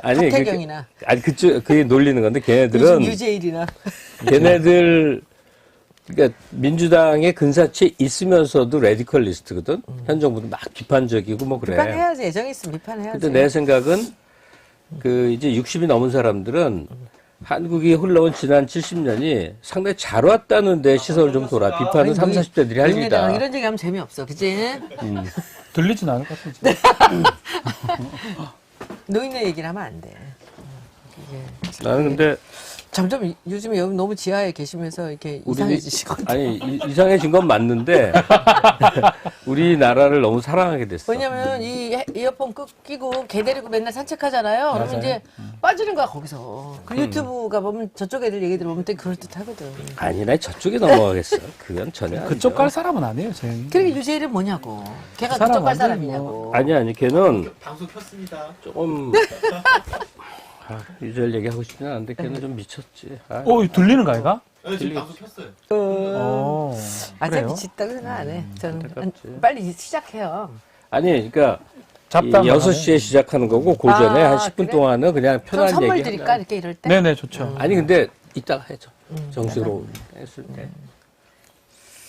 아니, 하태경이나. 아니, 그게 놀리는 건데, 걔네들은. 유재일이나. 걔네들, 그러니까 민주당의 근사치에 있으면서도 레디컬 리스트거든? 현 정부도 막 비판적이고 뭐 그래. 비판해야지. 애정이 있으면 비판해야지. 근데 내 생각은, 이제 60이 넘은 사람들은 한국이 흘러온 지난 70년이 상당히 잘 왔다는데 시선을 좀 돌아. 비판은 30, 40대들이 할 일이다. 이런 얘기 하면 재미없어. 그치? 들리진 않을 것 같은데. 노인네 얘기를 하면 안 돼. 나는 근데, 점점 요즘에 여기 너무 지하에 계시면서 이렇게 이상해지시거든요. 아니, 이상해진 건 맞는데, 우리나라를 너무 사랑하게 됐어. 왜냐면 이 이어폰 끼고 개 데리고 맨날 산책하잖아요. 그러면 이제 빠지는 거야, 거기서. 그 유튜브가 보면 저쪽 애들 얘기 들어보면 되게 그럴듯하거든. 아니, 나 저쪽에 넘어가겠어. 그건 전혀 아니죠. 그쪽 갈 사람은 아니에요, 제. 그러니까 유재일은 뭐냐고. 걔가 사람 그쪽 갈 완전히 사람이냐고. 아니, 걔는 방송 켰습니다. 조금, 유절 얘기하고 싶지는 않은데, 걔는 좀 미쳤지. 들리는 거 아이가? 네, 지금 방송 켰어요. 아, 제 그래요? 미쳤다고 생각 안 해. 저는 안타깝지. 빨리 시작해요. 아니, 그러니까, 잡담. 6시에 시작하는 거고, 그 전에 한 10분 그래? 동안은 그냥 그럼 편한 선물 얘기. 드릴까? 이렇게 이럴 때? 네네, 좋죠. 아니, 근데, 이따가 해줘. 정식으로 했을 때.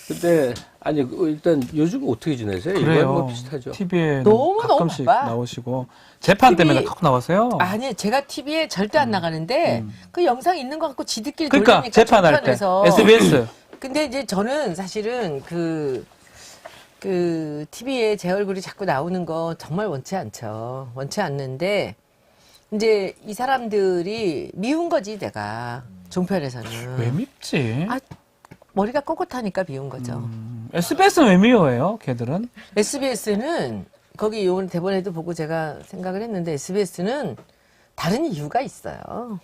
근데, 아니, 일단, 요즘 어떻게 지내세요? 이거 그래요. 뭐 비슷하죠. TV에 너무 가끔씩 바빠. 나오시고 재판 때문에 TV 꼭 나오세요. 아니, 제가 TV에 절대 안 나가는데 그 영상 있는 거 갖고 지들끼리 그러니까 돌리니까 재판할 때 정편에서. SBS. 근데 이제 저는 사실은 그 TV에 제 얼굴이 자꾸 나오는 거 정말 원치 않죠. 원치 않는데 이제 이 사람들이 미운 거지 내가 종편에서는. 왜 밉지? 아, 머리가 꼿꼿하니까 미운 거죠. SBS는 왜 미워해요? 걔들은? SBS는 거기 요 대본에도 보고 제가 생각을 했는데 SBS는 다른 이유가 있어요.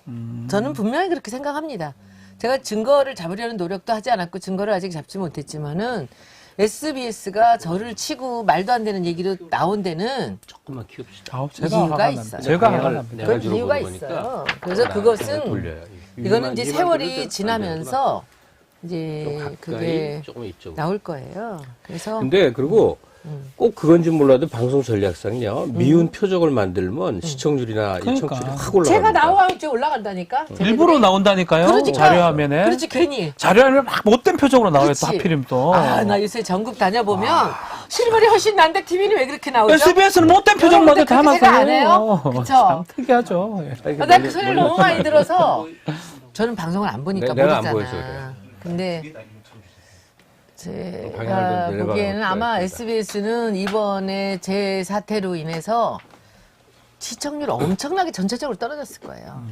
저는 분명히 그렇게 생각합니다. 제가 증거를 잡으려는 노력도 하지 않았고 증거를 아직 잡지 못했지만은 SBS가 저를 치고 말도 안 되는 얘기로 나온 데는 조금만 키웁시다. 이유가 있어요. 제가 화가 납니다. 내가 그건 이유가 들어보는 있어요. 거니까. 그래서 그것은 돌려요. 이거는 이제 이만 세월이 돌려도 지나면서 좀 이제 가까이, 그게 조금 이쪽으로. 나올 거예요. 그래서 근데 그리고 꼭 그건지 몰라도 방송 전략상요. 미운 표적을 만들면 시청률이나 그러니까. 이청률이 확 올라갑니다. 제가 나와야 이제 올라간다니까. 일부러 나온다니까요. 그러니까. 자료화면에. 그렇지 괜히. 자료화면 막 못된 표정으로 나와요. 그렇지. 또 하필이면 또. 아, 나 요새 전국 다녀보면 실물이 훨씬 난데 TV는 왜 그렇게 나오죠? SBS는 못된 표정만 여러분들 다 그렇게 생각 안 해요? 나와요. 그쵸? 참 특이하죠. 예. 나 그 소리를 너무 많이 들어서 저는 방송을 안 보니까 내가 안 모르잖아. 보여서 그래. 근데 방향을 제가 좀 내려가는 보기에는 아마 것도 SBS는 이번에 제 사태로 인해서 시청률 엄청나게 전체적으로 떨어졌을 거예요.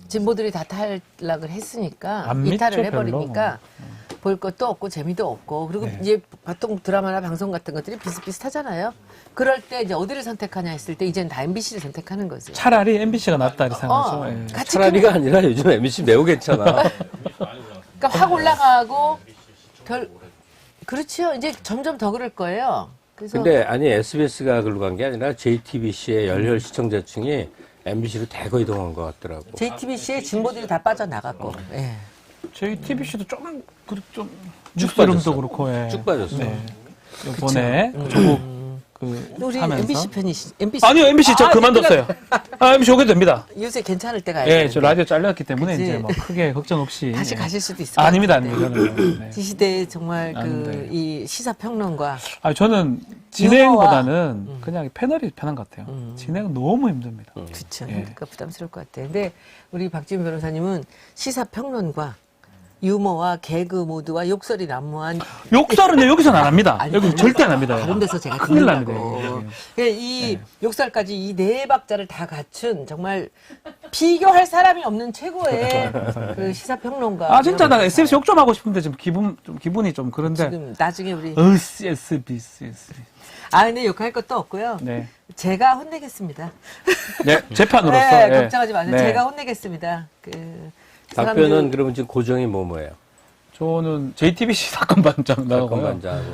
진보들이 다 탈락을 했으니까 안 이탈을 믿죠, 해버리니까 볼 것도 없고 재미도 없고 그리고 네. 이제 보통 드라마나 방송 같은 것들이 비슷비슷하잖아요. 그럴 때 이제 어디를 선택하냐 했을 때 이제는 다 MBC를 선택하는 거지. 차라리 MBC가 낫다 이렇게 생각하죠. 예. 같이 차라리가 아니라 요즘 MBC 매우 괜찮아. 그러니까 확 올라가고 그렇죠. 이제 점점 더 그럴 거예요. 그래서 근데 아니 SBS가 그걸로 간 게 아니라 JTBC의 열혈 시청자층이 MBC로 대거 이동한 것 같더라고. JTBC의 진보들이 다 빠져나갔고. 예. 저희 TBC도 좀 쭉 뉴스룸도 빠졌어. 그렇고 예. 쭉 빠졌어. 네. 이번에 조국 우리 하면서 MBC 편이시 MBC 아니요 MBC 저 그만뒀어요. MBC 오게 됩니다. 요새 괜찮을 때가 예, 저 라디오 잘렸기 때문에 그치. 이제 뭐 크게 걱정 없이 다시 예. 가실 수도 있을 것 아닙니다, 같은데. 아닙니다. 저는 네. 이 시대에 정말 아닌데. 이 시사 평론가 아 저는 진행보다는 그냥 패널이 편한 것 같아요. 진행은 너무 힘듭니다. 그렇죠. 예. 그러니까 부담스러울 것 같아요. 근데 우리 박지훈 변호사님은 시사 평론가 유머와 개그 모드와 욕설이 난무한 욕설은 여기서는 안 합니다. 아니, 여기 다른 절대 안 합니다. 다른 데서 제가 큰일 듣는다고. 납니다. 그러니까 이 욕설까지 이 네 박자를 다 갖춘 정말 비교할 사람이 없는 최고의 그 시사 평론가. 아 진짜 나 SBS 욕 좀 하고 싶은데 지금 기분이 좀 그런데. 지금 나중에 우리 SBS. 아 근데 욕할 것도 없고요. 네. 제가 혼내겠습니다. 네, 재판으로서. 네, 예. 걱정하지 마세요. 네. 제가 혼내겠습니다. 답변은 그러면 지금 고정이 뭐예요? 저는 JTBC 사건반장 나가고요. 건반장하고.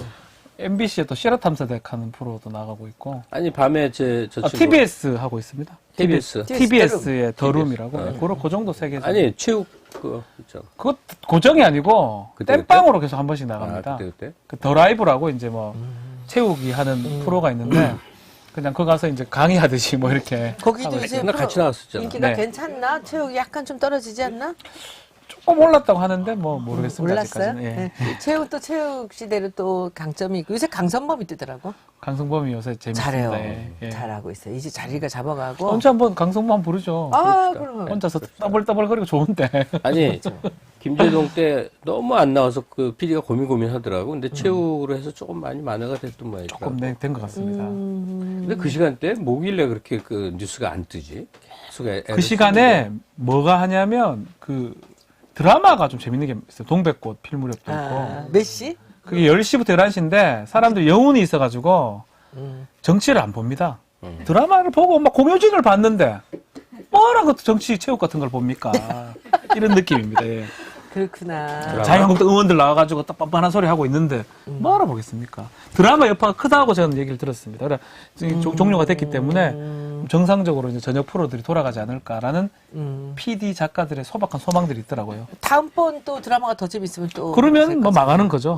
MBC에 또 실화탐사대학 하는 프로도 나가고 있고. 아니 밤에 저 친구. TBS 하고 있습니다. TBS. TBS의 더룸이라고. TBS. 그 정도 세계에서. 아니 체육 그거 있잖아. 그거 고정이 아니고 그때? 땜빵으로 계속 한 번씩 나갑니다. 그때. 그 더 라이브라고 이제 뭐 체육이 하는 프로가 있는데 그냥 거기 가서 이제 강의하듯이 뭐 이렇게 거기도 하고 이제 맨날 같이 나왔었잖아. 인기가 네. 괜찮나? 체육이 약간 좀 떨어지지 않나? 조금 올랐다고 하는데 뭐 모르겠습니다. 올랐어요? 아직까지는. 예. 네. 체육 또 체육 시대로 또 강점이 있고 요새 강선범이 뜨더라고. 강성범이 요새 재밌습니다. 잘해요. 예. 예. 잘하고 있어요. 이제 자리가 잡아가고. 언제 한번 강성범 한번 부르죠. 아, 그럼. 혼자서 떠벌떠벌거리고 좋은데. 아니 김재동 때 너무 안 나와서 그 PD가 고민하더라고. 근데 체육으로 해서 조금 많이 만회가 됐던 모양이더라고. 조금 된 것 같습니다. 근데 그 시간대 뭐길래 그렇게 그 뉴스가 안 뜨지? 계속 그 시간에 뭐가 하냐면 그 드라마가 좀 재밌는 게 있어요. 동백꽃 필 무렵도 있고. 몇 시? 그게 10시부터 11시인데 사람들이 여운이 있어가지고 정치를 안 봅니다. 드라마를 보고 막 공효진을 봤는데 뭐라고 정치 체육 같은 걸 봅니까? 이런 느낌입니다. 예. 그렇구나. 자유한국당 의원들 나와가지고 딱 빤빤한 소리 하고 있는데 뭐 알아보겠습니까? 드라마 여파가 크다고 저는 얘기를 들었습니다. 그래 종료가 됐기 때문에 정상적으로 이제 저녁 프로들이 돌아가지 않을까라는 PD 작가들의 소박한 소망들이 있더라고요. 다음번 또 드라마가 더 재밌으면 또. 그러면 뭐 망하는 거죠.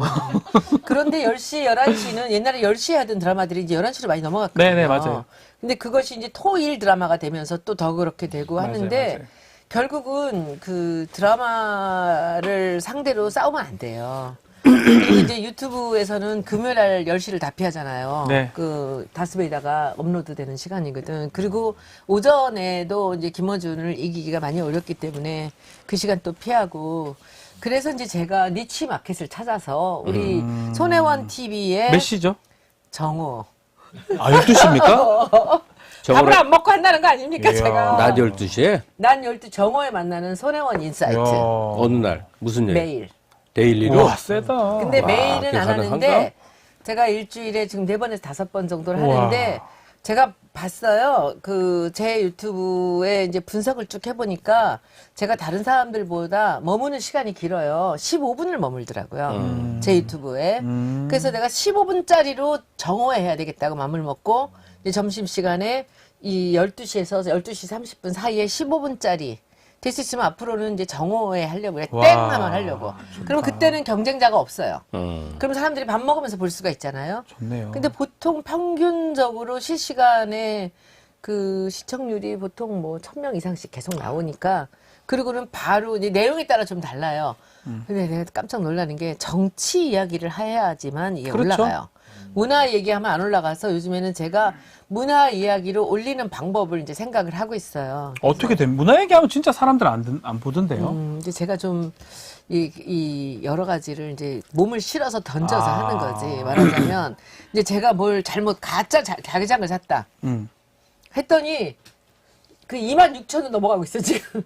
그런데 10시, 11시는 옛날에 10시에 하던 드라마들이 이제 11시로 많이 넘어갔거든요. 네네, 맞아요. 근데 그것이 이제 토일 드라마가 되면서 또 더 그렇게 되고 맞아요, 하는데 맞아요. 결국은 그 드라마를 상대로 싸우면 안 돼요. 그리고 이제 유튜브에서는 금요일날 10시를 다 피하잖아요. 네. 그 다스베이다가 업로드 되는 시간이거든. 그리고 오전에도 이제 김어준을 이기기가 많이 어렵기 때문에 그 시간 또 피하고. 그래서 이제 제가 니치 마켓을 찾아서 우리 손혜원 TV의 몇 시죠? 정호. 아, 12시입니까? 밥을 안 먹고 한다는 거 아닙니까, 이야. 제가? 낮 12시에 난 12 정오에 만나는 손혜원 인사이트. 어느 날 무슨 일? 매일. 데일리로? 와, 세다. 근데 와, 매일은 그게 안 가능한가? 하는데 제가 일주일에 지금 4번에서 5번 정도를 우와. 하는데 제가 봤어요. 그 제 유튜브에 이제 분석을 쭉 해보니까 제가 다른 사람들보다 머무는 시간이 길어요. 15분을 머물더라고요. 제 유튜브에. 그래서 내가 15분짜리로 정오에 해야 되겠다고 마음을 먹고 이제 점심시간에 이 12시에서 12시 30분 사이에 15분짜리 될 수 있으면 앞으로는 이제 정오에 하려고 그래. 와, 땡 하면 하려고. 그러면 그때는 경쟁자가 없어요. 음. 그럼 사람들이 밥 먹으면서 볼 수가 있잖아요. 좋네요. 근데 보통 평균적으로 실시간에 그 시청률이 보통 뭐 1000명 이상씩 계속 나오니까 그리고는 바로 이제 내용에 따라 좀 달라요. 근데 내가 깜짝 놀라는 게 정치 이야기를 해야지만 이게 그렇죠. 올라가요. 문화 얘기하면 안 올라가서 요즘에는 제가 문화 이야기로 올리는 방법을 이제 생각을 하고 있어요. 어떻게 된 문화 얘기하면 진짜 사람들 안 보던데요. 이제 제가 좀 이 여러 가지를 이제 몸을 실어서 던져서 아. 하는 거지. 말하자면 이제 제가 뭘 잘못 가짜 자기장을 샀다 했더니 그 26,000원 넘어가고 있어 지금.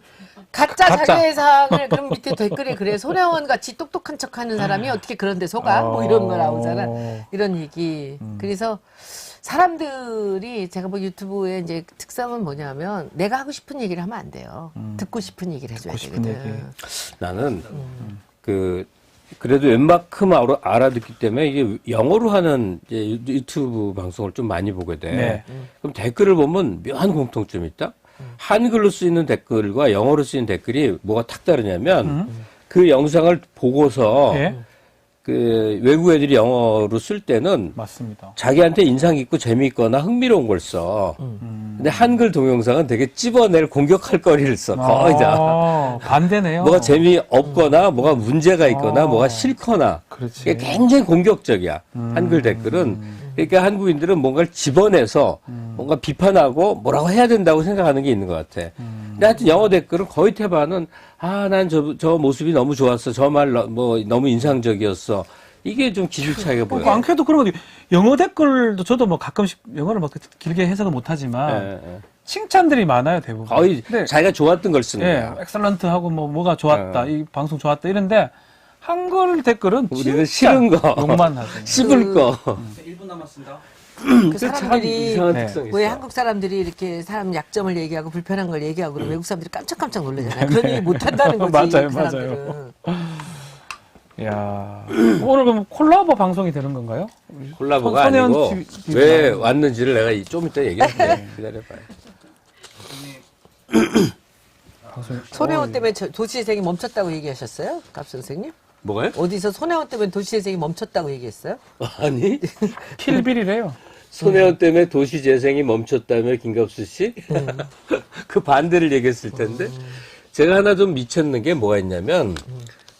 가짜 자기회상을 그럼 밑에 댓글에 그래 손혜원 같이 똑똑한 척하는 사람이 어떻게 그런데 속아? 뭐 이런 거 나오잖아. 이런 얘기. 그래서 사람들이 제가 뭐 유튜브에 이제 특성은 뭐냐면 내가 하고 싶은 얘기를 하면 안 돼요. 듣고 싶은 얘기를 해줘야 듣고 싶은 되거든. 얘기. 나는 그래도 웬만큼 알아듣기 때문에 이게 영어로 하는 이제 유튜브 방송을 좀 많이 보게 돼. 네. 그럼 댓글을 보면 묘한 공통점이 있다. 한글로 쓰이는 댓글과 영어로 쓰이는 댓글이 뭐가 탁 다르냐면 그 영상을 보고서 예, 그 외국 애들이 영어로 쓸 때는 맞습니다. 자기한테 인상 깊고 재미있거나 흥미로운 걸 써. 근데 한글 동영상은 되게 찝어낼 공격할 거리를 써. 거의 다. 반대네요. 뭐가 재미없거나 뭐가 문제가 있거나 뭐가 싫거나 그렇지. 이게 굉장히 공격적이야. 한글 댓글은. 그러니까 한국인들은 뭔가를 집어내서 뭔가 비판하고 뭐라고 해야 된다고 생각하는 게 있는 것 같아. 근데 하여튼 영어 댓글은 거의 대부분은 난 저 모습이 너무 좋았어. 저 말 뭐 너무 인상적이었어. 이게 좀 기질 차이가 보여요. 안 캐도 그런 거 영어 댓글도 저도 뭐 가끔씩 영어를 막 길게 해석은 못하지만 칭찬들이 많아요 대부분. 거의 근데 자기가 좋았던 걸 쓰는 예, 거야. 엑셀런트 하고 뭐가 좋았다, 이 방송 좋았다 이런데 한글 댓글은 우리는 진짜 싫은 거. 욕만 하죠. 씹을 거. 1분 남았습니다. 그 참 사람들이 이상한 네. 특성이 왜 있어. 한국 사람들이 이렇게 사람 약점을 얘기하고 불편한 걸 얘기하고 그러면 외국 사람들이 깜짝깜짝 놀라잖아요. 그런 얘기 못 한다는 거지. 맞아요, 그 맞아요. 사람들은. 야 오늘 그럼 콜라보 방송이 되는 건가요? 콜라보가 손혜원 아니고 TV 왜 나오는 왔는지를 내가 좀 이따 얘기할게. 기다려봐요. 방송이- 손혜원 때문에 도시재생이 멈췄다고 얘기하셨어요? 갑 선생님? 뭐가요? 어디서 손혜원 때문에 도시재생이 멈췄다고 얘기했어요? 아니 킬빌이래요. 손혜원 때문에 도시 재생이 멈췄다며 김갑수 씨? 그 반대를 얘기했을 텐데 제가 하나 좀 미쳤는 게 뭐가 있냐면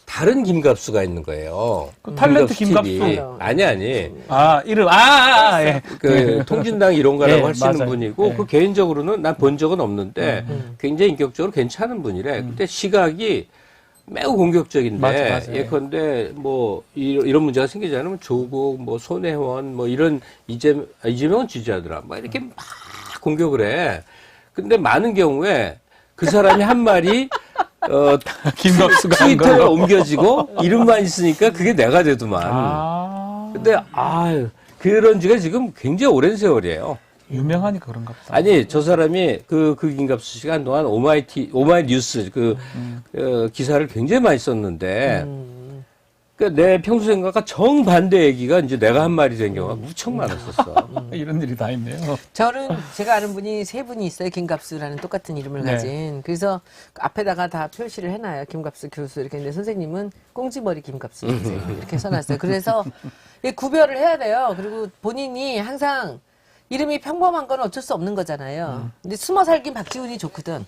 다른 김갑수가 있는 거예요. 그 탤런트 TV. 김갑수. 아니. 아, 이름, 예. 그 통진당 이론가라고 예, 하시는 맞아요. 분이고 예. 그 개인적으로는 난 본 적은 없는데 굉장히 인격적으로 괜찮은 분이래. 근데 시각이 매우 공격적인데 맞아. 예컨대 뭐 이런 문제가 생기지 않으면 조국 뭐 손혜원 뭐 이런 이재명은 지지하더라. 막 이렇게 막 공격을 해. 근데 많은 경우에 그 사람이 한 말이 김갑수가 한 트위터에 걸로. 옮겨지고 이름만 있으니까 그게 내가 되더만. 아. 근데 그런 지가 지금 굉장히 오랜 세월이에요. 유명하니까 그런가 보다. 아니 저 사람이 그 김갑수 씨가 한동안 오마이뉴스 기사를 굉장히 많이 썼는데 내 평소 생각과 정반대 얘기가 이제 내가 한 말이 된 경우가 무척 많았었어. 이런 일이 다 있네요. 제가 아는 분이 세 분이 있어요. 김갑수라는 똑같은 이름을 네. 가진. 그래서 그 앞에다가 다 표시를 해놔요. 김갑수 교수 이렇게. 근데 선생님은 꽁지머리 김갑수 선생님 이렇게 써놨어요. 그래서 이게 구별을 해야 돼요. 그리고 본인이 항상 이름이 평범한 건 어쩔 수 없는 거잖아요. 근데 숨어 살긴 박지훈이 좋거든.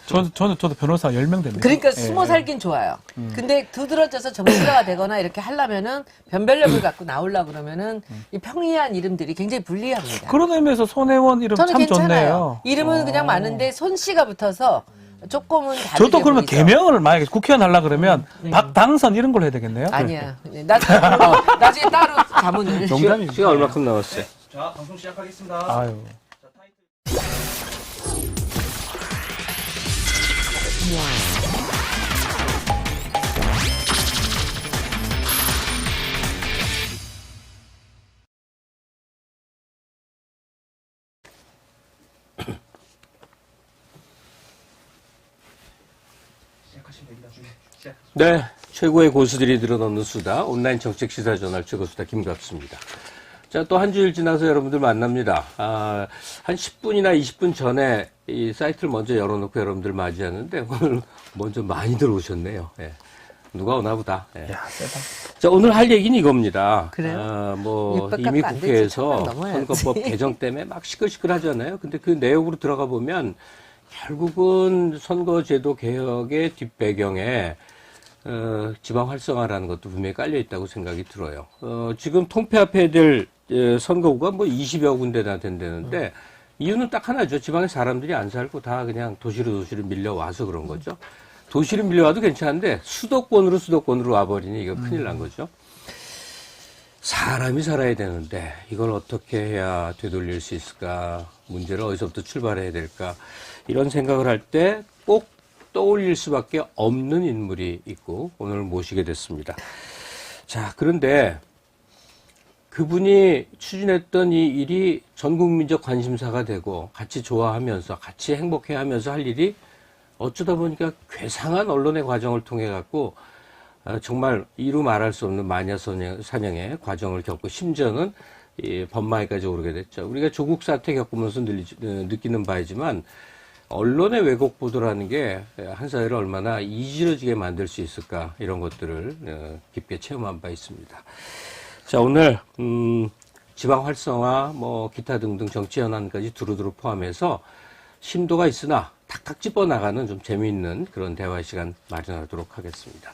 저도 변호사 10명 됩니다. 그러니까 예, 숨어 살긴 좋아요. 근데 두드러져서 정치가가 되거나 이렇게 하려면은 변별력을 갖고 나오려고 그러면은 이 평이한 이름들이 굉장히 불리합니다. 그런 의미에서 손혜원 이름 저는 참 괜찮아요. 좋네요. 이름은 그냥 많은데 손씨가 붙어서 조금은 다르게 저도 그러면 보이죠. 개명을 만약에 국회의원 하려 그러면 박당선 이런 걸로 해야 되겠네요. 아니야. 나중에 따로 자문을. 농담이죠. 시간 얼마큼 남았어요? 자, 방송 시작하겠습니다. 아유. 자, 타이틀. 시작하시면 됩니다. 시작. 네, 최고의 고수들이 늘어놓는 수다 온라인 정책 시사 저널 최고수다 김갑수입니다. 자, 또 한 주일 지나서 여러분들 만납니다. 한 10분이나 20분 전에 이 사이트를 먼저 열어놓고 여러분들 맞이하는데 오늘 먼저 많이들 오셨네요. 예. 누가 오나 보다. 예. 야, 세다. 자, 오늘 할 얘기는 이겁니다. 그래요? 뭐 600 이미 갖고 안 되지. 국회에서 1000 넘어야지. 선거법 개정 때문에 막 시끌시끌 하잖아요. 근데 그 내용으로 들어가 보면 결국은 선거제도 개혁의 뒷배경에 지방 활성화라는 것도 분명히 깔려 있다고 생각이 들어요. 지금 통폐합해야 될 선거구가 뭐 20여 군데나 된다는데 이유는 딱 하나죠. 지방에 사람들이 안 살고 다 그냥 도시로 밀려와서 그런 거죠. 도시로 밀려와도 괜찮은데 수도권으로 와버리니 이거 큰일 난 거죠. 사람이 살아야 되는데 이걸 어떻게 해야 되돌릴 수 있을까? 문제를 어디서부터 출발해야 될까? 이런 생각을 할 때 꼭 떠올릴 수밖에 없는 인물이 있고 오늘 모시게 됐습니다. 자, 그런데 그분이 추진했던 이 일이 전 국민적 관심사가 되고 같이 좋아하면서 같이 행복해하면서 할 일이 어쩌다 보니까 괴상한 언론의 과정을 통해 갖고 정말 이루 말할 수 없는 마녀사냥의 과정을 겪고 심지어는 이 법마에까지 오르게 됐죠. 우리가 조국 사태 겪으면서 느끼는 바이지만 언론의 왜곡 보도라는 게 한 사회를 얼마나 이지러지게 만들 수 있을까 이런 것들을 깊게 체험한 바 있습니다. 자, 오늘 지방 활성화 뭐 기타 등등 정치 현안까지 두루두루 포함해서 심도가 있으나 탁탁 짚어 나가는 좀 재미있는 그런 대화 시간 마련하도록 하겠습니다.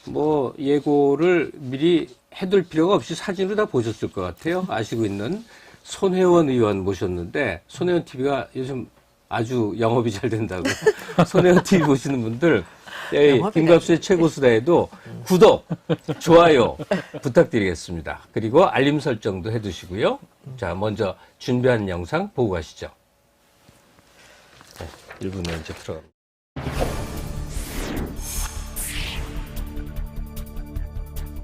뭐 예고를 미리 해둘 필요가 없이 사진으로 다 보셨을 것 같아요. 아시고 있는 손혜원 의원 모셨는데 손혜원 TV가 요즘 아주 영업이 잘 된다고. 손혜원 TV 보시는 분들 김갑수의 최고수다에도 구독, 좋아요 부탁드리겠습니다. 그리고 알림 설정도 해두시고요. 자, 먼저 준비한 영상 보고 가시죠. 네, 1분 먼저 들어갑니다.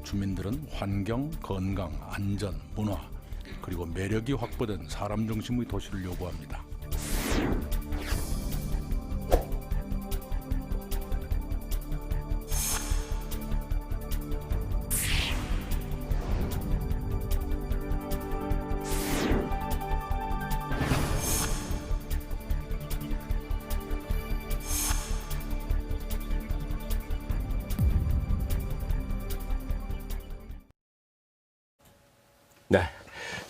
주민들은 환경, 건강, 안전, 문화, 그리고 매력이 확보된 사람 중심의 도시를 요구합니다. 네.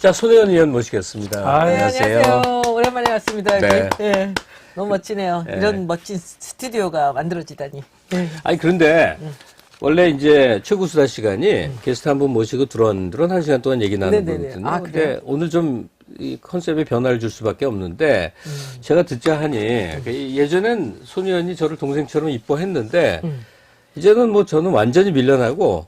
자, 손혜원 의원 모시겠습니다. 아, 네, 안녕하세요. 오랜만에 왔습니다. 여기. 네. 네. 너무 멋지네요. 네. 이런 멋진 스튜디오가 만들어지다니. 네. 아니, 그런데, 원래 이제 최고수다 시간이 게스트 한 분 모시고 들어온 한 시간 동안 얘기 나누는 네네네. 거거든요. 아, 근데 그래요? 오늘 좀 이 컨셉에 변화를 줄 수밖에 없는데, 제가 듣자 하니, 예전엔 손 의원이 저를 동생처럼 이뻐했는데, 이제는 뭐 저는 완전히 밀려나고,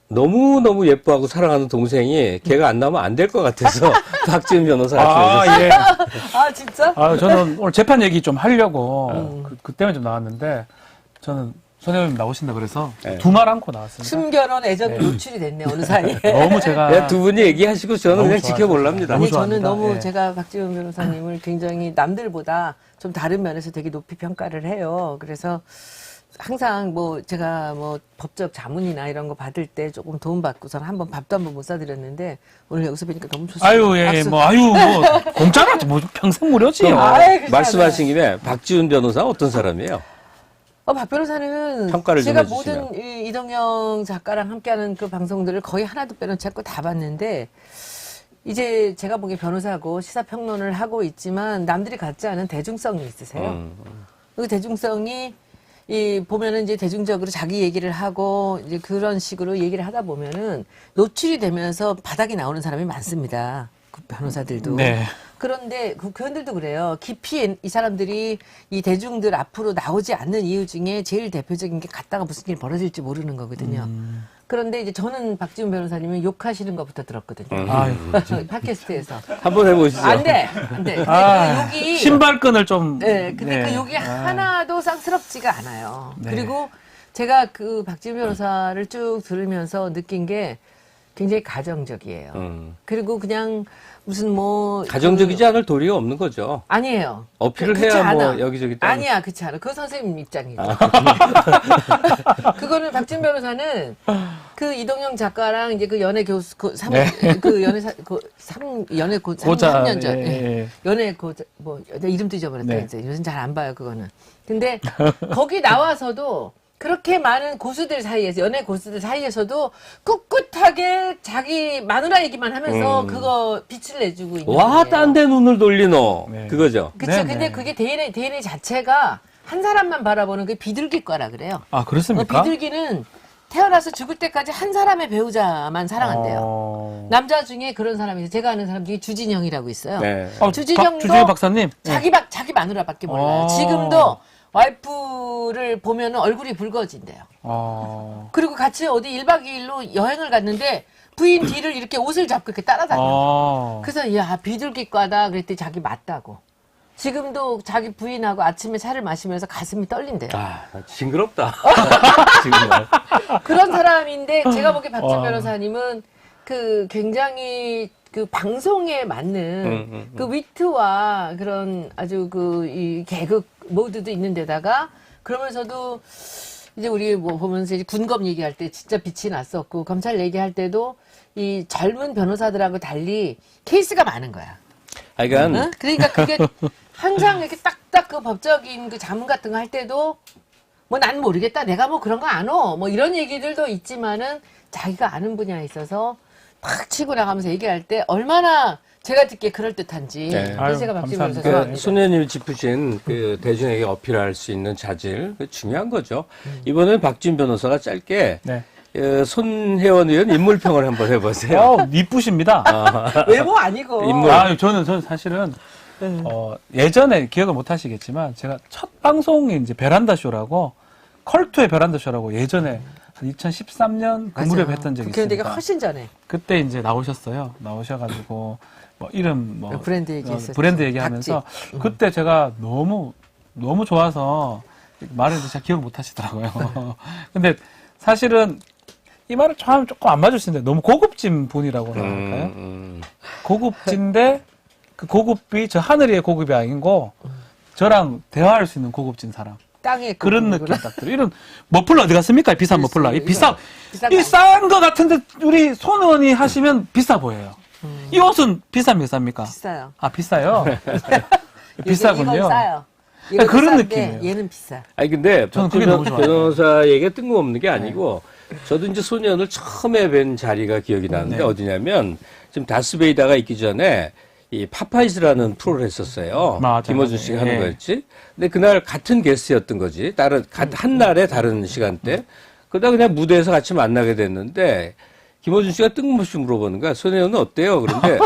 너무너무 예뻐하고 사랑하는 동생이 걔가 안 나오면 안 될 것 같아서 박지은 변호사 아, 예. 아, 진짜? 아, 저는 오늘 재판 얘기 좀 하려고 그 때문에 좀 나왔는데 저는 손혜원님 나오신다 그래서 네. 두 말 않고 나왔습니다. 숨겨놓은 애정이 노출이 됐네, 어느 사이에. 너무 제가 그냥 두 분이 얘기하시고 저는 너무 그냥 좋아요. 지켜보랍니다. 너무 아니, 저는 좋아합니다. 너무 예. 제가 박지원 변호사님을 굉장히 남들보다 좀 다른 면에서 되게 높이 평가를 해요. 그래서 항상 뭐 제가 뭐 법적 자문이나 이런 거 받을 때 조금 도움 받고서는 한번 밥도 한번 못 사드렸는데 오늘 여기서 뵈니까 너무 좋습니다. 아유, 예, 박수. 뭐 공짜로 뭐 평생 무료지요. 아이, 그렇지 말씀하신 김에 박지훈 변호사 어떤 사람이에요? 박 변호사는 평가를 좀 제가 해주시면. 모든 이동영 작가랑 함께하는 그 방송들을 거의 하나도 빼놓지 않고 다 봤는데 이제 제가 보기에 변호사고 시사평론을 하고 있지만 남들이 갖지 않은 대중성이 있으세요. 그 대중성이 보면은 이제 대중적으로 자기 얘기를 하고 이제 그런 식으로 얘기를 하다 보면은 노출이 되면서 바닥이 나오는 사람이 많습니다. 그 변호사들도. 네. 그런데 국회의원들도 그래요. 깊이 이 사람들이 이 대중들 앞으로 나오지 않는 이유 중에 제일 대표적인 게 갔다가 무슨 일이 벌어질지 모르는 거거든요. 그런데 이제 저는 박지훈 변호사님은 욕하시는 것부터 들었거든요. 아유, 팟캐스트에서. 한번 해보시죠. 안 돼! 안 돼. 근데 아, 그 욕이. 신발끈을 좀. 네, 근데 네. 그 욕이 하나도 쌍스럽지가 않아요. 네. 그리고 제가 그 박지훈 변호사를 쭉 들으면서 느낀 게 굉장히 가정적이에요. 그리고 그냥 무슨 뭐. 가정적이지 않을 도리가 없는 거죠. 아니에요. 어필을 그렇지 해야 뭐 않아. 여기저기 아니야, 그렇지 않아. 그건 선생님 입장이죠. 그거는 박진 변호사는 그 이동영 작가랑 이제 그 연애 교수, 그 연애 연애 고 고자, 3년 전. 예, 예. 연애 고자, 뭐, 내 이름도 잊어버렸다, 네. 이제. 요즘 잘 안 봐요, 그거는. 근데 거기 나와서도 그렇게 많은 고수들 사이에서, 연애 고수들 사이에서도 꿋꿋하게 자기 마누라 얘기만 하면서 그거 빛을 내주고 있는 와, 거예요. 딴 데 눈을 돌리노. 네. 그거죠. 그쵸. 네, 근데 네. 그게 DNA 자체가 한 사람만 바라보는 그 비둘기과라 그래요. 아, 그렇습니까? 비둘기는 태어나서 죽을 때까지 한 사람의 배우자만 사랑한대요. 남자 중에 그런 사람이 있어요. 제가 아는 사람 중에 주진영이라고 있어요. 네. 주진영도 주진영 박사님. 네. 자기 마누라밖에 몰라요. 어. 지금도 와이프를 보면 얼굴이 붉어진대요. 그리고 같이 어디 1박 2일로 여행을 갔는데 부인 뒤를 이렇게 옷을 잡고 이렇게 따라다녀요. 그래서 야 비둘기과다 그랬더니 자기 맞다고. 지금도 자기 부인하고 아침에 차를 마시면서 가슴이 떨린대요. 아, 징그럽다. 정말. 그런 사람인데 제가 보기에 박진 와. 변호사님은 그 굉장히 그 방송에 맞는 그 위트와 그런 아주 그 이 개그 모드도 있는 데다가 그러면서도 이제 우리 뭐 보면서 이제 군검 얘기할 때 진짜 빛이 났었고 검찰 얘기할 때도 이 젊은 변호사들하고 달리 케이스가 많은 거야. 그러니까 응? 그러니까 그게 항상 이렇게 딱딱 그 법적인 그 자문 같은 거 할 때도 뭐 난 모르겠다. 내가 뭐 그런 거 안 어. 뭐 이런 얘기들도 있지만은 자기가 아는 분야에 있어서 팍 치고 나가면서 얘기할 때 얼마나 제가 듣기에 그럴듯한지. 네. 그래서 제가 박진 변호사 감사합니다. 그 좋아합니다. 손혜님이 짚으신 그 대중에게 어필할 수 있는 자질, 그 중요한 거죠. 이번에는 박지훈 변호사가 짧게 네. 손혜원 의원 인물평을 한번 해보세요. 이쁘십니다. 외모 아니고. 인물. 저는 사실은 예전에 기억을 못 하시겠지만 제가 첫 방송이 이제 베란다 쇼라고 컬투의 베란다 쇼라고 예전에 한 2013년 그 무렵에 했던 적이 국회의원 되기 있습니다. 훨씬 전에 그때 이제 나오셨어요. 나오셔가지고 뭐 이름 뭐 브랜드 얘기했었죠. 브랜드 얘기하면서 그때 제가 너무 좋아서 말을 잘 기억을 못 하시더라고요. 근데 사실은 이 말을 참 조금 안 맞을 수 있는데 너무 고급진 분이라고 할까요? 고급진데 그 고급이 저 하늘의 고급이 아니고 저랑 대화할 수 있는 고급진 사람. 땅에 그런 느낌 딱 들어요. 이런 머플러 어디 갔습니까? 비싼 머플러. 이 비싼 비싼 이 싼 거 같은데 우리 손 의원이 하시면 비싸 보여요. 이 옷은 비쌉니까? 쌉니까? 비싸요. 아 비싸요. 이건 비싸군요. 싸요. 그러니까 그런 싼데 느낌이에요. 얘는 비싸. 아니 근데 저는 박지훈 그게 너무 좋아요. 변호사 얘기가 뜬금없는 게 아니고 저도 이제 손혜원을 처음에 뵌 자리가 기억이 나는데 네. 어디냐면 지금 다스베이다가 있기 전에 이 파파이즈라는 프로를 했었어요. 맞아, 김어준 맞아. 씨가 하는 예. 거였지. 근데 그날 같은 게스트였던 거지. 한 날에 다른 시간대. 그러다 그냥 무대에서 같이 만나게 됐는데 김어준 씨가 뜬금없이 물어보는 거야. 손혜원은 어때요? 그런데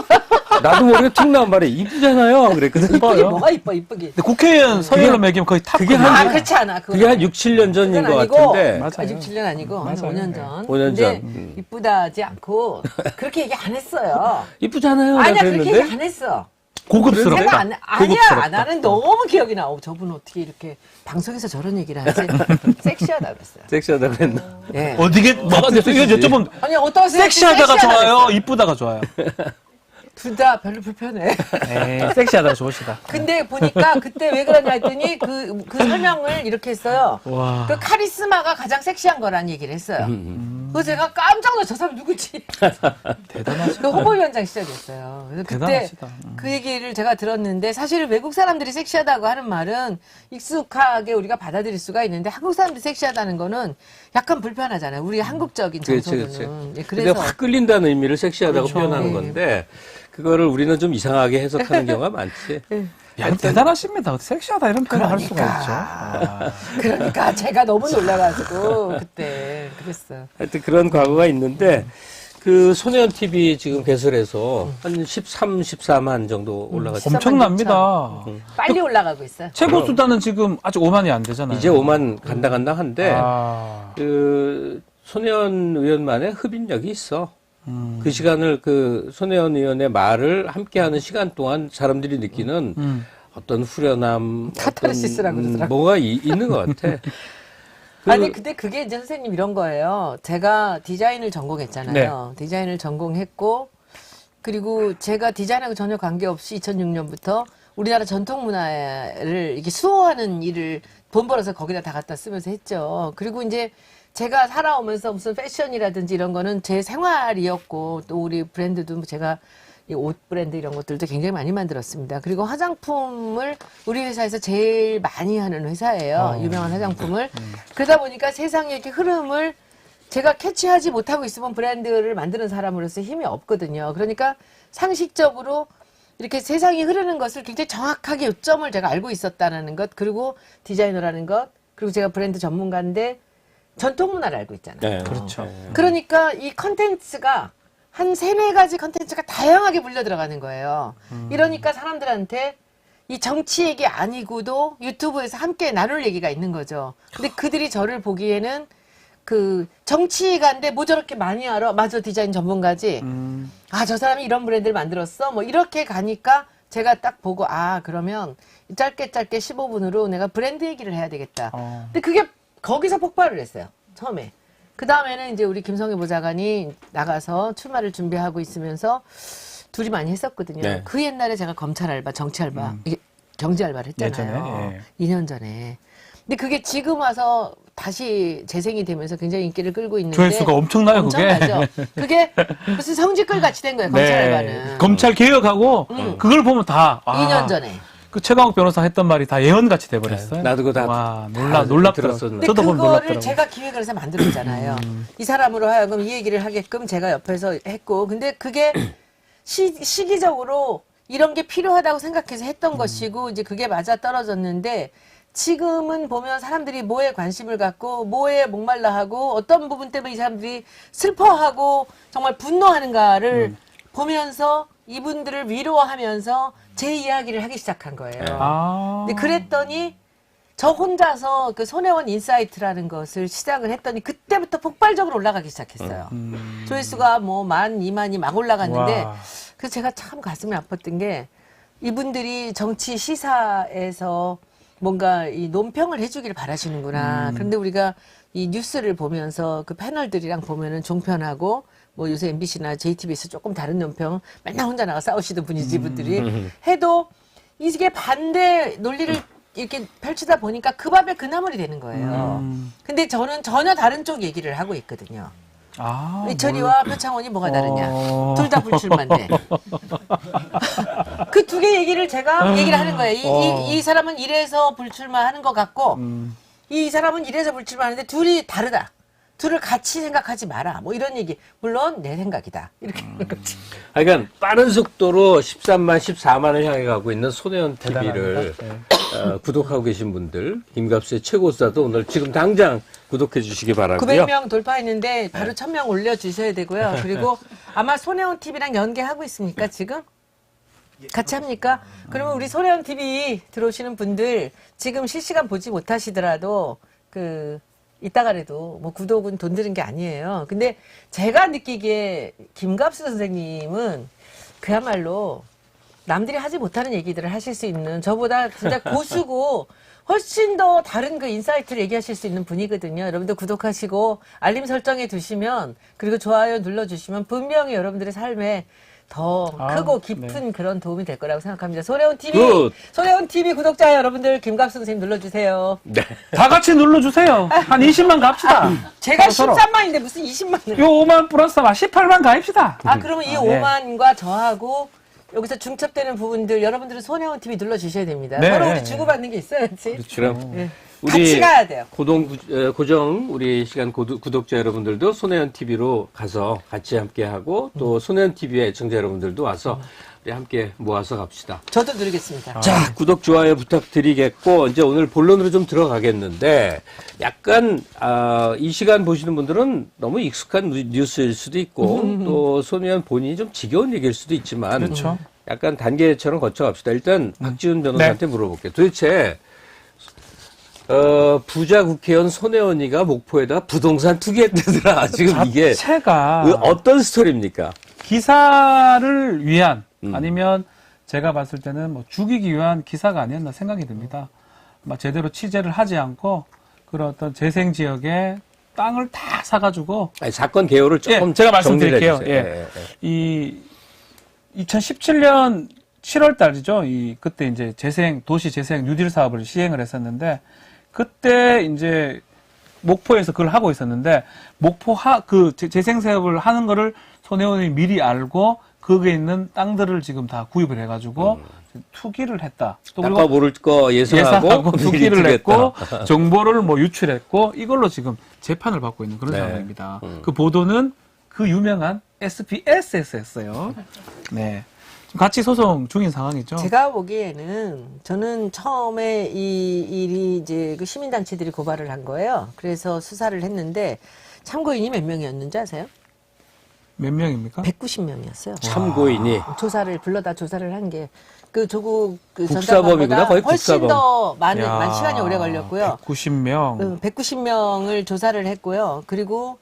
나도 모르게 툭 나온 말이 이쁘잖아요. 그랬거든. 이쁘게 뭐가 이쁘게. 근데 국회의원 서열로 매기면 거의 탑. 그게 아, 그렇지 않아. 그게 한 6, 7년 전인 그건 것 아니고, 같은데. 맞아요. 아직 7년 아니고 한 맞아요. 5년 전. 5년 근데 전. 이쁘다지 않고 그렇게 얘기 안 했어요. 이쁘잖아요. 아니야, 그렇게 그랬는데. 얘기 안 했어. 고급스럽다. 생각 안, 아니야, 고급스럽다. 나는 너무 기억이 나. 저분 어떻게 이렇게 방송에서 저런 얘기를 하지? 섹시하다 그랬어요. 섹시하다 그랬나? 예. 어디게 뭐가 됐어? 이거 여쭤보면 아니, 어떤 섹시하다가 좋아요, 이쁘다가 좋아요. 둘 다 별로 불편해. 에이, 섹시하다가 좋으시다. 근데 보니까 그때 왜 그러냐 했더니 그 설명을 이렇게 했어요. 와. 그 카리스마가 가장 섹시한 거라는 얘기를 했어요. 그래서 제가 깜짝 놀라 저 사람 누구지? 대단하시다. 그 홍보위원장 시절이었어요. 그래서 그때 대단하시다. 그 얘기를 제가 들었는데 사실 외국 사람들이 섹시하다고 하는 말은 익숙하게 우리가 받아들일 수가 있는데 한국 사람들이 섹시하다는 거는 약간 불편하잖아요. 우리 한국적인 정서로는. 예, 근데 그래서 확 끌린다는 의미를 섹시하다고 그렇죠. 표현하는 예. 건데 그거를 우리는 좀 이상하게 해석하는 경우가 많지. 야, 대단하십니다. 섹시하다 이런 표현을 할 수가 그러니까. 있죠. 아. 그러니까 제가 너무 놀라가지고 그때 그랬어요. 하여튼 그런 과거가 있는데 그 손혜원 TV 지금 개설해서 한 13, 14만 정도 올라갔죠. 엄청납니다. 빨리 올라가고 있어요. 최고 수단은 지금 아직 5만이 안 되잖아요. 이제 5만 간다 한데 아. 그 손혜원 의원만의 흡인력이 있어. 그 시간을 그 손혜원 의원의 말을 함께하는 시간 동안 사람들이 느끼는 어떤 후련함, 카타르시스라고 그러더라고요. 뭐가 있는 것 같아. 아니 근데 그게 이제 선생님 이런 거예요. 제가 디자인을 전공했잖아요. 디자인을 전공했고 그리고 제가 디자인하고 전혀 관계없이 2006년부터 우리나라 전통 문화를 이렇게 수호하는 일을 돈 벌어서 거기다 다 갖다 쓰면서 했죠. 그리고 이제 제가 살아오면서 무슨 패션이라든지 이런 거는 제 생활이었고 또 우리 브랜드도 제가 이 옷 브랜드 이런 것들도 굉장히 많이 만들었습니다. 그리고 화장품을 우리 회사에서 제일 많이 하는 회사예요. 유명한 화장품을. 그러다 보니까 세상의 이렇게 흐름을 제가 캐치하지 못하고 있으면 브랜드를 만드는 사람으로서 힘이 없거든요. 그러니까 상식적으로 이렇게 세상이 흐르는 것을 굉장히 정확하게 요점을 제가 알고 있었다는 것, 그리고 디자이너라는 것, 그리고 제가 브랜드 전문가인데 전통 문화를 알고 있잖아요. 네. 그렇죠. 그러니까 이 컨텐츠가 한 3-4가지 컨텐츠가 다양하게 물려 들어가는 거예요. 이러니까 사람들한테 이 정치 얘기 아니고도 유튜브에서 함께 나눌 얘기가 있는 거죠. 근데 그들이 저를 보기에는 그 정치가인데 뭐 저렇게 많이 알아? 맞아, 디자인 전문가지. 아, 저 사람이 이런 브랜드를 만들었어? 뭐 이렇게 가니까 제가 딱 보고 아, 그러면 짧게 15분으로 내가 브랜드 얘기를 해야 되겠다. 근데 그게 거기서 폭발을 했어요. 처음에. 그 다음에는 이제 우리 김성애 보좌관이 나가서 출마를 준비하고 있으면서 둘이 많이 했었거든요. 네. 그 옛날에 제가 검찰 알바, 정치 알바, 이게 경제 알바를 했잖아요. 예전에, 2년 전에. 근데 그게 지금 와서 다시 재생이 되면서 굉장히 인기를 끌고 있는데 조회수가 엄청나요, 그게. 엄청나죠. 그게 무슨 성지끌 같이 된 거예요, 검찰 알바는. 검찰 개혁하고 그걸 보면 다 2년 전에. 그 최강욱 변호사 했던 말이 다 예언같이 돼버렸어요. 나도 그거 다 와, 다 놀랍더라고요. 들었었는데. 근데 저도 보면 그거를 놀랍더라고요. 제가 기획을 해서 만들었잖아요. 이 사람으로 하여금 이 얘기를 하게끔 제가 옆에서 했고, 근데 그게 시기적으로 이런 게 필요하다고 생각해서 했던 것이고, 이제 그게 맞아 떨어졌는데, 지금은 보면 사람들이 뭐에 관심을 갖고, 뭐에 목말라 하고, 어떤 부분 때문에 이 사람들이 슬퍼하고, 정말 분노하는가를 보면서 이분들을 위로하면서 제 이야기를 하기 시작한 거예요. 아. 근데 그랬더니 저 혼자서 그 손혜원 인사이트라는 것을 시작을 했더니 그때부터 폭발적으로 올라가기 시작했어요. 조회수가 뭐 1만, 2만이 막 올라갔는데 와. 그래서 제가 참 가슴이 아팠던 게 이분들이 정치 시사에서 뭔가 이 논평을 해주길 바라시는구나. 그런데 우리가 이 뉴스를 보면서 그 패널들이랑 보면은 종편하고 뭐 요새 MBC나 JTBC 조금 다른 논평 맨날 혼자 나가 싸우시던 분이지 이분들이 해도 이게 반대 논리를 이렇게 펼치다 보니까 그 밥에 그 나물이 되는 거예요. 근데 저는 전혀 다른 쪽 얘기를 하고 있거든요. 아, 이철이와 표창원이 뭐가 다르냐. 어. 둘 다 불출마인데. 그 두 개 얘기를 제가 얘기를 하는 거예요. 이 사람은 이래서 불출마하는 것 같고 이 사람은 이래서 불출마하는데 둘이 다르다. 둘을 같이 생각하지 마라. 뭐 이런 얘기. 물론 내 생각이다. 이렇게 하는 거지. 그러니까 빠른 속도로 13만, 14만을 향해 가고 있는 손혜원 TV를 대단합니다. 구독하고 계신 분들, 김갑수의 최고수다도 오늘 지금 당장 구독해 주시기 바라고요. 900명 돌파했는데 바로 1000명 올려주셔야 되고요. 그리고 아마 손혜원 TV랑 연계하고 있습니까, 지금? 같이 합니까? 그러면 우리 손혜원 TV 들어오시는 분들 지금 실시간 보지 못하시더라도 이따가라도 뭐 구독은 돈 드는 게 아니에요. 근데 제가 느끼기에 김갑수 선생님은 그야말로 남들이 하지 못하는 얘기들을 하실 수 있는 저보다 진짜 고수고 훨씬 더 다른 그 인사이트를 얘기하실 수 있는 분이거든요. 여러분들 구독하시고 알림 설정해 두시면 그리고 좋아요 눌러주시면 분명히 여러분들의 삶에 더 크고 깊은 그런 도움이 될 거라고 생각합니다. 손혜원 TV, 굿. 손혜원 TV 구독자 여러분들 김갑수 선생님 눌러주세요. 다 같이 눌러주세요. 한 20만 갑시다. 제가 서로. 13만인데 무슨 20만을. 요 5만 플러스 18만 가입시다. 그러면 이 네. 5만과 저하고 여기서 중첩되는 부분들 여러분들은 손혜원 TV 눌러주셔야 됩니다. 네. 서로 우리 주고받는 게 있어야지. 그럼 네. 우리 같이 가야 돼요. 고정 우리 시간 구독자 여러분들도 손혜원 TV로 가서 같이 함께 하고 또 손혜원 TV의 애청자 여러분들도 와서 우리 함께 모아서 갑시다. 저도 누르겠습니다. 자, 구독, 좋아요 부탁드리겠고, 이제 오늘 본론으로 좀 들어가겠는데, 약간, 이 시간 보시는 분들은 너무 익숙한 뉴스일 수도 있고, 또 손혜원 본인이 좀 지겨운 얘기일 수도 있지만, 그렇죠. 약간 단계처럼 거쳐갑시다. 일단, 박지훈 변호사한테 물어볼게요. 도대체, 부자 국회의원 손혜원이가 목포에다가 부동산 투기했다더라. 지금 이게 자체가 어떤 스토리입니까? 기사를 위한 아니면 제가 봤을 때는 뭐 죽이기 위한 기사가 아니었나 생각이 듭니다. 제대로 취재를 하지 않고 그런 어떤 재생 지역에 땅을 다 사가지고 아니, 사건 개요를 조금 제가 정리를 말씀드릴게요. 해주세요. 이 2017년 7월 달이죠. 그때 이제 도시 재생 뉴딜 사업을 시행을 했었는데 그때 이제 목포에서 그걸 하고 있었는데 재생 사업을 하는 거를 손혜원이 미리 알고 거기에 있는 땅들을 지금 다 구입을 해가지고 투기를 했다. 또 그리고 아까 모를 거 예상하고 투기를 미리 했고 투기했다. 정보를 유출했고 이걸로 지금 재판을 받고 있는 그런 네. 상황입니다. 그 보도는 그 유명한 SBS에서 네. 같이 소송 중인 상황이죠. 제가 보기에는 저는 처음에 이 일이 이제 그 시민단체들이 고발을 한 거예요. 그래서 수사를 했는데 참고인이 몇 명이었는지 아세요? 몇 명입니까? 190명이었어요. 참고인이 불러다 조사를 한 게 그 조국 국사범이구나. 거의 훨씬 국사범. 더 많은 야, 시간이 오래 걸렸고요. 190명. 190명을 조사를 했고요. 그리고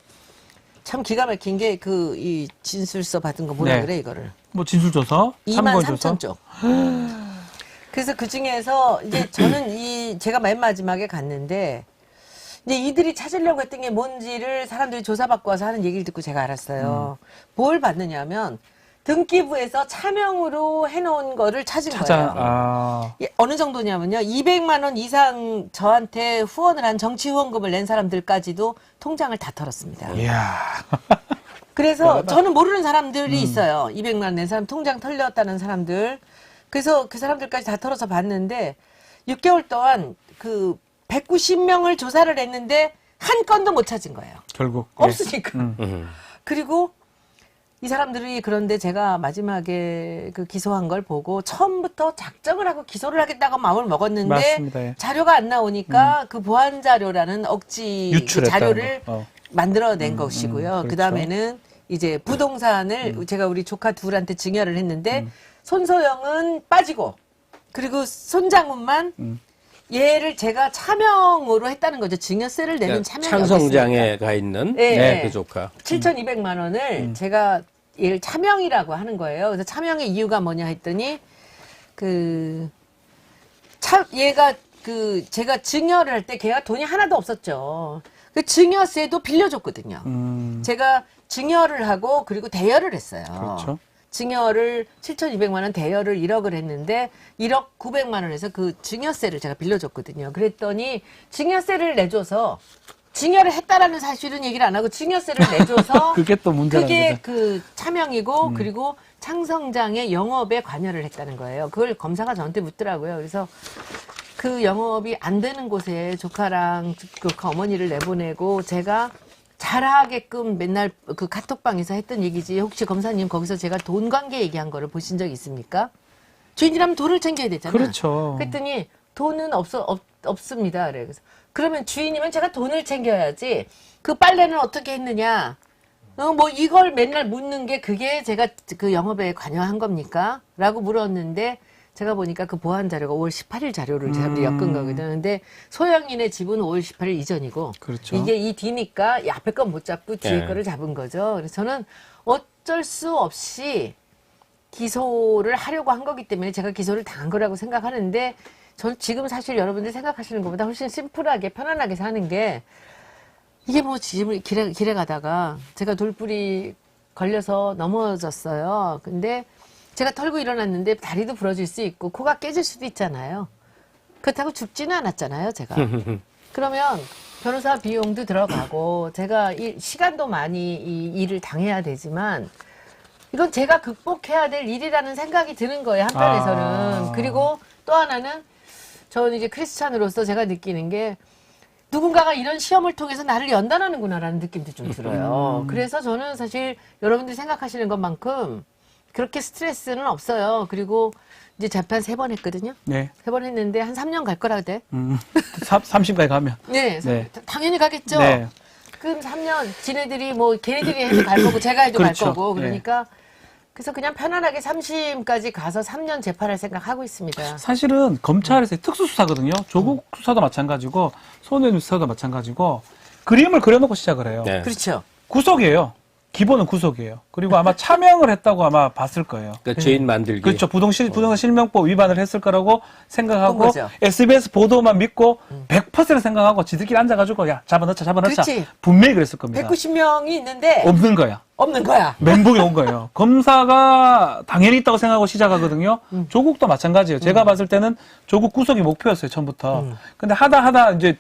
참 기가 막힌 게 이 진술서 받은 거 뭐라 네. 그래 이거를. 진술조서? 2만 참고조서? 3천 쪽. 그래서 그 중에서 이제 저는 제가 맨 마지막에 갔는데 이제 이들이 찾으려고 했던 게 뭔지를 사람들이 조사받고 와서 하는 얘기를 듣고 제가 알았어요. 뭘 받느냐면 등기부에서 차명으로 해놓은 거를 찾은 거예요. 어느 정도냐면요. 200만 원 이상 저한테 후원을 한 정치 후원금을 낸 사람들까지도 통장을 다 털었습니다. 이야. 그래서 저는 모르는 사람들이 있어요. 200만 원 낸 사람, 통장 털렸다는 사람들. 그래서 그 사람들까지 다 털어서 봤는데 6개월 동안 190명을 조사를 했는데 한 건도 못 찾은 거예요. 결국. 없으니까. 그리고 이 사람들이 그런데 제가 마지막에 기소한 걸 보고 처음부터 작정을 하고 기소를 하겠다고 마음을 먹었는데 맞습니다. 예. 자료가 안 나오니까 그 보안 자료라는 억지 유출했다는 자료를 거. 만들어낸 것이고요. 그렇죠. 그 다음에는 이제 부동산을 제가 우리 조카 둘한테 증여를 했는데 손소영은 빠지고 그리고 손장훈만 얘를 제가 차명으로 했다는 거죠. 증여세를 내는 차명이 창성장에 가 있는 네. 그 조카. 7,200만 원을 제가 얘를 차명이라고 하는 거예요. 그래서 차명의 이유가 뭐냐 했더니 얘가 제가 증여를 할 때 걔가 돈이 하나도 없었죠. 그 증여세도 빌려줬거든요. 제가 증여를 하고 그리고 대여를 했어요. 그렇죠. 증여를 7,200만 원 대여를 1억을 했는데 1억 900만 원에서 그 증여세를 제가 빌려줬거든요. 그랬더니 증여세를 내줘서 증여를 했다라는 사실은 얘기를 안 하고 증여세를 내줘서 그게 또 문제라는 그게 거죠. 차명이고 그리고 창성장의 영업에 관여를 했다는 거예요. 그걸 검사가 저한테 묻더라고요. 그래서 그 영업이 안 되는 곳에 조카랑 조카 어머니를 내보내고 제가 잘하게끔 맨날 그 카톡방에서 했던 얘기지. 혹시 검사님 거기서 제가 돈 관계 얘기한 거를 보신 적 있습니까? 주인이라면 돈을 챙겨야 되잖아. 그렇죠. 그랬더니 돈은 없습니다. 그래. 그래서 그러면 주인이면 제가 돈을 챙겨야지. 그 빨래는 어떻게 했느냐? 뭐 이걸 맨날 묻는 게 그게 제가 그 영업에 관여한 겁니까? 라고 물었는데 제가 보니까 그 보안 자료가 5월 18일 자료를 사람들이 엮은 거거든. 근데 소영인의 집은 5월 18일 이전이고 그렇죠. 이게 이 뒤니까 이 앞에 건 못 잡고 뒤에 네. 거를 잡은 거죠. 그래서 저는 어쩔 수 없이 기소를 하려고 한 거기 때문에 제가 기소를 당한 거라고 생각하는데 전 지금 사실 여러분들 생각하시는 것보다 훨씬 심플하게 편안하게 사는 게 이게 뭐 지금 길에 가다가 제가 돌뿌리 걸려서 넘어졌어요. 근데 제가 털고 일어났는데 다리도 부러질 수 있고 코가 깨질 수도 있잖아요. 그렇다고 죽지는 않았잖아요, 제가. 그러면 변호사 비용도 들어가고 제가 시간도 많이 이 일을 당해야 되지만 이건 제가 극복해야 될 일이라는 생각이 드는 거예요, 한편에서는. 그리고 또 하나는 저는 이제 크리스찬으로서 제가 느끼는 게 누군가가 이런 시험을 통해서 나를 연단하는구나라는 느낌도 좀 들어요. 그래서 저는 사실 여러분들이 생각하시는 것만큼 그렇게 스트레스는 없어요. 그리고 이제 재판 3번 했거든요. 네. 3번 했는데 한 3년 갈 거라 그래. 30까지 가면. 네, 네. 당연히 가겠죠. 네. 그럼 3년 지네들이 뭐 걔네들이 해도 갈 거고 제가 해도 그렇죠. 갈 거고 그러니까 그래서 그냥 편안하게 3심까지 가서 3년 재판할 생각하고 있습니다. 사실은 검찰에서 특수수사거든요. 조국 수사도 마찬가지고 손해율 수사도 마찬가지고 그림을 그려놓고 시작을 해요. 네. 그렇죠. 구속이에요. 기본은 구속이에요. 그리고 아마 차명을 했다고 아마 봤을 거예요. 그러니까 죄인 만들기. 그렇죠. 부동산 실명법 위반을 했을 거라고 생각하고 그런 거죠. SBS 보도만 믿고 100% 생각하고 지들끼리 앉아가지고 야 잡아넣자. 그렇지. 분명히 그랬을 겁니다. 190명이 있는데 없는 거야. 없는 거야. 멘붕이 온 거예요. 검사가 당연히 있다고 생각하고 시작하거든요. 조국도 마찬가지예요. 제가 봤을 때는 조국 구속이 목표였어요, 처음부터. 근데 하다 이제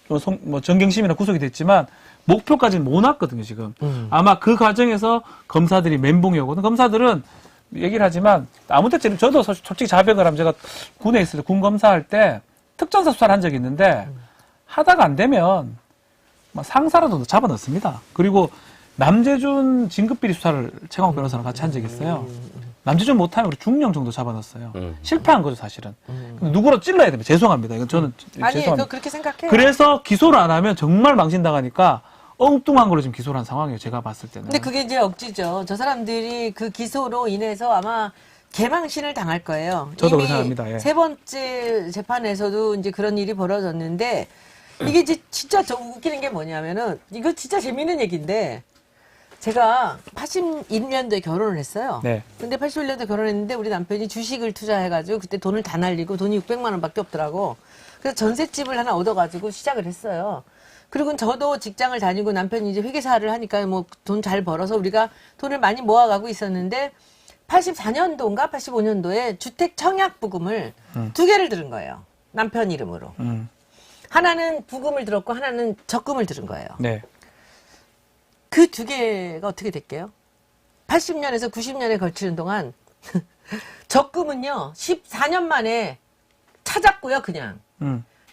뭐 정경심이나 구속이 됐지만 목표까지는 못 왔거든요, 지금. 아마 그 과정에서 검사들이 멘붕이 오거든. 검사들은 얘기를 하지만 아무 때쯤 저도 솔직히 자백을 하면 제가 군에 있을 때 군 검사할 때 특전사 수사를 한 적이 있는데 하다가 안 되면 막 상사라도 잡아 넣습니다. 그리고 남재준 진급비리 수사를 최강욱 변호사랑 같이 한 적이 있어요. 남재준 못하면 우리 중령 정도 잡아놨어요. 실패한 거죠, 사실은. 근데 누구라도 찔러야 됩니다. 죄송합니다. 이건 저는 아니, 죄송합니다. 그렇게 생각해요. 그래서 기소를 안 하면 정말 망신당하니까 엉뚱한 걸로 지금 기소를 한 상황이에요. 제가 봤을 때는. 근데 그게 이제 억지죠. 저 사람들이 그 기소로 인해서 아마 개망신을 당할 거예요. 저도 이미 그렇게 생각합니다. 예. 3번째 재판에서도 이제 그런 일이 벌어졌는데 이게 이제 진짜 저 웃기는 게 뭐냐면은 이거 진짜 재밌는 얘기인데 제가 81년도에 결혼을 했어요. 네. 근데 81년도에 결혼했는데 우리 남편이 주식을 투자해가지고 그때 돈을 다 날리고 돈이 600만 원밖에 없더라고. 그래서 전셋집을 하나 얻어가지고 시작을 했어요. 그리고 저도 직장을 다니고 남편이 이제 회계사를 하니까 뭐 돈 잘 벌어서 우리가 돈을 많이 모아가고 있었는데 84년도인가 85년도에 주택 청약 부금을 2개를 들은 거예요. 남편 이름으로. 하나는 부금을 들었고 하나는 적금을 들은 거예요. 네. 그 2개가 어떻게 될게요? 80년에서 90년에 걸치는 동안 적금은요 14년 만에 찾았고요 그냥.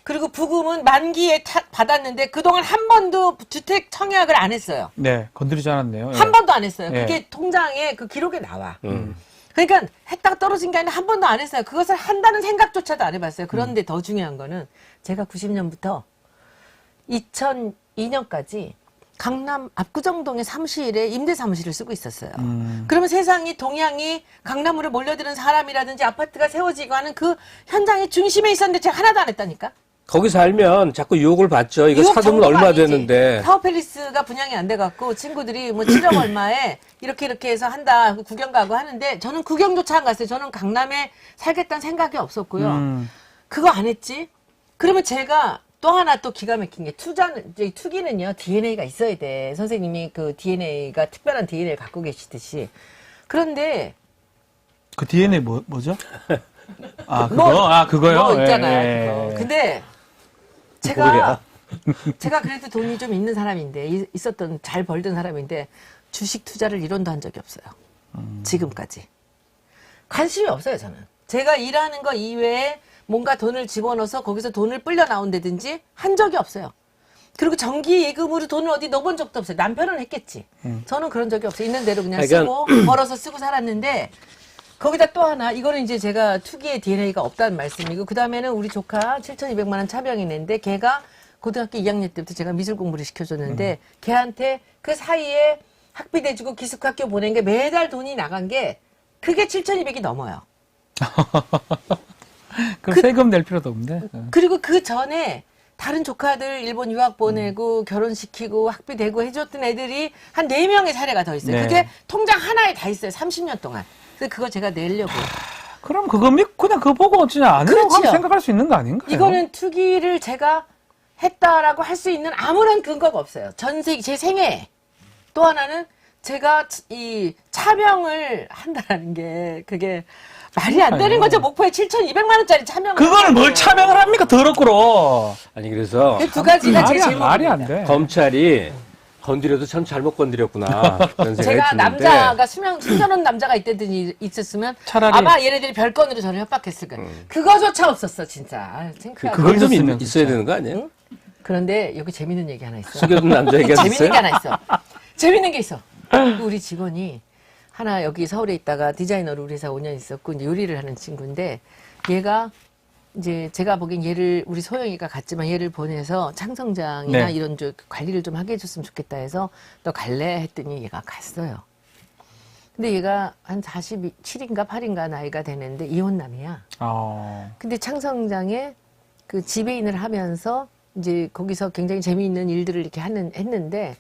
그리고 부금은 만기에 받았는데 그동안 한 번도 주택 청약을 안 했어요. 네. 건드리지 않았네요. 예. 한 번도 안 했어요. 예. 그게 통장에 그 기록에 나와. 그러니까 했다가 떨어진 게 아니라 한 번도 안 했어요. 그것을 한다는 생각조차도 안 해봤어요. 그런데 더 중요한 거는 제가 90년부터 2002년까지 강남 압구정동의 사무실에 임대 사무실을 쓰고 있었어요. 그러면 세상이 동향이 강남으로 몰려드는 사람이라든지 아파트가 세워지고 하는 그 현장의 중심에 있었는데 제가 하나도 안 했다니까. 거기 살면 자꾸 유혹을 받죠. 이거 유혹 사두면 정도가 얼마 아니지. 되는데. 타워팰리스가 분양이 안 돼갖고 친구들이 뭐 7억 얼마에 이렇게 해서 한다 하고 구경 가고 하는데 저는 구경조차 안 갔어요. 저는 강남에 살겠다는 생각이 없었고요. 그거 안 했지. 그러면 제가 또 하나 또 기가 막힌 게 투기는요 DNA가 있어야 돼. 선생님이 그 DNA가 특별한 DNA를 갖고 계시듯이. 그런데 그 DNA 뭐죠? 아, 그거? 그거요? 뭐 있잖아요. 예, 그거. 예. 근데 뭐야? 제가 그래도 돈이 좀 있는 사람인데 잘 벌던 사람인데 주식 투자를 1원도 한 적이 없어요. 지금까지. 관심이 없어요, 저는. 제가 일하는 거 이외에 뭔가 돈을 집어넣어서 거기서 돈을 불려 나온다든지 한 적이 없어요. 그리고 정기 예금으로 돈을 어디 넣어본 적도 없어요. 남편은 했겠지. 저는 그런 적이 없어요. 있는 대로 그냥 그러니까 쓰고 벌어서 쓰고 살았는데 거기다 또 하나 이거는 이제 제가 투기의 DNA가 없다는 말씀이고 그 다음에는 우리 조카 7,200만 원 차병이 있는데 걔가 고등학교 2학년 때부터 제가 미술 공부를 시켜줬는데 걔한테 그 사이에 학비 대주고 기숙학교 보낸 게 매달 돈이 나간 게 그게 7,200이 넘어요. 그럼 세금 낼 필요도 없네. 그리고 그 전에 다른 조카들 일본 유학 보내고 결혼시키고 학비 대고 해줬던 애들이 한 4명의 사례가 더 있어요. 네. 그게 통장 하나에 다 있어요. 30년 동안. 그래서 그거 제가 내려고. 그럼 그거 믿고 그냥 그거 보고 진짜 안 하려고 그렇지요. 하면 생각할 수 있는 거 아닌가요? 이거는 투기를 제가 했다라고 할 수 있는 아무런 근거가 없어요. 전세, 제 생애. 또 하나는 제가 이 차명을 한다는 게 그게 말이 안 되는 거죠. 목포에 7,200만 원짜리 차명을. 그거를 뭘 차명을 합니까? 더럽고로. 아니 그래서 두 가지가 제 말이 안 제목입니다. 돼. 검찰이 건드려도 참 잘못 건드렸구나 그런 생각이 제가 드는데 남자가 수면원 남자가 있다더니 있었으면 차라리- 아마 얘네들이 별건으로 저를 협박했을 거예요. 그거조차 없었어 진짜. 아, 창피하고. 그걸 그건 좀 있었으면 있어야 진짜. 되는 거 아니에요? 그런데 여기 재밌는 얘기 하나 있어. 숙여둔 남자 얘기가 재밌는 게 있어요? 하나 있어. 재밌는 게 있어. 우리 직원이 하나 여기 서울에 있다가 디자이너로 우리 회사 5년 있었고 이제 요리를 하는 친구인데 얘가 이제 제가 보기엔 얘를 우리 소영이가 갔지만 얘를 보내서 창성장이나 네. 이런 쪽 관리를 좀 하게 해줬으면 좋겠다 해서 너 갈래 했더니 얘가 갔어요. 근데 얘가 한 47인가 8인가 나이가 되는데 이혼남이야. 근데 창성장에 그 지배인을 하면서 이제 거기서 굉장히 재미있는 일들을 이렇게 했는데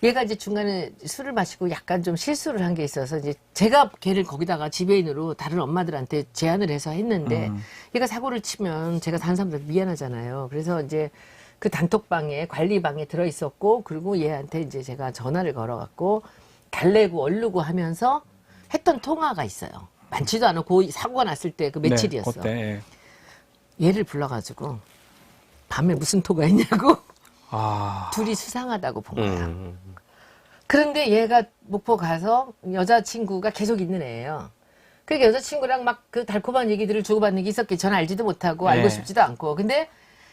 얘가 이제 중간에 술을 마시고 약간 좀 실수를 한 게 있어서 이제 제가 걔를 거기다가 지배인으로 다른 엄마들한테 제안을 해서 했는데 얘가 사고를 치면 제가 다른 사람들한테 미안하잖아요. 그래서 이제 그 단톡방에 관리방에 들어 있었고 그리고 얘한테 이제 제가 전화를 걸어갖고 달래고 얼르고 하면서 했던 통화가 있어요. 많지도 않고 사고가 났을 때 그 며칠이었어. 네, 그때. 얘를 불러가지고 밤에 무슨 토가 있냐고 둘이 수상하다고 본 거야. 그런데 얘가 목포 가서 여자친구가 계속 있는 애예요. 그러니까 여자친구랑 막 그 달콤한 얘기들을 주고받는 게 있었겠지. 저는 알지도 못하고 네. 알고 싶지도 않고. 근데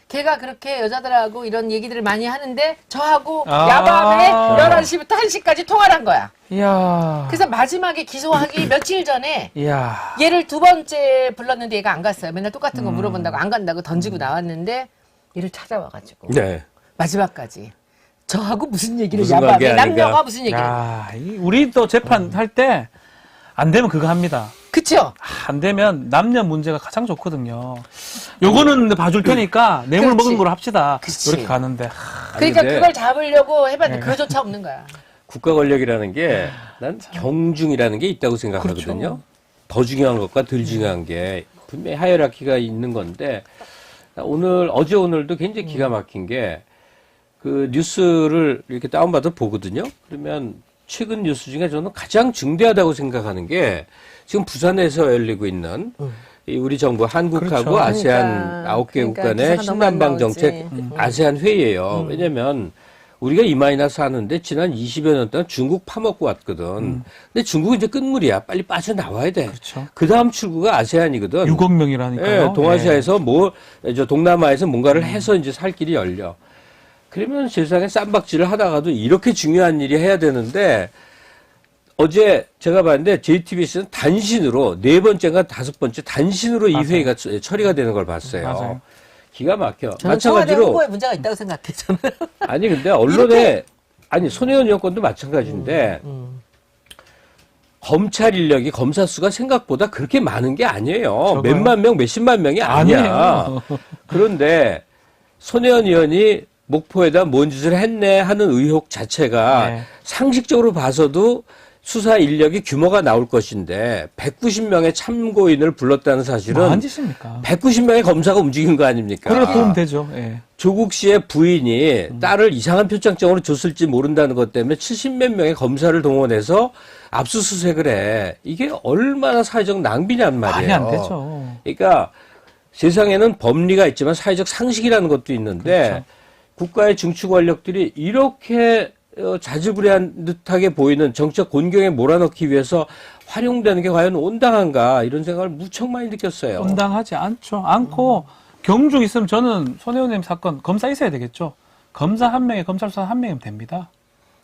걔가 그렇게 여자들하고 이런 얘기들을 많이 하는데 저하고 야밤에 11시부터 1시까지 통화를 한 거야. 이야. 그래서 마지막에 기소하기 며칠 전에 이야. 얘를 2번째 불렀는데 얘가 안 갔어요. 맨날 똑같은 거 물어본다고 안 간다고 던지고 나왔는데 얘를 찾아와가지고 네. 마지막까지 저하고 무슨 얘기를 무슨 야밤에 관계 아닌가? 남녀가 무슨 얘기를 야, 우리 또 재판 할 때 안 되면 그거 합니다. 그쵸? 안 되면 남녀 문제가 가장 좋거든요. 요거는 봐줄 테니까 뇌물 그렇지. 먹은 걸로 합시다. 그치. 이렇게 가는데. 그러니까 근데- 그걸 잡으려고 해봤는데 네. 그거조차 없는 거야. 국가 권력이라는 게 난 경중이라는 게 있다고 생각하거든요. 그렇죠. 더 중요한 것과 덜 중요한 게 분명히 하이라키가 있는 건데 어제 오늘도 굉장히 기가 막힌 게 그 뉴스를 이렇게 다운받아 보거든요. 그러면 최근 뉴스 중에 저는 가장 중대하다고 생각하는 게 지금 부산에서 열리고 있는 이 우리 정부 한국하고 그렇죠. 아세안 그러니까, 9개국 그러니까 간의 기사가 너무 안 신남방 나오지. 정책 아세안 회의예요. 왜냐면 우리가 이마이너스 하는데 지난 20여 년 동안 중국 파먹고 왔거든. 근데 중국은 이제 끝물이야. 빨리 빠져나와야 돼. 그렇죠. 그 다음 출구가 아세안이거든. 6억 명이라니까요. 예, 동아시아에서 동남아에서 뭔가를 해서 이제 살 길이 열려. 그러면 세상에 쌈박질을 하다가도 이렇게 중요한 일이 해야 되는데 어제 제가 봤는데 JTBC는 단신으로 4번째인가 5번째 단신으로 이 맞아요. 회의가 처리가 되는 걸 봤어요. 맞아요. 기가 막혀. 저는 청와대 마찬가지로 후보에 문제가 있다고 생각해 저는. 아니 근데 언론에 아니 손혜원 여건도 마찬가지인데 검찰 인력이 검사 수가 생각보다 그렇게 많은 게 아니에요. 저거요? 몇만 명, 몇십만 명이 아니야. 아니에요. 그런데 손혜원 의원이 목포에다 뭔 짓을 했네 하는 의혹 자체가 네. 상식적으로 봐서도 수사 인력이 규모가 나올 것인데 190명의 참고인을 불렀다는 사실은 뭐한 짓입니까? 190명의 검사가 움직인 거 아닙니까? 그래 보면 되죠. 예. 조국 씨의 부인이 딸을 이상한 표창장으로 줬을지 모른다는 것 때문에 70몇 명의 검사를 동원해서 압수수색을 해. 이게 얼마나 사회적 낭비냔 말이에요. 말이 안 되죠. 그러니까 세상에는 법리가 있지만 사회적 상식이라는 것도 있는데 그렇죠. 국가의 중추 권력들이 이렇게 자질구레한 듯하게 보이는 정책 곤경에 몰아넣기 위해서 활용되는 게 과연 온당한가 이런 생각을 무척 많이 느꼈어요. 온당하지 않죠. 않고 경중 있으면 저는 손혜원님 사건 검사 있어야 되겠죠. 검사 한 명에 검찰 수사 한 명이면 됩니다.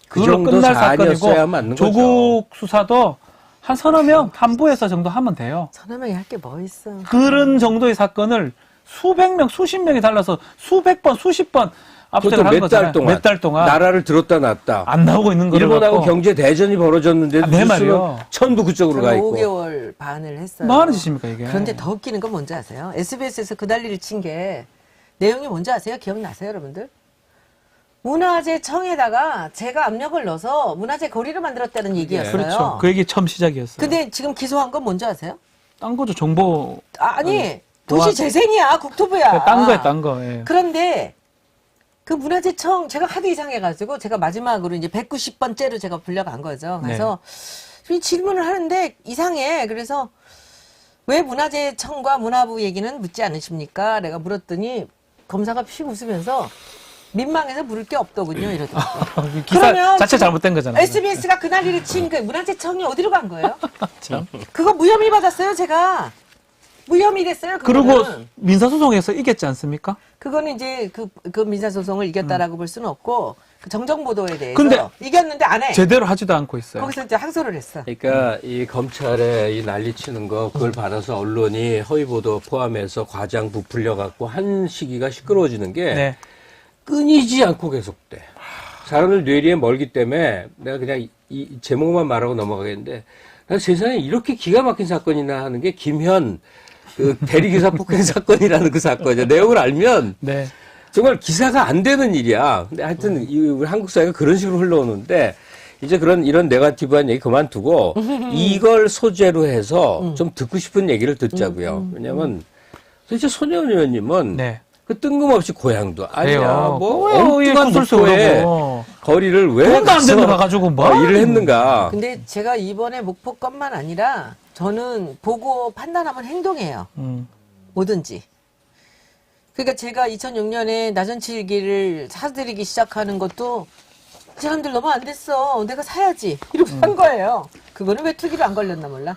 그 그걸로 정도 끝날 사안이었어야 사건이고 맞는 조국 수사도 한 서너 명 한부에서 정도 하면 돼요. 서너 명이 할 게 뭐 있어. 그런 정도의 사건을 수백 명, 수십 명이 달라서 수백 번, 수십 번 그것도 압수수색을 한 몇 달 거잖아요. 동안. 몇 달 동안 나라를 들었다 놨다. 안 나오고 있는 거를 일본하고 갖고 경제 대전이 벌어졌는데도 아, 내 뉴스는 말이요. 전부 그쪽으로 가 저는 있고. 5개월 반을 했어요. 뭐 하는 짓입니까 이게? 그런데 더 웃기는 건 뭔지 아세요? SBS에서 그 난리를 친 게 내용이 뭔지 아세요? 기억나세요, 여러분들? 문화재청에다가 제가 압력을 넣어서 문화재 거리를 만들었다는 얘기였어요. 그렇죠. 그 얘기 처음 시작이었어요. 근데 지금 기소한 건 뭔지 아세요? 딴 거죠. 정보 아니, 보안- 도시재생이야, 국토부야. 딴 거야, 딴 거. 예. 그런데 그 문화재청 제가 하도 이상해가지고 제가 마지막으로 이제 190번째로 제가 불려간 거죠. 그래서 이 질문을 하는데 이상해. 그래서 왜 문화재청과 문화부 얘기는 묻지 않으십니까? 내가 물었더니 검사가 픽 웃으면서 민망해서 물을 게 없더군요. 이러더라고요. 기사 그러면 자체 잘못된 거잖아요. SBS가 그 난리를 친 그 문화재청이 어디로 간 거예요? 참. 그거 무혐의 받았어요, 제가. 무혐의 됐어요, 그거는. 그리고 민사소송에서 이겼지 않습니까? 그거는 이제 그 민사소송을 이겼다라고 볼 수는 없고, 그 정정보도에 대해서 근데 이겼는데 안 해. 제대로 하지도 않고 있어요. 거기서 이제 항소를 했어. 그러니까 이 검찰에 이 난리치는 거 그걸 받아서 언론이 허위보도 포함해서 과장 부풀려 갖고 한 시기가 시끄러워지는 게 네. 끊이지 않고 계속돼. 사람들 뇌리에 멀기 때문에 내가 그냥 이 제목만 말하고 넘어가겠는데 나 세상에 이렇게 기가 막힌 사건이나 하는 게 김현 그 대리기사 폭행 사건이라는 그 사건이야. 내용을 알면 네. 정말 기사가 안 되는 일이야. 근데 하여튼 우리 한국 사회가 그런 식으로 흘러오는데 이제 이런 네거티브한 얘기 그만두고 이걸 소재로 해서 좀 듣고 싶은 얘기를 듣자고요. 왜냐면 도대체 손혜원 의원님은 네. 그 뜬금없이 고향도 아니야. 그래요. 뭐 왜 엉뚱한 구설수 목표에 그러고. 거리를 왜 돈도 안 되는 거 가가지고 뭐 일을 했는가. 근데 제가 이번에 목포 건만 아니라 저는 보고 판단하면 행동해요. 뭐든지. 그러니까 제가 2006년에 나전칠기를 사들이기 시작하는 것도 그 사람들 너무 안 됐어. 내가 사야지. 이러고 산 거예요. 그거는 왜 투기로 안 걸렸나 몰라.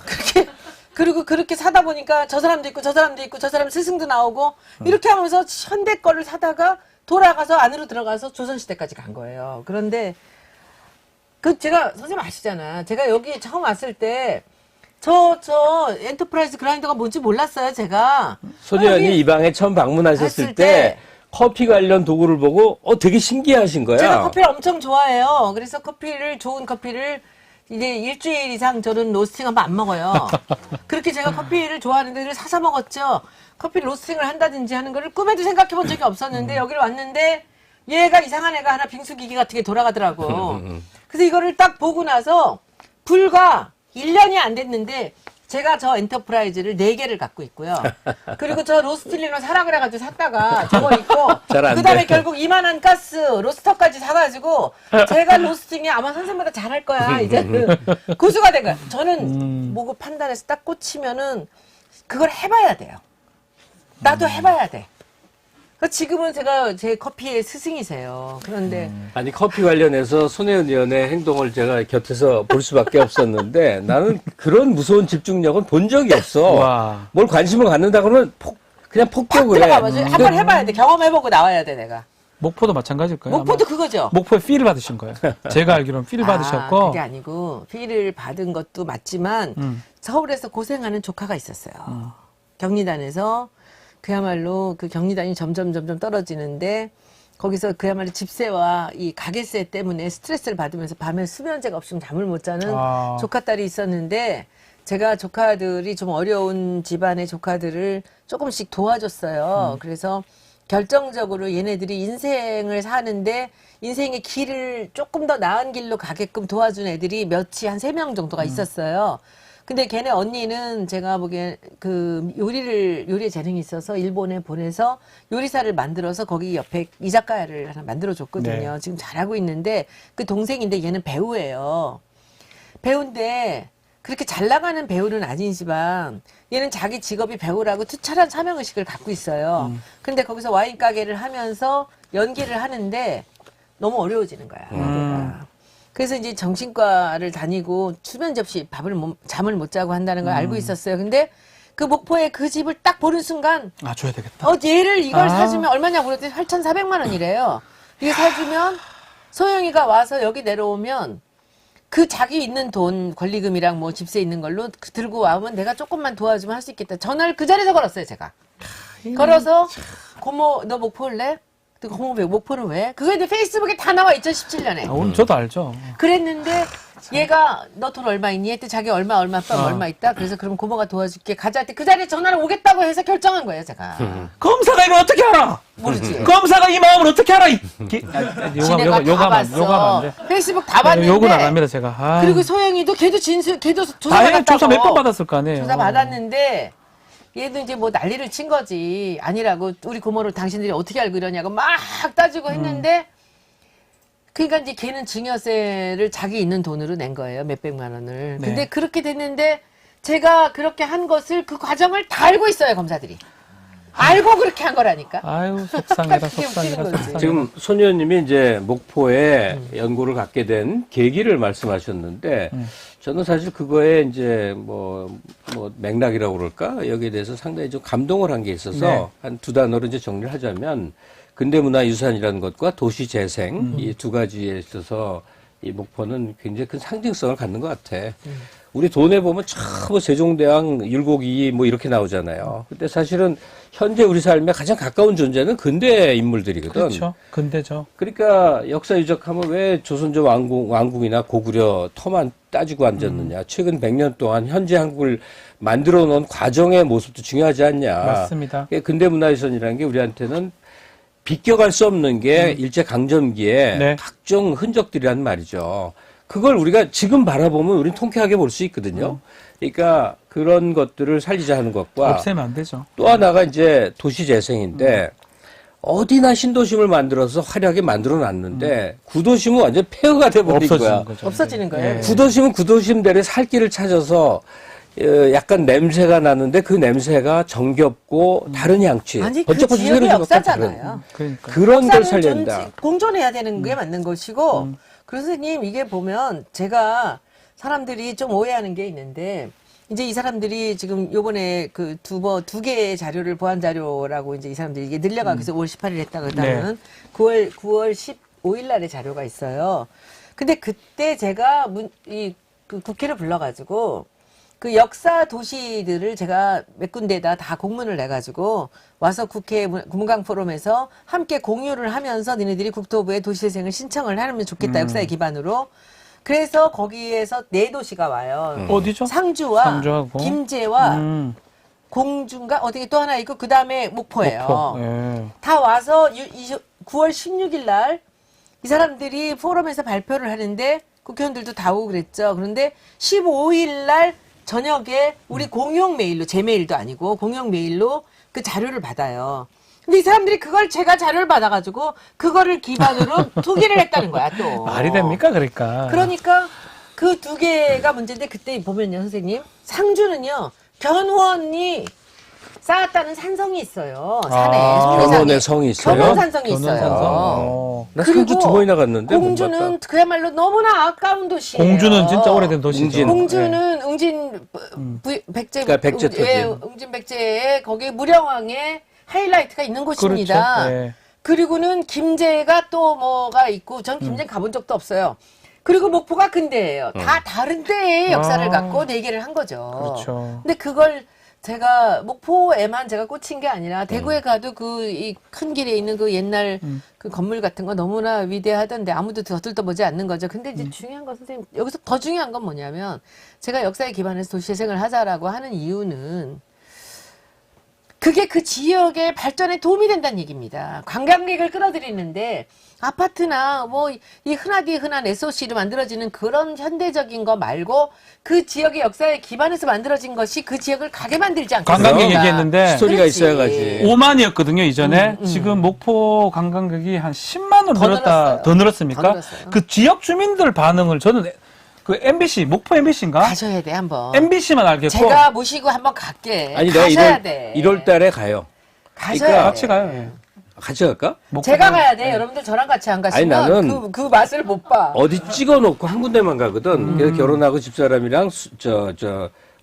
그렇게 그리고 그렇게 사다 보니까 저 사람도 있고 저 사람도 있고 저 사람 스승도 나오고 이렇게 하면서 현대 거를 사다가 돌아가서 안으로 들어가서 조선시대까지 간 거예요. 그런데 그 제가 선생님 아시잖아. 제가 여기 처음 왔을 때 저 엔터프라이즈 그라인더가 뭔지 몰랐어요. 제가. 손혜원이 여기 이 방에 처음 방문하셨을 했을 때 때 커피 관련 도구를 보고 되게 신기하신 거야. 제가 커피를 엄청 좋아해요. 그래서 좋은 커피를 이제 일주일 이상 저는 로스팅하면 안 먹어요. 그렇게 제가 커피를 좋아하는데 를 사서 먹었죠. 커피 로스팅을 한다든지 하는 거를 꿈에도 생각해 본 적이 없었는데 여기를 왔는데 얘가 이상한 애가 하나 빙수기기 같은 게 돌아가더라고. 그래서 이거를 딱 보고 나서 불과 1년이 안 됐는데 제가 저 엔터프라이즈를 4개를 갖고 있고요. 그리고 저 로스틸링을 사라 그래가지고 샀다가 저거 있고 잘안 그 다음에 돼. 결국 이만한 가스 로스터까지 사가지고 제가 로스팅이 아마 선생님보다 잘할 거야. 이제는 고수가 된 거야. 저는 뭐고 판단해서 딱 꽂히면은 그걸 해봐야 돼요. 나도 해봐야 돼. 그러니까 지금은 제가 제 커피의 스승이세요. 그런데 아니 커피 관련해서 손혜원 의원의 행동을 제가 곁에서 볼 수밖에 없었는데 나는 그런 무서운 집중력은 본 적이 없어. 와. 뭘 관심을 갖는다 그러면 그냥 팍 폭격을 해. 들어가면 한번 해봐야 돼. 경험해보고 나와야 돼 내가. 목포도 마찬가지일 거예요. 목포도 아마. 그거죠. 목포에 필을 받으신 거예요. 제가 알기로는 필을 받으셨고. 그게 아니고 피를 받은 것도 맞지만 서울에서 고생하는 조카가 있었어요. 경리단에서 그야말로 그 경리단이 점점 떨어지는데 거기서 그야말로 집세와 이 가게세 때문에 스트레스를 받으면서 밤에 수면제가 없으면 잠을 못 자는 조카딸이 있었는데 제가 조카들이 좀 어려운 집안의 조카들을 조금씩 도와줬어요. 그래서 결정적으로 얘네들이 인생을 사는데 인생의 길을 조금 더 나은 길로 가게끔 도와준 애들이 한 3명 정도가 있었어요. 근데 걔네 언니는 제가 보기엔 그 요리에 재능이 있어서 일본에 보내서 요리사를 만들어서 거기 옆에 이자카야를 하나 만들어줬거든요. 네. 지금 잘하고 있는데 그 동생인데 얘는 배우예요. 배우인데 그렇게 잘 나가는 배우는 아니지만 얘는 자기 직업이 배우라고 투철한 사명의식을 갖고 있어요. 근데 거기서 와인 가게를 하면서 연기를 하는데 너무 어려워지는 거야. 얘가. 그래서 이제 정신과를 다니고 수면 접시 잠을 못 자고 한다는 걸 알고 있었어요. 근데 그 목포에 그 집을 딱 보는 순간 아, 줘야 되겠다. 얘를 이걸 아. 사주면 얼마냐고 그랬더니 8,400만 원이래요. 이게 사주면 소영이가 와서 여기 내려오면 그 자기 있는 돈 권리금이랑 뭐 집세 있는 걸로 들고 와오면 내가 조금만 도와주면 할 수 있겠다. 전화를 그 자리에서 걸었어요, 제가. 걸어서 고모 너 목포 올래? 고모 왜 목포는 왜? 그게 이제 페이스북에 다 나와 2017년에. 아, 오늘 저도 알죠. 그랬는데 얘가 너 돈 얼마 있니? 했더니 자기 얼마 얼마 있다. 그래서 그럼 고모가 도와줄게. 가자 할 때 그 자리에 전화를 오겠다고 해서 결정한 거예요, 제가. 검사가 이걸 어떻게 알아? 모르지. 검사가 이 마음을 어떻게 알아? 지네가 다 봤어. 안 돼. 페이스북 다 봤는데. 욕은 안 합니다, 제가. 아, 그리고 소영이도 걔도 조사 다행히 받았다고. 조사 몇 번 받았을 거 아니에요. 조사 받았는데 얘도 이제 뭐 난리를 친 거지. 아니라고 우리 고모를 당신들이 어떻게 알고 이러냐고 막 따지고 했는데 그러니까 이제 걔는 증여세를 자기 있는 돈으로 낸 거예요. 몇백만 원을. 근데 네. 그렇게 됐는데 제가 그렇게 한 것을 그 과정을 다 알고 있어요, 검사들이. 알고 그렇게 한 거라니까. 아유, 속상해라, 그게 속상해라, 웃기는 거지. 속상해라. 지금 손 의원님이 이제 목포에 연고를 갖게 된 계기를 말씀하셨는데 저는 사실 그거에 이제 뭐 맥락이라고 그럴까 여기에 대해서 상당히 좀 감동을 한 게 있어서 네. 한 두 단어로 이제 정리를 하자면 근대문화유산이라는 것과 도시재생 이 두 가지에 있어서 이 목포는 굉장히 큰 상징성을 갖는 것 같아. 우리 돈에 보면 참 세종대왕 율곡이 뭐 이렇게 나오잖아요. 근데 사실은 현재 우리 삶에 가장 가까운 존재는 근대 인물들이거든. 그렇죠. 근데죠. 그러니까 역사 유적하면 왜 조선조 왕궁이나 고구려 터만 따지고 앉았느냐. 최근 100년 동안 현재 한국을 만들어 놓은 과정의 모습도 중요하지 않냐. 맞습니다. 근대문화유산이라는 게 우리한테는 비껴갈 수 없는 게 일제강점기에 네. 각종 흔적들이란 말이죠. 그걸 우리가 지금 바라보면 우리는 통쾌하게 볼 수 있거든요. 그러니까 그런 것들을 살리자 하는 것과 없애면 안 되죠. 또 하나가 이제 도시재생인데 어디나 신도심을 만들어서 화려하게 만들어 놨는데 구도심은 완전 폐허가 돼버린 없어지는 거야. 거죠. 없어지는 거예요. 네. 구도심은 구도심대로 살 길을 찾아서 약간 냄새가 나는데 그 냄새가 정겹고 다른 향취. 아니 그 번쩍번쩍 지역의 새로운 것과 역사잖아요. 다른 그러니까. 그런 걸 역사는 살린다. 공존해야 되는 게 맞는 것이고 그래서 선생님 이게 보면 제가 사람들이 좀 오해하는 게 있는데 이제 이 사람들이 지금 요번에 그 두 개의 자료를 보완 자료라고 이제 이 사람들이 이게 늘려가고 해서 5월 18일 했다 그러다는 9월 15일 날의 자료가 있어요. 근데 그때 제가 그 국회를 불러가지고 그 역사 도시들을 제가 몇 군데다 다 공문을 내가지고 와서 국회 문광 포럼에서 함께 공유를 하면서 니네들이 국토부에 도시재생을 신청을 하면 좋겠다 역사의 기반으로. 그래서 거기에서 4도시가 와요. 어디죠? 상주와 상주하고. 김제와 공주인가 어디 또 하나 있고 그 다음에 목포예요. 목포. 예. 다 와서 9월 16일 날 이 사람들이 포럼에서 발표를 하는데 국회의원들도 다 오고 그랬죠. 그런데 15일 날 저녁에 우리 공용 메일로 제 메일도 아니고 공용 메일로 그 자료를 받아요. 근데 이 사람들이 그걸 제가 자료를 받아가지고 그거를 기반으로 투기를 했다는 거야 또. 말이 됩니까, 그러니까. 그러니까 그 두 개가 문제인데 그때 보면요 선생님 상주는요 견훤이 쌓았다는 산성이 있어요 산에 견훤의 성이 있어요? 견훤산성이 있어요. 견훤산성. 나 상주 2번이나 갔는데 못 공주는 봤다. 그야말로 너무나 아까운 도시예요. 공주는 진짜 오래된 도시죠. 웅진. 공주는 응진 백제, 그러니까 백제 토지. 응진 백제에 거기 무령왕의 하이라이트가 있는 곳입니다. 그렇죠. 예. 그리고는 김제가 또 뭐가 있고 전 김제 가본 적도 없어요. 그리고 목포가 근대예요. 다 다른 데의 역사를 아. 갖고 내기를 한 거죠. 그렇죠. 근데 그걸 제가 목포에만 제가 꽂힌 게 아니라 대구에 가도 그 이 큰 길에 있는 그 옛날 그 건물 같은 거 너무나 위대하던데 아무도 들떠보지 않는 거죠. 근데 이제 중요한 건 선생님 여기서 더 중요한 건 뭐냐면 제가 역사에 기반해서 도시재생을 하자라고 하는 이유는 그게 그 지역의 발전에 도움이 된다는 얘기입니다. 관광객을 끌어들이는데 아파트나 뭐 이 흔한 SOC로 만들어지는 그런 현대적인 거 말고 그 지역의 역사에 기반해서 만들어진 것이 그 지역을 가게 만들지 않겠습니까? 관광객 얘기했는데 스토리가 그렇지. 있어야 가지. 5만이었거든요, 이전에. 지금 목포 관광객이 한 10만으로 더 늘었다. 늘었어요. 더 늘었습니까? 더 늘었어요. 그 지역 주민들 반응을 저는 그 MBC, 목포 MBC인가? 가셔야 돼 한번. MBC만 알겠고. 제가 모시고 한번 갈게. 아니 내가 가셔야 돼. 1월 달에 가요. 가셔야 그러니까 돼. 같이 가요. 예. 같이 갈까? 목포 제가 가야 돼. 여러분들 저랑 같이 안 가시면 아니, 나는 그 맛을 못 봐. 어디 찍어놓고 한 군데만 가거든. 그래서 결혼하고 집사람이랑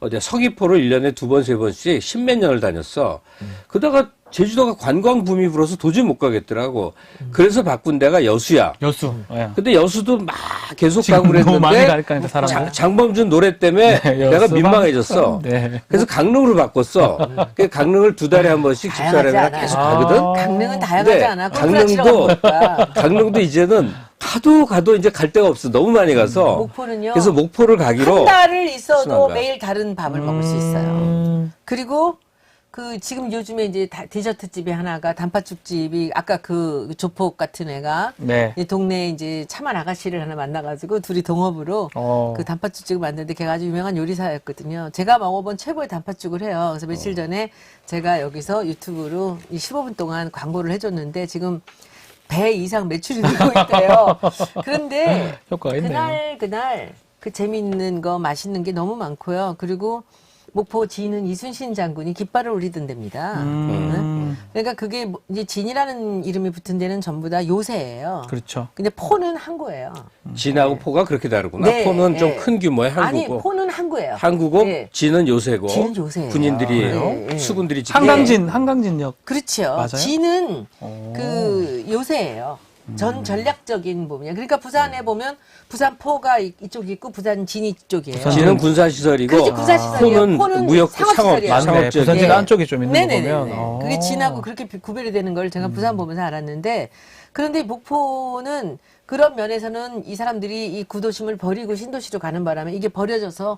어디야 서귀포를 1년에 2번, 3번씩 10몇 년을 다녔어. 그러다가 제주도가 관광 붐이 불어서 도저히 못 가겠더라고. 그래서 바꾼 데가 여수야. 여수. 예. 근데 여수도 막 계속 지금 가고 너무 많이 그랬는데 가니까 사람. 장범준 노래 때문에 네, 내가 여수만. 민망해졌어. 네. 그래서 강릉으로 바꿨어. 그 강릉을 2달에 한 번씩 다양하지 집사람이랑 않아요. 계속 아. 가거든. 강릉은 다양하지 근데 않아. 골프나 치러 가보니까. 강릉도 이제는 가도 이제 갈 데가 없어. 너무 많이 가서. 목포는요. 그래서 목포를 가기로. 한 달을 있어도 신난다. 매일 다른 밥을 먹을 수 있어요. 그리고 그 지금 요즘에 이제 디저트 집이 하나가 단팥죽 집이 아까 그 조폭 같은 애가 네. 이 동네에 이제 참한 아가씨를 하나 만나가지고 둘이 동업으로 그 단팥죽을 만드는데 걔가 아주 유명한 요리사였거든요. 제가 먹어본 최고의 단팥죽을 해요. 그래서 며칠 전에 제가 여기서 유튜브로 이 15분 동안 광고를 해줬는데 지금 배 이상 매출이 늘고 있대요. 그런데 효과가 있네요. 그날 그 재미있는 거 맛있는 게 너무 많고요. 그리고 목포 진은 이순신 장군이 깃발을 올리던 데입니다. 네? 그러니까 그게 뭐 이제 진이라는 이름이 붙은 데는 전부 다 요새예요. 그렇죠. 근데 포는 항구예요. 진하고 포가 그렇게 다르구나. 네, 포는 좀 네. 큰 규모의 아니 항구고. 포는 항구예요. 항구고 네. 진은 요새고. 진은 요새예요. 군인들이 네, 네. 수군들이 짓고. 한강진역. 그렇죠. 맞아요? 진은 그 요새예요. 전 전략적인 부분이에요. 그러니까 부산에 보면 부산 포가 이쪽이 있고 부산 진이 이쪽이에요. 진은 군사시설이고 그렇지, 군사시설이에요. 포는 무역 상업시설이에요. 맞네. 상업적. 부산진 네. 안쪽에 좀 있는 거 네네네. 보면. 그게 진하고 그렇게 구별이 되는 걸 제가 부산 보면서 알았는데, 그런데 목포는 그런 면에서는 이 사람들이 이 구도심을 버리고 신도시로 가는 바람에 이게 버려져서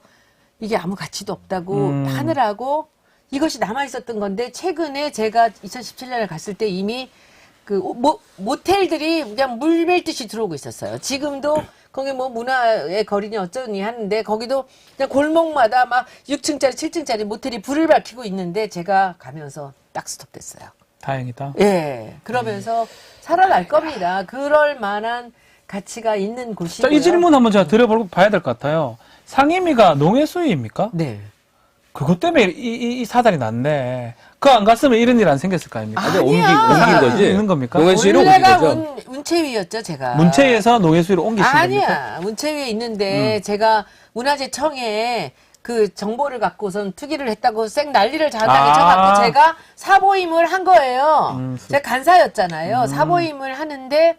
이게 아무 가치도 없다고 하느라고 이것이 남아 있었던 건데, 최근에 제가 2017년에 갔을 때 이미 그 모텔들이 그냥 물밀듯이 들어오고 있었어요. 지금도 거기 뭐 문화의 거리니 어쩌니 하는데 거기도 그냥 골목마다 막 6층짜리 7층짜리 모텔이 불을 밝히고 있는데 제가 가면서 딱 스톱됐어요. 다행이다. 예. 그러면서 살아날 겁니다. 그럴 만한 가치가 있는 자, 곳이고요. 이 질문 한번 제가 드려보고 봐야 될 것 같아요. 상임위가 농해수위입니까? 네. 그것 때문에 이 사달이 났네. 그거 안 갔으면 이런 일 안 생겼을 거 아닙니까? 아니, 아니야. 옮긴 거지. 있는 겁니까? 농해수위로 옮긴 원래가 거죠. 문체위였죠, 제가. 문체위에서 농해수위로 옮기신 겁니까? 아니야. 문체위에 있는데 제가 문화재청에 그 정보를 갖고선 투기를 했다고 쌩 난리를 자다가 쳐갖고 제가 사보임을 한 거예요. 제가 간사였잖아요. 사보임을 하는데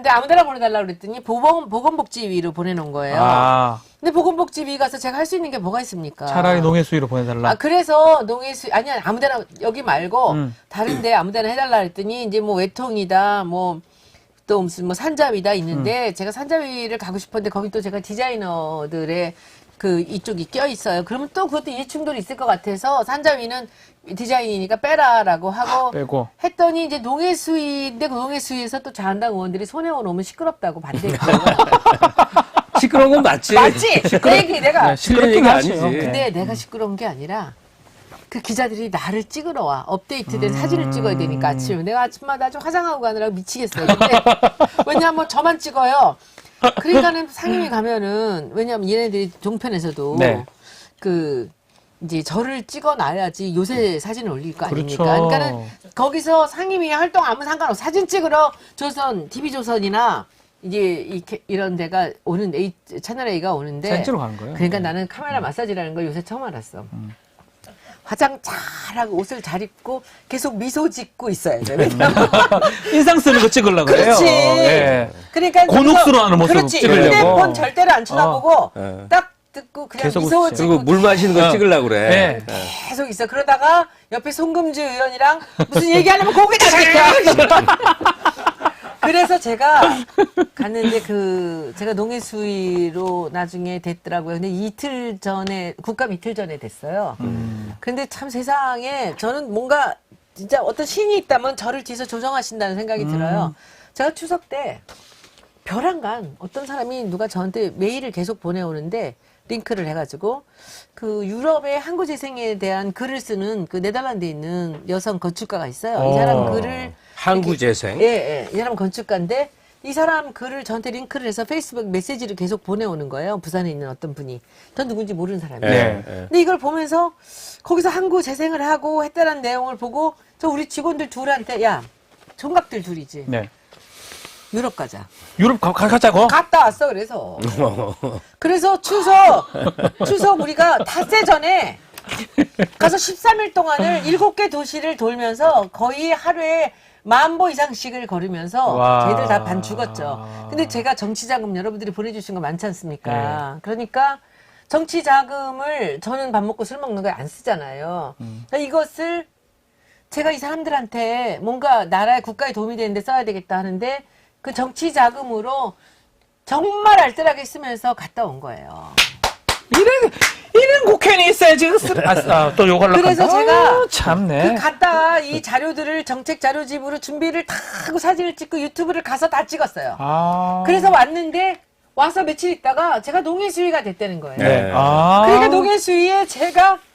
아무데나 보내달라고 그랬더니 보건복지위로 보내놓은 거예요. 아, 근데 보건복지위 가서 제가 할 수 있는 게 뭐가 있습니까? 차라리 농해수위로 보내달라. 아, 그래서 아니야, 아무데나, 여기 말고, 음. 다른데 아무데나 해달라 그랬더니, 이제 뭐 외통이다, 또 무슨 산자위다 있는데, 제가 산자위를 가고 싶었는데, 거기 또 제가 디자이너들의 이쪽이 껴있어요. 그러면 또 그것도 이해충돌이 있을 것 같아서, 산자위는 디자인이니까 빼라라고 하고, 빼고. 했더니 이제 농해수위인데, 그 농해수위에서 또 자한당 의원들이 손해원 오면 시끄럽다고 반대했고. 시끄러운 건 맞지. 맞지? 내 얘기 내가. 네, 시끄러운 시끄럽긴 얘기 하죠. 아니지. 근데 내가 시끄러운 게 아니라 그 기자들이 나를 찍으러 와. 업데이트된 사진을 찍어야 되니까 아침에. 내가 아침마다 아주 화장하고 가느라고 미치겠어요. 근데 왜냐하면 저만 찍어요. 그러니까는 상임위 가면은 왜냐하면 얘네들이 종편에서도 네. 이제 저를 찍어놔야지 요새 사진을 올릴 거 아닙니까? 그렇죠. 그러니까는 거기서 상임위 활동 아무 상관없어. 사진 찍으러 TV조선이나 이제 이런 데가 채널 A가 오는데. 사진 찍으러 가는 거예요? 그러니까 나는 카메라 마사지라는 걸 요새 처음 알았어. 화장 잘하고 옷을 잘 입고 계속 미소 짓고 있어야 돼. 왜냐면 인상 쓰는 거 찍으려고 그래요. 그렇지. 예. 그러니까 곤혹스러워하는 모습을 그렇지. 찍으려고. 휴대폰 절대로 안 쳐다보고 예. 딱 듣고 그냥 계속 미소 웃죠. 짓고 그리고 물 마시는 거 어. 찍으려고 그래. 네. 계속 있어. 그러다가 옆에 송금주 의원이랑 무슨 얘기하려면 거기다 대니까. 그래서 제가 갔는데 제가 농해수위로 나중에 됐더라고요. 근데 국감 이틀 전에 됐어요. 근데 참 세상에 저는 뭔가 진짜 어떤 신이 있다면 저를 뒤에서 조정하신다는 생각이 들어요. 제가 추석 때 벼랑간 어떤 사람이 누가 저한테 메일을 계속 보내오는데 링크를 해가지고 그 유럽의 항구 재생에 대한 글을 쓰는 그 네덜란드에 있는 여성 건축가가 있어요. 이 사람 글을 항구 재생. 예. 이 사람 건축가인데 이 사람 글을 저한테 링크를 해서 페이스북 메시지를 계속 보내오는 거예요. 부산에 있는 어떤 분이. 전 누군지 모르는 사람이에요. 네. 근데 이걸 보면서 거기서 항구 재생을 하고 했다는 내용을 보고 저 우리 직원들 둘한테 야 총각들 둘이지. 네. 유럽 가자. 유럽 가자고? 갔다 왔어, 그래서. 그래서 추석 우리가 닷새 전에 가서 13일 동안을 7개 도시를 돌면서 거의 하루에 10,000보 이상씩을 걸으면서 와. 걔들 다 반 죽었죠. 근데 제가 정치자금 여러분들이 보내주신 거 많지 않습니까? 그러니까 정치자금을 저는 밥 먹고 술 먹는 거에 안 쓰잖아요. 그러니까 이것을 제가 이 사람들한테 뭔가 나라에 국가에 도움이 되는데 써야 되겠다 하는데 그 정치자금으로 정말 알뜰하게 쓰면서 갔다 온 거예요. 이런 국회의원이 있어야지. 또 욕을 그래서 제가 참네. 그 갔다 이 자료들을 정책 자료집으로 준비를 다 하고 사진을 찍고 유튜브를 가서 다 찍었어요. 그래서 왔는데 와서 며칠 있다가 제가 농해수위가 됐다는 거예요. 네. 그러니까 농해수위에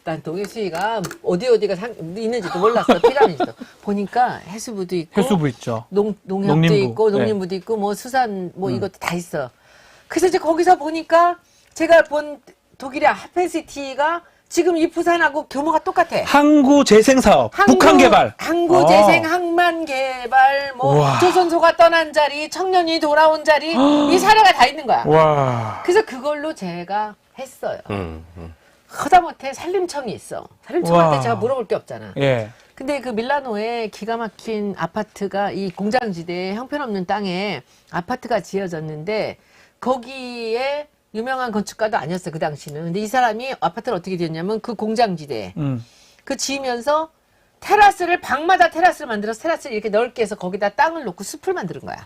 난 농해수위가 어디가 있는지도 몰랐어. 피라미드도. 보니까 해수부도 있고 해수부 있죠. 농협도 농림부. 있고 농림부도 있고 뭐 수산 뭐 이것도 다 있어. 그래서 이제 거기서 보니까 제가 본 독일의 하펜시티가 지금 이 부산하고 규모가 똑같아. 항구 재생 사업, 북한 개발. 항구 재생, 항만 개발, 뭐 우와. 조선소가 떠난 자리, 청년이 돌아온 자리 이 사례가 다 있는 거야. 와. 그래서 그걸로 제가 했어요. 하다못해 산림청이 있어. 산림청한테 우와. 제가 물어볼 게 없잖아. 예. 근데 그 밀라노에 기가 막힌 아파트가 이 공장지대에 형편없는 땅에 아파트가 지어졌는데 거기에 유명한 건축가도 아니었어요, 그 당시는. 근데 이 사람이 아파트를 어떻게 지었냐면 그 공장지대에 그 지으면서 테라스를 방마다 테라스를 만들어서 테라스를 이렇게 넓게 해서 거기다 땅을 놓고 숲을 만드는 거야.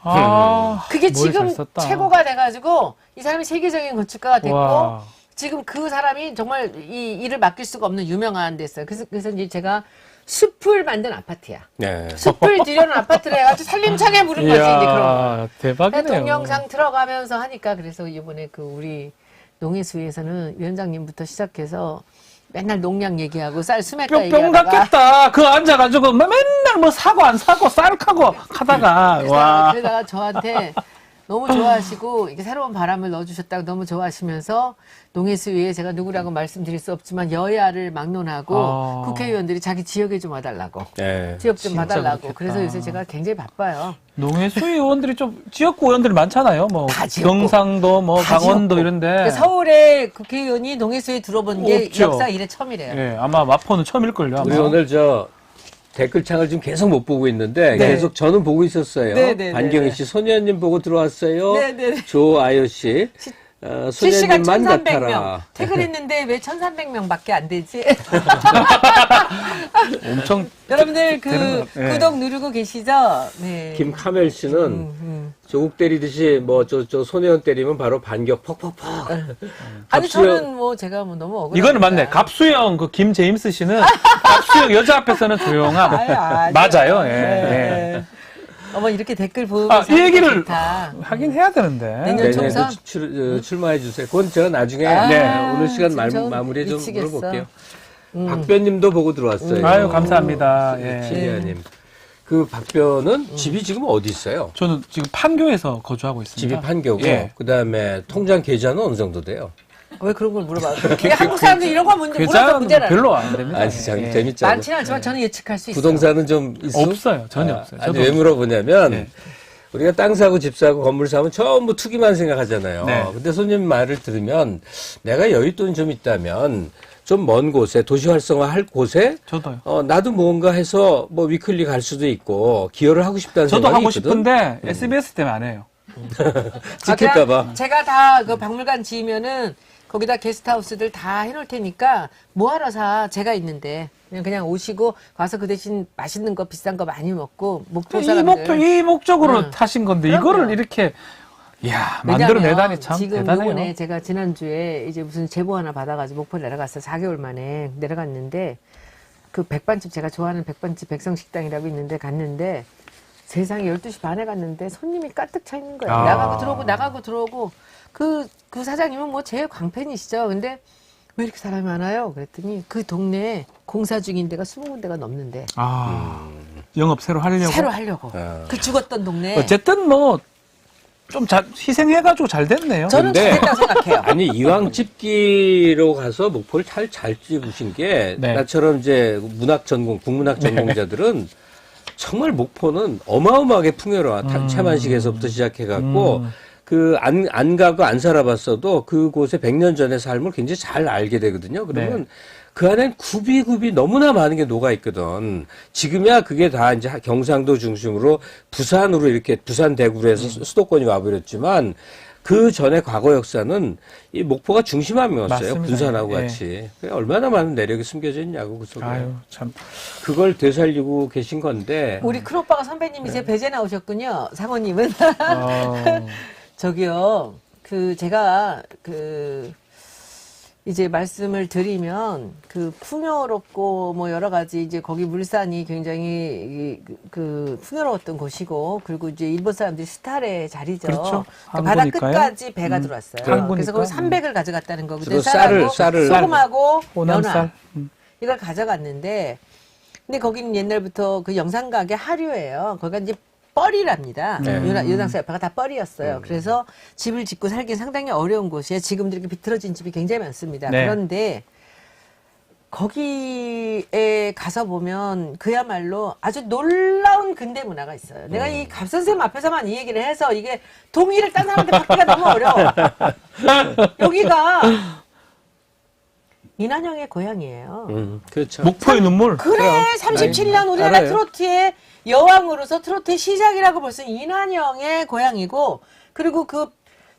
그게 뭘 지금 잘 썼다. 최고가 돼가지고 이 사람이 세계적인 건축가가 됐고 와. 지금 그 사람이 정말 이 일을 맡길 수가 없는 유명한 데였어요. 그래서 이제 제가 숲을 만든 아파트야. 네. 숲을 들여놓은 아파트를 해가지고 산림청에 물은 거지, 이제 그런 거. 대박이네요. 동영상 틀어가면서 하니까 그래서 이번에 그 우리 농해수위에서는 위원장님부터 시작해서 맨날 농약 얘기하고 쌀 수맥가 뿅 얘기하다가 같겠다. 그거 앉아가지고 맨날 뭐 사고 안 사고 쌀카고 하다가 와. 그러다가 저한테 너무 좋아하시고 이게 새로운 바람을 넣어주셨다고 너무 좋아하시면서 농해수위에 제가 누구라고 말씀드릴 수 없지만 여야를 막론하고 국회의원들이 자기 지역에 좀 와달라고 네. 지역 좀 진짜 봐달라고 그렇겠다. 그래서 요새 제가 굉장히 바빠요. 농해수위 의원들이 좀 지역구 의원들이 많잖아요. 뭐 다 지역구. 경상도 뭐 다 강원도 지역구. 이런데. 그러니까 서울의 국회의원이 농해수위에 들어본 게 없죠. 역사 이래 처음이래요. 예, 아마 마포는 처음일걸요. 아마. 우리 오늘 댓글창을 지금 계속 못 보고 있는데 네. 계속 저는 보고 있었어요. 네, 네, 반경희 씨, 손혜원님 보고 들어왔어요. 네, 네. 조아여 씨, 실시간 손혜원님만 1,300명. 나타라. 퇴근했는데 왜 1,300명밖에 안 되지? 엄청 여러분들 되는 거, 예. 구독 누르고 계시죠? 네. 김카멜 씨는 조국 때리듯이 저 손혜원 때리면 바로 반격 퍽퍽퍽. 아니 갑수영- 저는 뭐 제가 뭐 너무 억울합니다. 이거는 맞네. 갑수영 그 김제임스 씨는 갑수영 여자 앞에서는 조용함. 아유, 맞아요. 예. 네. 예. 어머 이렇게 댓글 보면서 이 얘기를 좋다. 하긴 해야 되는데. 내년 내년에도 총선? 출마해 주세요. 그건 제가 나중에 오늘 시간 진짜 마무리에 좀 미치겠어. 물어볼게요. 박변님도 보고 들어왔어요. 아유, 감사합니다. 예. 신혜아님. 그 박변은 집이 지금 어디 있어요? 저는 지금 판교에서 거주하고 있습니다. 집이 판교고, 예. 그 다음에 통장 계좌는 어느 정도 돼요? 왜 그런 걸 물어봐? 그게 한국 사람들 이런 거 물어서 계좌는 문제라. 별로 안 됩니다. 아니, 예. 재밌잖아요. 많지는 않지만 저는 예측할 수 있어요. 부동산은 좀 있어? 없어요. 전혀 없어요. 아니, 저도 왜 없어요. 물어보냐면, 네. 우리가 땅 사고 집 사고 건물 사면 전부 투기만 생각하잖아요. 네. 근데 손님 말을 들으면 내가 여윳돈이 좀 있다면 좀 먼 곳에 도시 활성화 할 곳에 저도요. 나도 뭔가 해서 뭐 위클리 갈 수도 있고 기여를 하고 싶다는 저도 생각이 하고 있거든. 싶은데 SBS 때문에 안 해요. 찍힐까봐. 그냥 제가 다 그 박물관 지으면은 거기다 게스트하우스들 다 해놓을 테니까 뭐하러 사? 제가 있는데 그냥 오시고 가서 그 대신 맛있는 거 비싼 거 많이 먹고 목포 사람들 이 목적으로 응. 타신 건데 그럼요. 이거를 이렇게 이야 왜냐면 만들어내다니 참 지금 대단해요. 요번에 제가 지난주에 이제 무슨 제보 하나 받아가지고 목포 내려갔어요. 4개월 만에 내려갔는데 그 백반집 제가 좋아하는 백반집 백성식당이라고 있는데 갔는데 세상에 12시 반에 갔는데 손님이 가득 차 있는 거예요. 아. 나가고 들어오고 그 사장님은 뭐 제일 광팬이시죠. 근데 왜 이렇게 사람이 많아요? 그랬더니 그 동네에 공사 중인 데가 20군데가 넘는데 영업 새로 하려고. 새로 하려고 그 죽었던 동네 어쨌든 뭐 좀 희생해가지고 잘 됐네요. 저는 근데- 잘됐다고 생각해요. 아니 이왕 집기로 가서 목포를 잘 찍으신 게 네. 나처럼 이제 문학 전공, 국문학 전공자들은 정말 목포는 어마어마하게 풍요로워. 채만식에서부터 시작해갖고 그 안 가고 안 살아봤어도 그곳에 100년 전의 삶을 굉장히 잘 알게 되거든요. 그러면 네. 그 안엔 굽이 너무나 많은 게 녹아 있거든. 지금이야 그게 다 이제 경상도 중심으로 부산으로 이렇게 부산 대구로 해서 수도권이 와버렸지만 그 전에 과거 역사는 이 목포가 중심함이었어요. 맞습니다. 군산하고 예. 같이. 얼마나 많은 내력이 숨겨져 있냐고 그 속에. 아유, 참. 그걸 되살리고 계신 건데. 우리 큰오빠가 선배님이 제 배제 나오셨군요. 상호님은. 저기요, 제가, 이제 말씀을 드리면, 풍요롭고, 뭐, 여러 가지, 이제 거기 물산이 굉장히, 풍요로웠던 곳이고, 그리고 이제 일본 사람들이 스타의 자리죠. 그렇죠. 바다 항구니까요. 끝까지 배가 들어왔어요. 항구니까. 그래서 거기 300을 가져갔다는 거고, 주로 쌀하고, 쌀을 소금하고, 호남쌀. 연화. 이걸 가져갔는데, 근데 거기는 옛날부터 그 영산가게 하류예요. 거기가 이제 뻘이랍니다. 네. 요당사 옆에가 다 뻘이었어요. 그래서 집을 짓고 살기 상당히 어려운 곳이에요. 지금도 이렇게 비틀어진 집이 굉장히 많습니다. 네. 그런데 거기에 가서 보면 그야말로 아주 놀라운 근대 문화가 있어요. 내가 이 갑선생님 앞에서만 이 얘기를 해서 이게 동의를 딴 사람한테 받기가 너무 어려워. 여기가 이난영의 고향이에요. 그렇죠. 목포의 눈물. 그래, 37년 우리나라 알아요. 트로트의 여왕으로서 트로트의 시작이라고 볼 수 있는 이난영의 고향이고, 그리고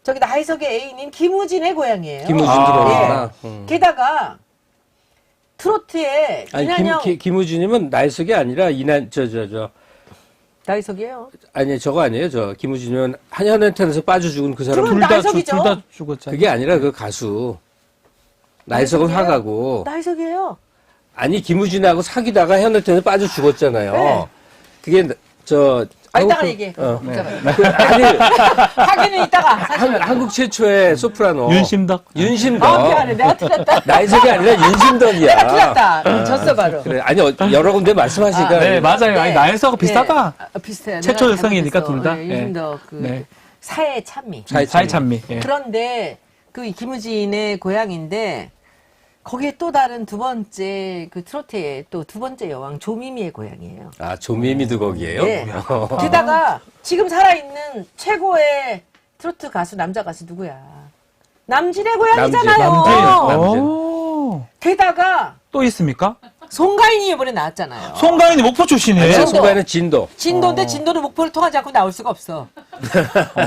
저기 나혜석의 애인인 김우진의 고향이에요. 김우진 아. 들어오구나. 게다가 트로트의 아니, 이난영 김우진님은 나혜석이 아니라 나혜석이에요. 아니, 저거 아니에요. 김우진님은 한현한테서 빠져 죽은 그 사람. 그건 나혜석이죠. 둘 다 죽었잖아요. 그게 아니라 그 가수. 나혜석은 나혜석이에요. 화가고. 나혜석이에요. 아니, 김우진하고 사귀다가 현한테서 빠져 죽었잖아요. 네. 그게, 이따가 한국- 얘기해. 아니, 하기는 이따가. 사실. 한국 최초의 소프라노. 윤심덕. 윤심덕. 미안해. 내가 틀렸다. 나혜석이 아니라 윤심덕이야. 내가 틀렸다. 졌어, 바로. 그래. 아니, 여러 군데 말씀하시니까. 네, 맞아요. 아니, 나혜석하고 비슷하다. 비슷해요. 최초 내가 여성이니까 잘못했어. 둘 다. 네, 윤심덕 네. 사회 찬미. 사이찬미. 예. 그런데 김우진의 고향인데 거기에 또 다른 두 번째 트로트의 또 두 번째 여왕 조미미의 고향이에요. 아, 조미미도 거기에요? 네. 게다가 지금 살아있는 최고의 트로트 가수 남자 가수 누구야? 남진의 고향이잖아요. 남진. 오. 게다가 또 있습니까? 송가인이 이번에 나왔잖아요. 송가인이 목포 출신이에요. 진도. 송가인은 진도. 진도인데 진도는 목포를 통하지 않고 나올 수가 없어.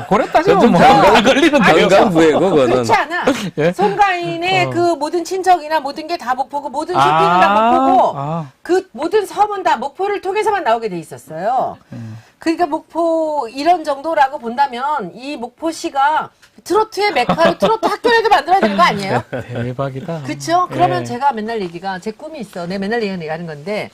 그랬다죠. 그건 뭐. 좀 안 걸리는데요. 건강부예요, 그거는. 그렇지 않아. 예? 송가인의 그 모든 친척이나 모든 게 다 목포고 모든 쇼핑은 다 목포고 그 모든 섬은 다 목포를 통해서만 나오게 돼 있었어요. 그러니까 목포 이런 정도라고 본다면 이 목포시가 트로트의 메카로 트로트 학교라도 만들어야 되는 거 아니에요? 대박이다. 그렇죠? 그러면 예. 제가 맨날 얘기가 제 꿈이 있어. 내가 맨날 얘기하는 건데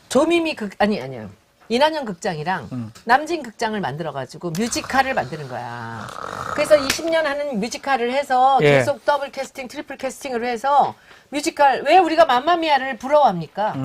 조미미 아니야. 이난영 극장이랑 남진 극장을 만들어가지고 뮤지컬을 만드는 거야. 그래서 20년 하는 뮤지컬을 해서 예. 계속 더블 캐스팅, 트리플 캐스팅으로 해서 뮤지컬 왜 우리가 맘마미아를 부러워합니까?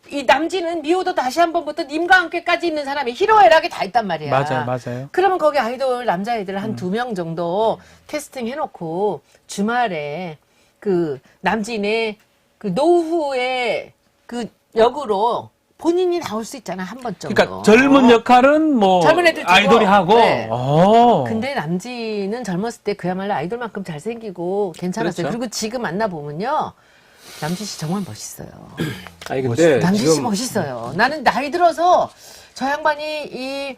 이 남진은 미호도 다시 한 번부터 님과 함께까지 있는 사람이 히로애락이 다 있단 말이야. 맞아요. 그러면 거기 아이돌 남자애들 한 2명 정도 캐스팅 해놓고 주말에 그 남진의 그 노후의 그 역으로 본인이 나올 수 있잖아, 한 번 정도. 그러니까 젊은 역할은 뭐 젊은 애들 주고. 아이돌이 하고. 네. 오. 근데 남진은 젊었을 때 그야말로 아이돌만큼 잘생기고 괜찮았어요. 그렇죠. 그리고 지금 만나보면요. 남진 씨 정말 멋있어요. 아니, 근데 남진 씨 지금 멋있어요. 나는 나이 들어서 저 양반이 이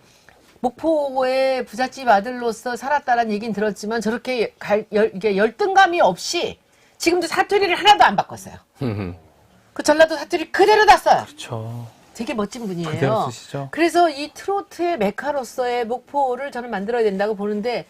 목포의 부잣집 아들로서 살았다라는 얘기는 들었지만 저렇게 이게 열등감이 없이 지금도 사투리를 하나도 안 바꿨어요. 그 전라도 사투리 그대로 다 써요. 그렇죠. 되게 멋진 분이에요. 그대로 쓰시죠. 그래서 이 트로트의 메카로서의 목포를 저는 만들어야 된다고 보는데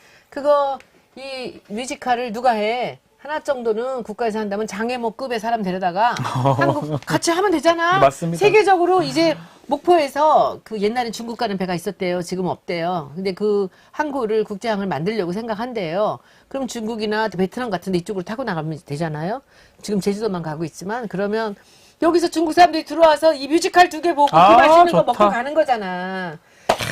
이 뮤지컬을 누가 해? 하나 정도는 국가에서 한다면 장애모급의 사람 데려다가 한국 같이 하면 되잖아. 맞습니다. 세계적으로 이제 목포에서 그 옛날에 중국 가는 배가 있었대요. 지금 없대요. 근데 그 항구를 국제항을 만들려고 생각한대요. 그럼 중국이나 베트남 같은 데 이쪽으로 타고 나가면 되잖아요. 지금 제주도만 가고 있지만 그러면 여기서 중국 사람들이 들어와서 이 뮤지컬 2개 보고 그 맛있는 거 좋다. 먹고 가는 거잖아.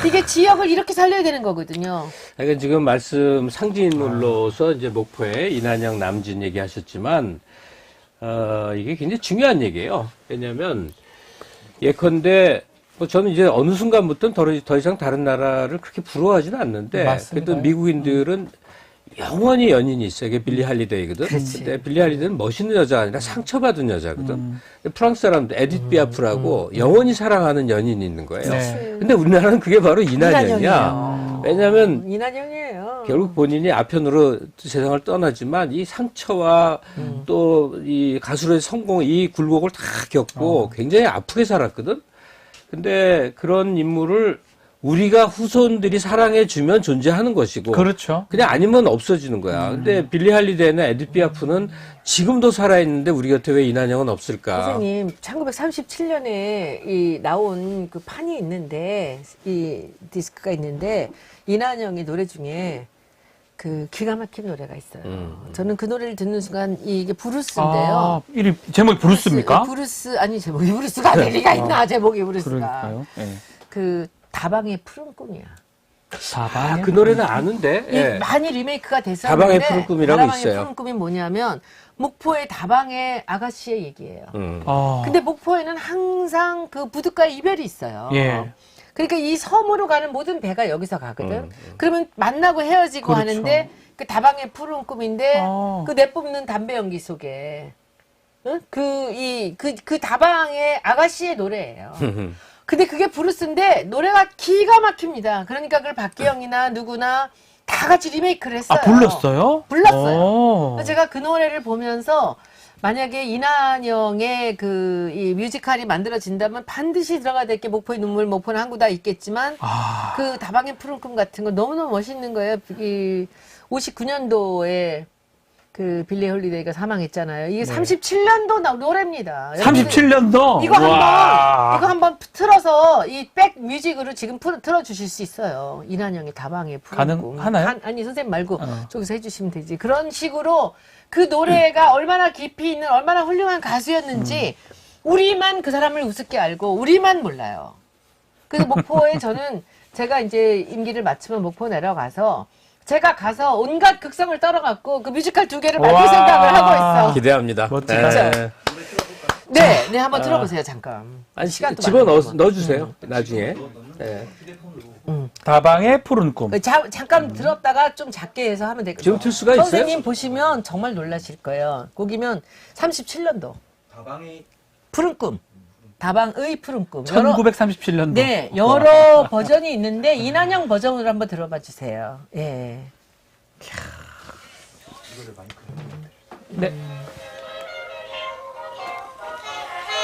이게 지역을 이렇게 살려야 되는 거거든요. 그러니까 지금 말씀 상징인물로서 이제 목포에 이난영 남진 얘기하셨지만, 이게 굉장히 중요한 얘기예요. 왜냐면, 예컨대, 뭐 저는 이제 어느 순간부터는 더 이상 다른 나라를 그렇게 부러워하지는 않는데, 맞습니다. 그래도 미국인들은 영원히 연인이 있어요. 이게 빌리 할리데이거든. 그렇지. 근데 빌리 할리데이는 멋있는 여자가 아니라 상처받은 여자거든. 프랑스 사람들 에디트 비아프라고 영원히 사랑하는 연인이 있는 거예요. 네. 근데 우리나라는 그게 바로 이난영이야. 이난영이에요. 왜냐하면 이난영이에요. 결국 본인이 아편으로 세상을 떠나지만 이 상처와 또 이 가수로의 성공, 이 굴곡을 다 겪고 굉장히 아프게 살았거든. 근데 그런 인물을 우리가 후손들이 사랑해주면 존재하는 것이고. 그렇죠. 그냥 아니면 없어지는 거야. 근데 빌리 할리데이나 에디트 비아프는 지금도 살아있는데 우리 곁에 왜 이난영은 없을까? 선생님, 1937년에 이 나온 그 판이 있는데, 이 디스크가 있는데, 이난영의 노래 중에 그 기가 막힌 노래가 있어요. 저는 그 노래를 듣는 순간 이게 브루스인데요. 이름 제목이 브루스입니까? 브루스, 아니, 제목이 브루스가 될 리가 있나, 제목이 브루스가. 그러니까요. 예. 그 다방의 푸른 꿈이야. 사방. 그 노래는 아는데. 이 예. 많이 리메이크가 됐었는데 다방의 푸른 꿈이라고 다방의 있어요. 푸른 꿈이 뭐냐면 목포의 다방의 아가씨의 얘기예요. 아. 근데 목포에는 항상 그 부둣가에 이별이 있어요. 예. 그러니까 이 섬으로 가는 모든 배가 여기서 가거든. 그러면 만나고 헤어지고 그렇죠. 하는데 그 다방의 푸른 꿈인데 아. 그 내뿜는 담배 연기 속에 응? 그 다방의 아가씨의 노래예요. 근데 그게 브루스인데 노래가 기가 막힙니다. 그러니까 그걸 박기영이나 누구나 다 같이 리메이크를 했어요. 아, 불렀어요? 불렀어요. 오. 그래서 제가 그 노래를 보면서 만약에 이난영의 이 뮤지컬이 만들어진다면 반드시 들어가야 될 게 목포의 눈물, 목포는 항구다 있겠지만 아. 그 다방의 푸른 꿈 같은 거 너무너무 멋있는 거예요. 이 59년도에 그 빌리 홀리데이가 사망했잖아요. 이게 37년도 노래입니다. 37년도? 이거 한번 틀어서 이 백 뮤직으로 지금 틀어주실 수 있어요. 이난영의 다방의 푸른 꿈. 가능하나요? 아니 선생님 말고 저기서 해주시면 되지. 그런 식으로 그 노래가 얼마나 깊이 있는 얼마나 훌륭한 가수였는지 우리만 그 사람을 우습게 알고 우리만 몰라요. 그래서 목포에 저는 제가 이제 임기를 마치면 목포 내려가서 제가 가서 온갖 극성을 떨어갖고 그 뮤지컬 2개를 만들 와. 생각을 하고 있어. 기대합니다. 멋지다. 네, 한번 들어보세요, 잠깐. 아니, 시간도 집어 많으니까. 넣어주세요. 나중에. 예. 다방의 푸른 꿈. 잠깐 들었다가 좀 작게 해서 하면 되거든요. 지금 틀 수가 있어요? 선생님 보시면 정말 놀라실 거예요. 곡이면 37년도. 다방의 푸른 꿈. 다방의 푸른 꿈. 1937년도. 네, 여러 버전이 있는데 이난영 버전으로 한번 들어봐 주세요. 예. 네.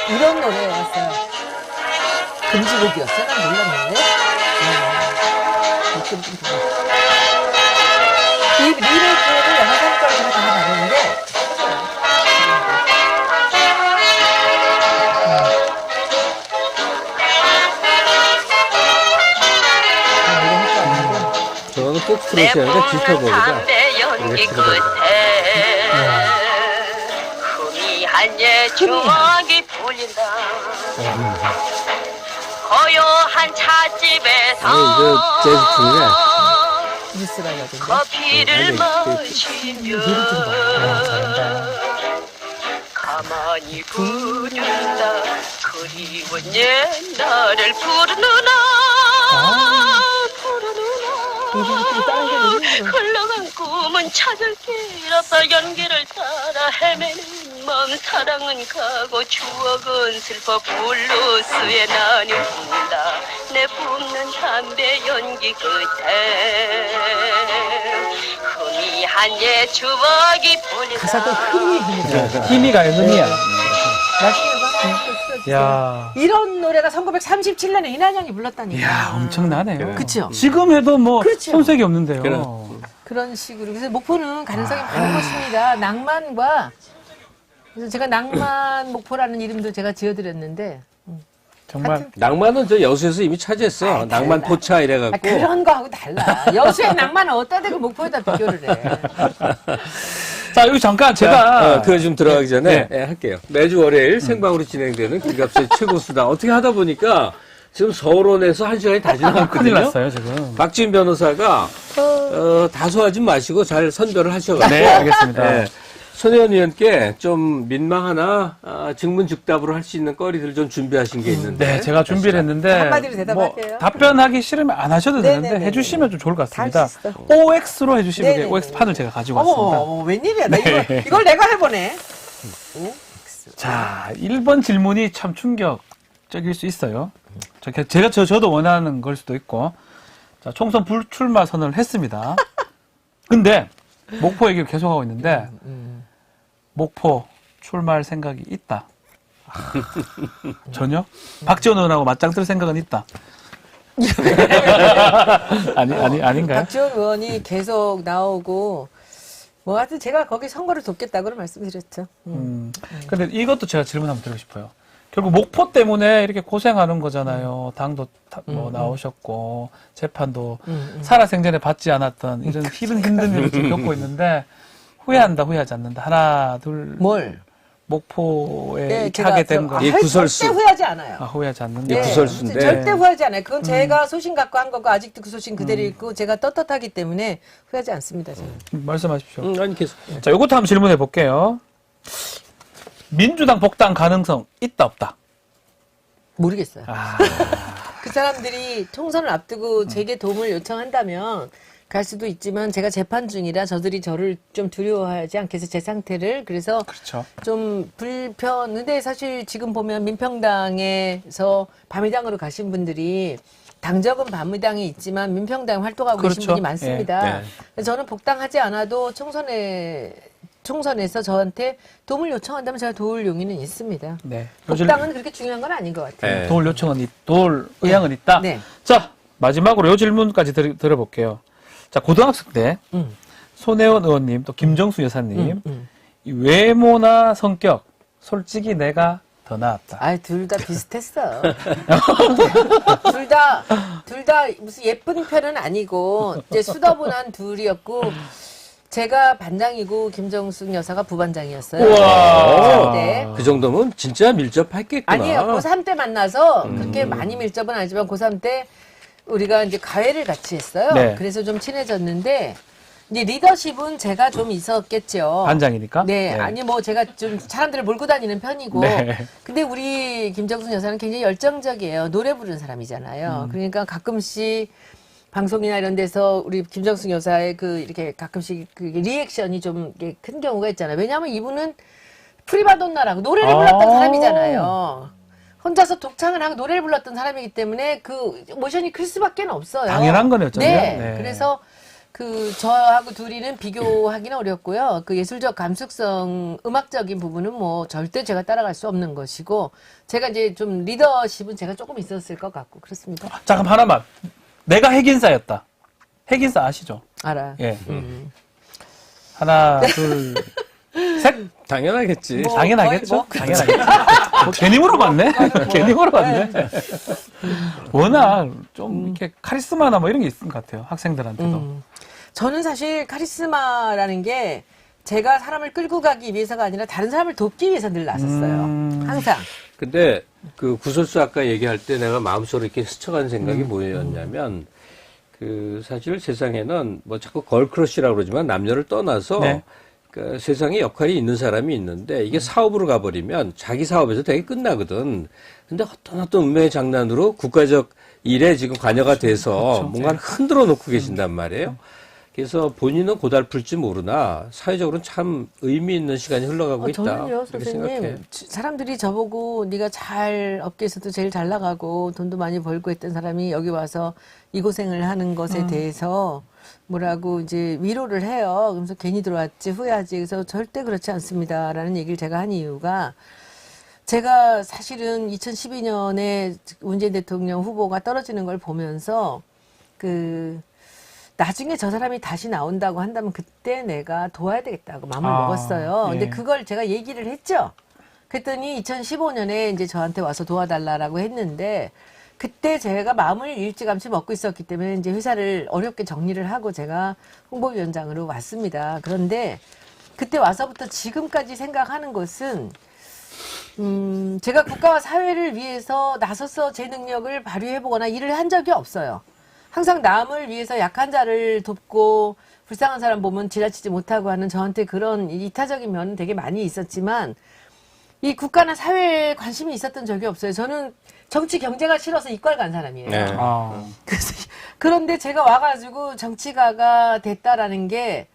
이런 노래였어요. 금지곡이었어요? 난 몰랐는데. 이 리메이크를 영화 성과를 다 다르는데 저는 꼭 들으셔야 되는데 뒷부분이다. 담배 연기 끝에 희미한 옛 추억이 불린다. 고요한 찻집에서 이거 재즈 중에 뉴스라이라든지. 커피를 네, 마시며 가만히 부른다. 그리운 옛날을 부르느나 흘러간 꿈은 찾을 길 없어 연기를 따라 헤매는 마음. 사랑은 가고 추억은 슬퍼 블루스에 나뉘는다. 내 뿜는 담배 연기 끝에 희미한 옛 추억이 보낸다. 가사도 흥이 힘이 가요, 흥이야. 나중에 봐. 야. 이런 노래가 1937년에 이난영이 불렀다니까. 이야, 엄청나네요. 그쵸? 지금 해도 뭐 그렇죠. 손색이 없는데요. 그런 식으로. 그래서 목포는 가능성이 많은 곳입니다. 낭만과, 그래서 제가 낭만 목포라는 이름도 제가 지어드렸는데, 정말 낭만은 저 여수에서 이미 차지했어. 낭만 달라. 포차 이래갖고. 그런 거하고 달라. 여수의 낭만은 어디다 대고 목포에다 비교를 해. 자, 여기 잠깐 제가 그거 좀 들어가기 전에 네. 할게요. 매주 월요일 생방으로 진행되는 기갑수의 최고 수다. 어떻게 하다 보니까 지금 서울원에서 1시간이 다 지나갔거든요. 큰일 났어요, 지금. 박지인 변호사가 다소하지 마시고 잘 선별을 하셔가지고. 네, 알겠습니다. 네. 손혜원 의원께 좀 민망하나 증문즉답으로 할 수 있는 거리들 좀 준비하신 게 있는데. 네, 제가 준비를 했는데 한마디로 대답할게요. 답변하기 싫으면 안 하셔도 되는데 네네네네. 해주시면 좀 좋을 것 같습니다. 할수 있어. OX로 해주시면 돼요. 네네네. OX 판을 제가 가지고 어머, 왔습니다. 어머, 웬일이야. 나 이걸 내가 해보네. 자, 1번 질문이 참 충격적일 수 있어요. 저도 원하는 걸 수도 있고. 자, 총선 불출마 선언을 했습니다. 근데, 목포 얘기를 계속하고 있는데, 목포 출마할 생각이 있다. 전혀? 박지원 의원하고 맞짱 뜰 생각은 있다. 아닌가요? 박지원 의원이 계속 나오고, 뭐 하여튼 제가 거기 선거를 돕겠다고 말씀드렸죠. 근데 이것도 제가 질문 한번 드리고 싶어요. 결국 목포 때문에 이렇게 고생하는 거잖아요. 당도 나오셨고, 재판도 살아생전에 받지 않았던 이런 힘든 일을 지금 겪고 있는데, 후회한다, 후회하지 않는다. 하나, 둘. 뭘? 목포에 하게 된 거. 예, 구설수. 절대 후회하지 않아요. 후회하지 않는다. 예, 구설수인데. 절대 후회하지 않아요. 그건 제가 소신 갖고 한 거고 아직도 그 소신 그대로 있고 제가 떳떳하기 때문에 후회하지 않습니다. 저는. 말씀하십시오. 아니 계속. 자, 요것도 한번 질문해 볼게요. 민주당 복당 가능성 있다, 없다? 모르겠어요. 아, 그 사람들이 총선을 앞두고 제게 도움을 요청한다면 갈 수도 있지만 제가 재판 중이라 저들이 저를 좀 두려워하지 않겠어요. 제 상태를. 그래서 그렇죠. 좀 근데 사실 지금 보면 민평당에서 바미당으로 가신 분들이 당적은 바미당에 있지만 민평당에 활동하고 그렇죠. 계신 분이 많습니다. 예. 그래서 저는 복당하지 않아도 총선에서 저한테 도움을 요청한다면 제가 도울 용의는 있습니다. 네. 복당은 그렇게 중요한 건 아닌 것 같아요. 네. 도울 요청은, 도울 의향은 있다? 네. 자, 마지막으로 요 질문까지 들어볼게요. 자, 고등학생 때, 손혜원 의원님, 또 김정수 여사님, 이 외모나 성격, 솔직히 내가 더 나았다. 아이, 둘 다 비슷했어. 둘 다 무슨 예쁜 편은 아니고, 이제 수더분한 둘이었고, 제가 반장이고, 김정숙 여사가 부반장이었어요. 우와. 고3 때. 그 정도면 진짜 밀접했겠구나. 아니에요. 고3 때 만나서, 그렇게 많이 밀접은 아니지만, 고3 때 우리가 이제 가회를 같이 했어요. 네. 그래서 좀 친해졌는데, 이제 리더십은 제가 좀 있었겠죠. 반장이니까? 네, 아니 뭐 제가 좀 사람들을 몰고 다니는 편이고, 네. 근데 우리 김정숙 여사는 굉장히 열정적이에요. 노래 부르는 사람이잖아요. 그러니까 가끔씩 방송이나 이런 데서 우리 김정숙 여사의 이렇게 가끔씩 그 리액션이 좀 큰 경우가 있잖아요. 왜냐하면 이분은 프리마돈나라고 노래를 불렀던 사람이잖아요. 혼자서 독창을 하고 노래를 불렀던 사람이기 때문에 그 모션이 클 수밖에 없어요. 당연한 거네요, 네. 네. 그래서 저하고 둘이는 비교하기는 어렵고요. 그 예술적 감수성, 음악적인 부분은 뭐 절대 제가 따라갈 수 없는 것이고, 제가 이제 좀 리더십은 제가 조금 있었을 것 같고, 그렇습니다. 자, 그럼 하나만. 내가 핵인싸였다. 핵인싸 아시죠? 알아요. 예. 하나, 둘, 셋. 당연하겠지. 당연하겠죠? 거의 당연하겠죠. 괜히 물어봤네? 괜히 물어봤네? 워낙 좀 이렇게 카리스마나 뭐 이런 게 있는 것 같아요. 학생들한테도. 저는 사실 카리스마라는 게 제가 사람을 끌고 가기 위해서가 아니라 다른 사람을 돕기 위해서 늘 나섰어요. 항상. 근데 그 구설수 아까 얘기할 때 내가 마음속으로 이렇게 스쳐간 생각이 뭐였냐면 사실 세상에는 뭐 자꾸 걸크러쉬라고 그러지만 남녀를 떠나서 네. 그 세상에 역할이 있는 사람이 있는데 이게 사업으로 가버리면 자기 사업에서 되게 끝나거든. 근데 어떤 운명의 장난으로 국가적 일에 지금 관여가 돼서 뭔가를 흔들어 놓고 계신단 말이에요. 그래서 본인은 고달플지 모르나 사회적으로는 참 의미 있는 시간이 흘러가고 있다. 저는요, 그렇게 선생님, 생각해. 사람들이 저보고 네가 업계에서도 제일 잘 나가고 돈도 많이 벌고 했던 사람이 여기 와서 이 고생을 하는 것에 대해서 뭐라고 이제 위로를 해요. 그러면서 괜히 들어왔지, 후회하지. 그래서 절대 그렇지 않습니다라는 얘기를 제가 한 이유가, 제가 사실은 2012년에 문재인 대통령 후보가 떨어지는 걸 보면서 나중에 저 사람이 다시 나온다고 한다면 그때 내가 도와야 되겠다고 마음을 먹었어요. 예. 근데 그걸 제가 얘기를 했죠. 그랬더니 2015년에 이제 저한테 와서 도와달라고 했는데, 그때 제가 마음을 일찌감치 먹고 있었기 때문에 이제 회사를 어렵게 정리를 하고 제가 홍보위원장으로 왔습니다. 그런데 그때 와서부터 지금까지 생각하는 것은, 제가 국가와 사회를 위해서 나서서 제 능력을 발휘해보거나 일을 한 적이 없어요. 항상 남을 위해서 약한 자를 돕고 불쌍한 사람 보면 지나치지 못하고 하는 저한테 그런 이타적인 면은 되게 많이 있었지만 이 국가나 사회에 관심이 있었던 적이 없어요. 저는 정치 경제가 싫어서 이과 간 사람이에요. 네. 아. 그런데 제가 와가지고 정치가가 됐다라는 게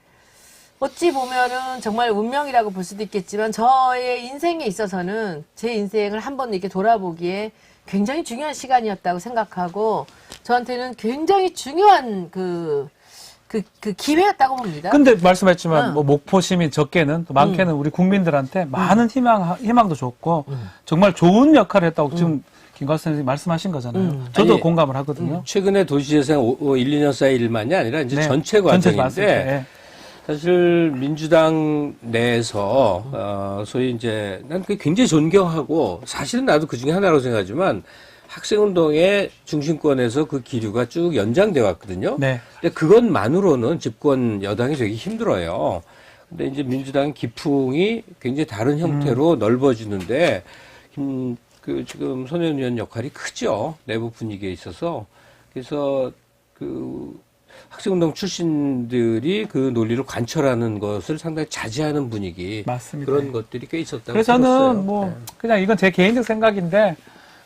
어찌 보면은 정말 운명이라고 볼 수도 있겠지만 저의 인생에 있어서는 제 인생을 한번 이렇게 돌아보기에 굉장히 중요한 시간이었다고 생각하고 저한테는 굉장히 중요한 그 기회였다고 봅니다. 근데 말씀하셨지만 응. 뭐 목포 시민 적게는 또 많게는 우리 국민들한테 많은 희망도 줬고 정말 좋은 역할을 했다고 지금 김광수 선생님이 말씀하신 거잖아요. 저도 아니, 공감을 하거든요. 최근에 도시재생 1, 2년 사이 일만이 아니라 이제 네. 전체 전체 과정인데 맞습니다. 예. 사실 민주당 내에서 소위 이제 난 그게 굉장히 존경하고 사실은 나도 그 중에 하나라고 생각하지만 학생운동의 중심권에서 그 기류가 쭉 연장돼 왔거든요. 네. 근데 그것만으로는 집권 여당이 되기 힘들어요. 근데 이제 민주당 기풍이 굉장히 다른 형태로 넓어지는데 그 지금 손혜원 의원 역할이 크죠. 내부 분위기에 있어서. 그래서 그 학생운동 출신들이 그 논리를 관철하는 것을 상당히 자제하는 분위기. 맞습니다. 그런 것들이 꽤 있었다고 그래서 들었어요. 저는 뭐 네. 그냥 이건 제 개인적 생각인데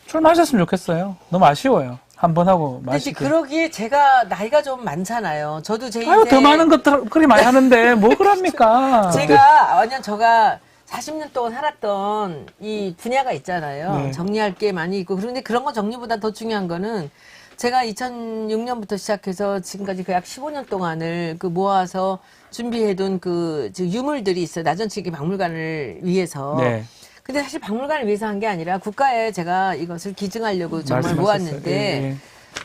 출마하셨으면 좋겠어요. 너무 아쉬워요. 한 번 하고 근데 이제 마시게. 그러기에 제가 나이가 좀 많잖아요. 저도 제 아유, 인생 더 많은 것들 그리 많이 하는데 뭐 그럽니까? 제가 완전 제가 40년 동안 살았던 이 분야가 있잖아요. 네. 정리할 게 많이 있고 그런데 그런 거 정리보다 더 중요한 거는 제가 2006년부터 시작해서 지금까지 그 약 15년 동안을 그 모아서 준비해둔 그 유물들이 있어요. 나전치기 박물관을 위해서. 네. 근데 사실 박물관을 위해서 한 게 아니라 국가에 제가 이것을 기증하려고 정말 말씀하셨어요. 모았는데 예, 예.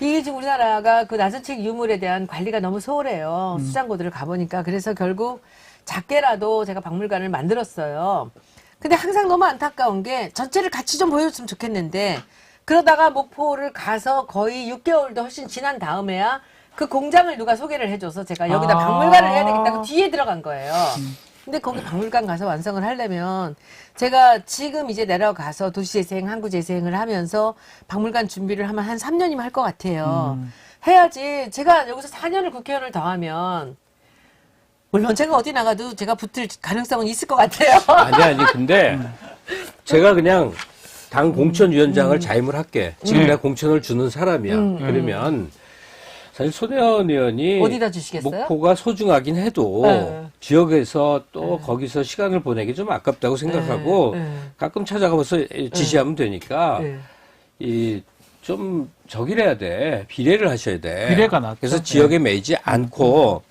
이게 지금 우리나라가 그 나전책 유물에 대한 관리가 너무 소홀해요. 수장고들을 가보니까. 그래서 결국 작게라도 제가 박물관을 만들었어요. 근데 항상 너무 안타까운 게 전체를 같이 좀 보여줬으면 좋겠는데 그러다가 목포를 가서 거의 6개월도 훨씬 지난 다음에야 그 공장을 누가 소개를 해줘서 제가 여기다 아. 박물관을 해야 되겠다고 뒤에 들어간 거예요. 근데 거기 박물관 가서 완성을 하려면 제가 지금 이제 내려가서 도시재생, 항구재생을 하면서 박물관 준비를 하면 한 3년이면 할 것 같아요. 해야지 제가 여기서 4년을 국회의원을 더 하면 물론 제가 어디 나가도 제가 붙을 가능성은 있을 것 같아요. 아니, 근데 제가 그냥 당 공천위원장을 자임을 할게. 지금 내가 공천을 주는 사람이야. 그러면 사실 손혜원 의원이 어디다 주시겠어요? 목포가 소중하긴 해도 네. 지역에서 또 거기서 시간을 보내기 좀 아깝다고 생각하고 네. 가끔 찾아가면서 지시하면 되니까 네. 이 좀 저기래야 돼. 비례를 하셔야 돼. 비례가 낫죠. 그래서 지역에 매이지 않고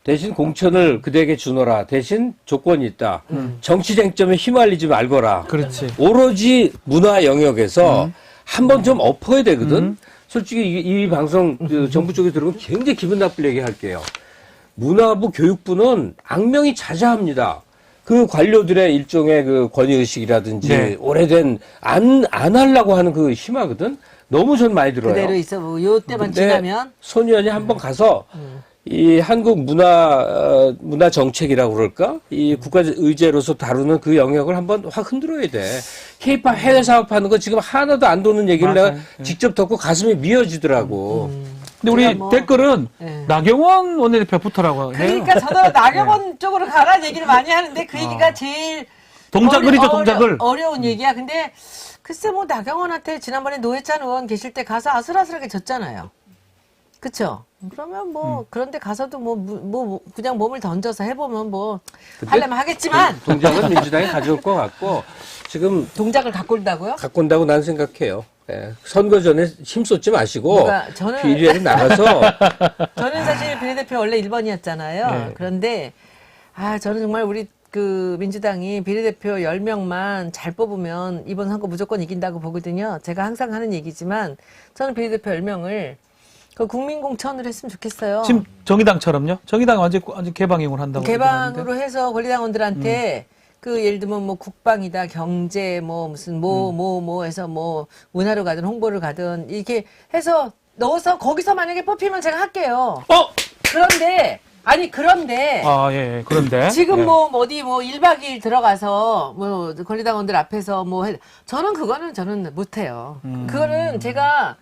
대신 공천을 그대에게 주노라. 대신 조건이 있다. 정치 쟁점에 휘말리지 말거라. 그렇지. 오로지 문화 영역에서 한번 좀 엎어야 되거든. 솔직히 이 방송 정부 쪽에 들어오면 굉장히 기분 나쁠 얘기 할게요. 문화부 교육부는 악명이 자자합니다. 그 관료들의 일종의 그 권위의식이라든지 네. 오래된 안 하려고 하는 그 심하거든. 너무 전 많이 들어요. 그대로 있어 뭐 요 때만 근데 지나면 손 의원이 한번 가서 이 한국 문화 정책이라고 그럴까? 이 국가 의제로서 다루는 그 영역을 한번 확 흔들어야 돼. K-팝 해외 사업하는 거 지금 하나도 안 도는 얘기를 맞아요. 내가 직접 듣고 가슴이 미어지더라고. 근데 우리 제가 뭐- 댓글은 네. 나경원 원내대표부터라고 해요. 그러니까 저도 나경원 쪽으로 가라는 얘기를 많이 하는데 그 얘기가 제일 동작을이죠, 동작을. 어려운 얘기야. 근데 글쎄 뭐 나경원한테 지난번에 노회찬 의원 계실 때 가서 아슬아슬하게 졌잖아요. 그쵸? 그러면 뭐 그런데 가서도 뭐 그냥 몸을 던져서 해보면 뭐 근데 하려면 하겠지만 동작은 민주당이 가져올 것 같고 지금 동작을 갖고 온다고요? 갖고 온다고 난 생각해요. 예. 선거 전에 힘쏟지 마시고 그러니까 저는- 비례를 나가서 저는 사실 비례대표 원래 1번이었잖아요. 네. 그런데 저는 정말 우리 그 민주당이 비례대표 10명만 잘 뽑으면 이번 선거 무조건 이긴다고 보거든요. 제가 항상 하는 얘기지만 저는 비례대표 10명을 그 국민공천으로 했으면 좋겠어요. 지금 정의당처럼요? 정의당 완전 개방형을 한다고. 개방으로 해서 권리당원들한테 그 예를 들면 뭐 국방이다, 경제, 뭐 무슨 뭐 해서 뭐 문화로 가든 홍보를 가든 이렇게 해서 넣어서 거기서 만약에 뽑히면 제가 할게요. 그런데 아, 예, 그런데. 지금 예. 뭐 어디 뭐 1박 2일 들어가서 뭐 권리당원들 앞에서 뭐 저는 그거는 저는 못해요. 그거는 제가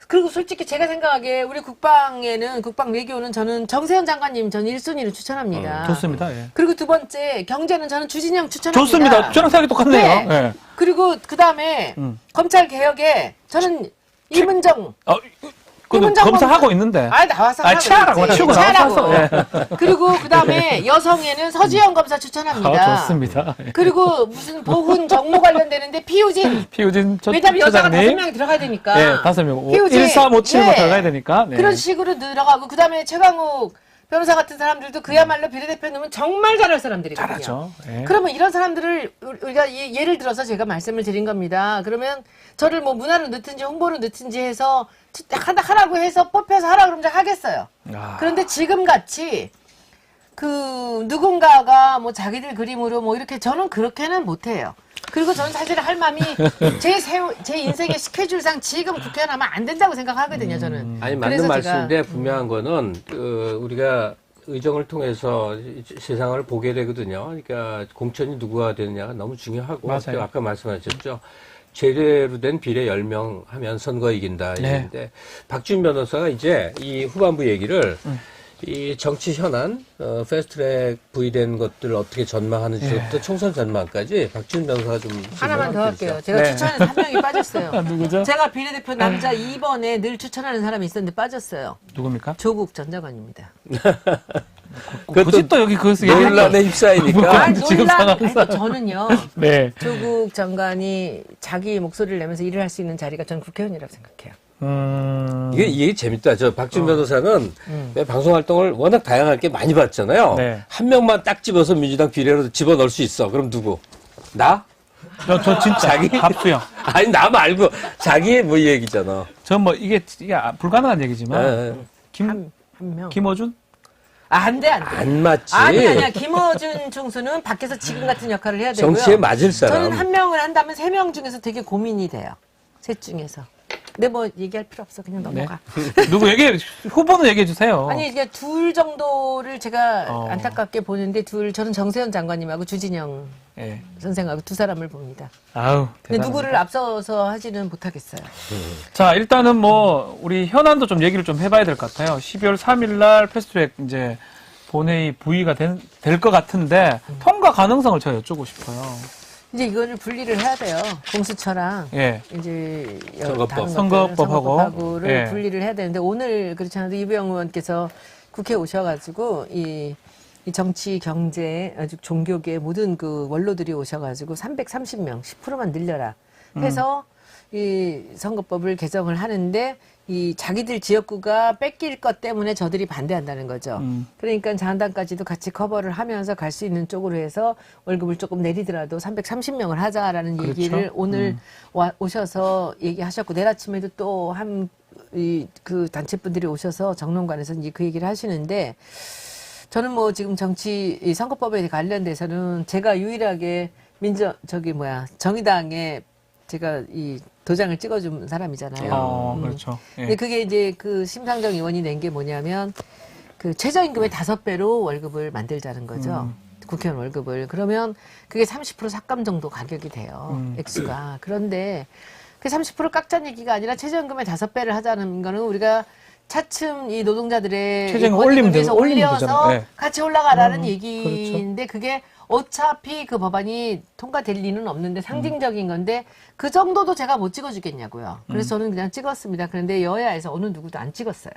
그리고 솔직히 제가 생각하기에 우리 국방에는 국방 외교는 저는 정세현 장관님 전 1순위를 추천합니다. 좋습니다. 예. 그리고 두 번째 경제는 저는 주진영 추천합니다. 좋습니다. 저랑 생각이 똑같네요. 네. 예. 그리고 그 다음에 검찰 개혁에 저는 이문정 이문정 검사하고 있는데. 나와서 치아라고 치고 나와서. 예. 그리고 그 다음에 여성에는 서지영 검사 추천합니다. 좋습니다. 예. 그리고 무슨 보훈 정모 관련되는데 피우진 피우진 왜냐면 여자가 처장님. 5명이 들어가야 되니까. 예, 5명. 피우진. 1357로 네. 들어가야 되니까. 네. 그런 식으로 들어가고 그다음에 최강욱 변호사 같은 사람들도 그야말로 비례대표 넣으면 정말 잘할 사람들이거든요. 잘하죠. 예. 그러면 이런 사람들을 우리가 예를 들어서 제가 말씀을 드린 겁니다. 그러면 저를 뭐 문화로 넣든지 홍보로 넣든지 해서 하라고 해서 뽑혀서 하라 그러면 제가 하겠어요. 아. 그런데 지금 같이 그 누군가가 뭐 자기들 그림으로 뭐 이렇게 저는 그렇게는 못해요. 그리고 저는 사실 할 마음이 제 인생의 스케줄상 지금 국회의원 하면 안 된다고 생각하거든요, 저는. 아니, 그래서 맞는 말씀인데 분명한 거는, 우리가 의정을 통해서 세상을 보게 되거든요. 그러니까 공천이 누구가 되느냐가 너무 중요하고. 맞아요. 아까 말씀하셨죠. 제대로 된 비례 10명 하면 선거 이긴다. 네. 얘기인데, 박준 변호사가 이제 이 후반부 얘기를 이 정치 현안, 패스트트랙 부의된 것들을 어떻게 전망하는지부터 총선 전망까지 박준 변호사가 좀 하나만 더 할게요. 해주세요. 제가 네. 추천해서 한 명이 빠졌어요. 누구죠? 제가 비례대표 남자 2번에 늘 추천하는 사람이 있었는데 빠졌어요. 누굽니까? 조국 전 장관입니다. 굳이 또 여기 그것을 얘기할 논란에 휩싸이니까. 아니, 지금 상황에서. 저는요. 네. 조국 장관이 자기 목소리를 내면서 일을 할 수 있는 자리가 전 국회의원이라고 생각해요. 이게 재밌다. 저 박준 변호사는 왜 방송 활동을 워낙 다양하게 많이 봤잖아요. 네. 한 명만 딱 집어서 민주당 비례로 집어넣을 수 있어. 그럼 누구? 나? 저 진짜 자기? 합수요. 아니, 나 말고 자기 뭐 이 얘기잖아. 전 뭐 이게 불가능한 얘기지만 예, 한 명. 김어준? 안 돼, 안 돼. 안 맞지. 아니야. 김어준 총수는 밖에서 지금 같은 역할을 해야 되고요. 정치에 맞을 사람. 저는 한 명을 한다면 3명 중에서 되게 고민이 돼요. 셋 중에서. 근데 뭐 얘기할 필요 없어. 그냥 넘어가. 누구 후보는 얘기해 주세요. 아니, 이게 둘 정도를 제가 안타깝게 보는데 저는 정세현 장관님하고 주진영 예. 선생하고 두 사람을 봅니다. 아우. 근데 대단하다. 누구를 앞서서 하지는 못하겠어요. 자, 일단은 뭐 우리 현안도 좀 얘기를 좀 해봐야 될 것 같아요. 12월 3일 날 패스트트랙 이제 본회의 부의가 될 것 같은데 통과 가능성을 제가 여쭈고 싶어요. 이제 이거를 분리를 해야 돼요. 공수처랑 예. 이제 선거법. 다른 것들, 선거법하고. 선거법하고를 예. 분리를 해야 되는데 오늘 그렇지 않아도 이부영 의원께서 국회에 오셔가지고 이 정치, 경제, 아주 종교계 모든 그 원로들이 오셔가지고 330명, 10%만 늘려라 해서 이 선거법을 개정을 하는데 이 자기들 지역구가 뺏길 것 때문에 저들이 반대한다는 거죠. 그러니까 자한당까지도 같이 커버를 하면서 갈 수 있는 쪽으로 해서 월급을 조금 내리더라도 330명을 하자라는 그렇죠. 얘기를 오늘 오셔서 얘기하셨고 내일 아침에도 또 그 단체분들이 오셔서 정론관에서 이제 그 얘기를 하시는데 저는 뭐 지금 이 선거법에 관련돼서는 제가 유일하게 정의당에 제가 이 도장을 찍어준 사람이잖아요. 그렇죠. 예. 근데 그게 이제 그 심상정 의원이 낸 게 뭐냐면 그 최저임금의 5배로 월급을 만들자는 거죠. 국회의원 월급을. 그러면 그게 30% 삭감 정도 가격이 돼요. 액수가. 그런데 그 30% 깎자는 얘기가 아니라 최저임금의 5배를 하자는 거는 우리가 차츰 이 노동자들의 최저임금 권익을 위해서 올리면 올려서 되잖아요. 네. 같이 올라가라는 얘기인데 그게 어차피 그 법안이 통과될 리는 없는데 상징적인 건데 그 정도도 제가 못 찍어주겠냐고요. 그래서 저는 그냥 찍었습니다. 그런데 여야에서 어느 누구도 안 찍었어요.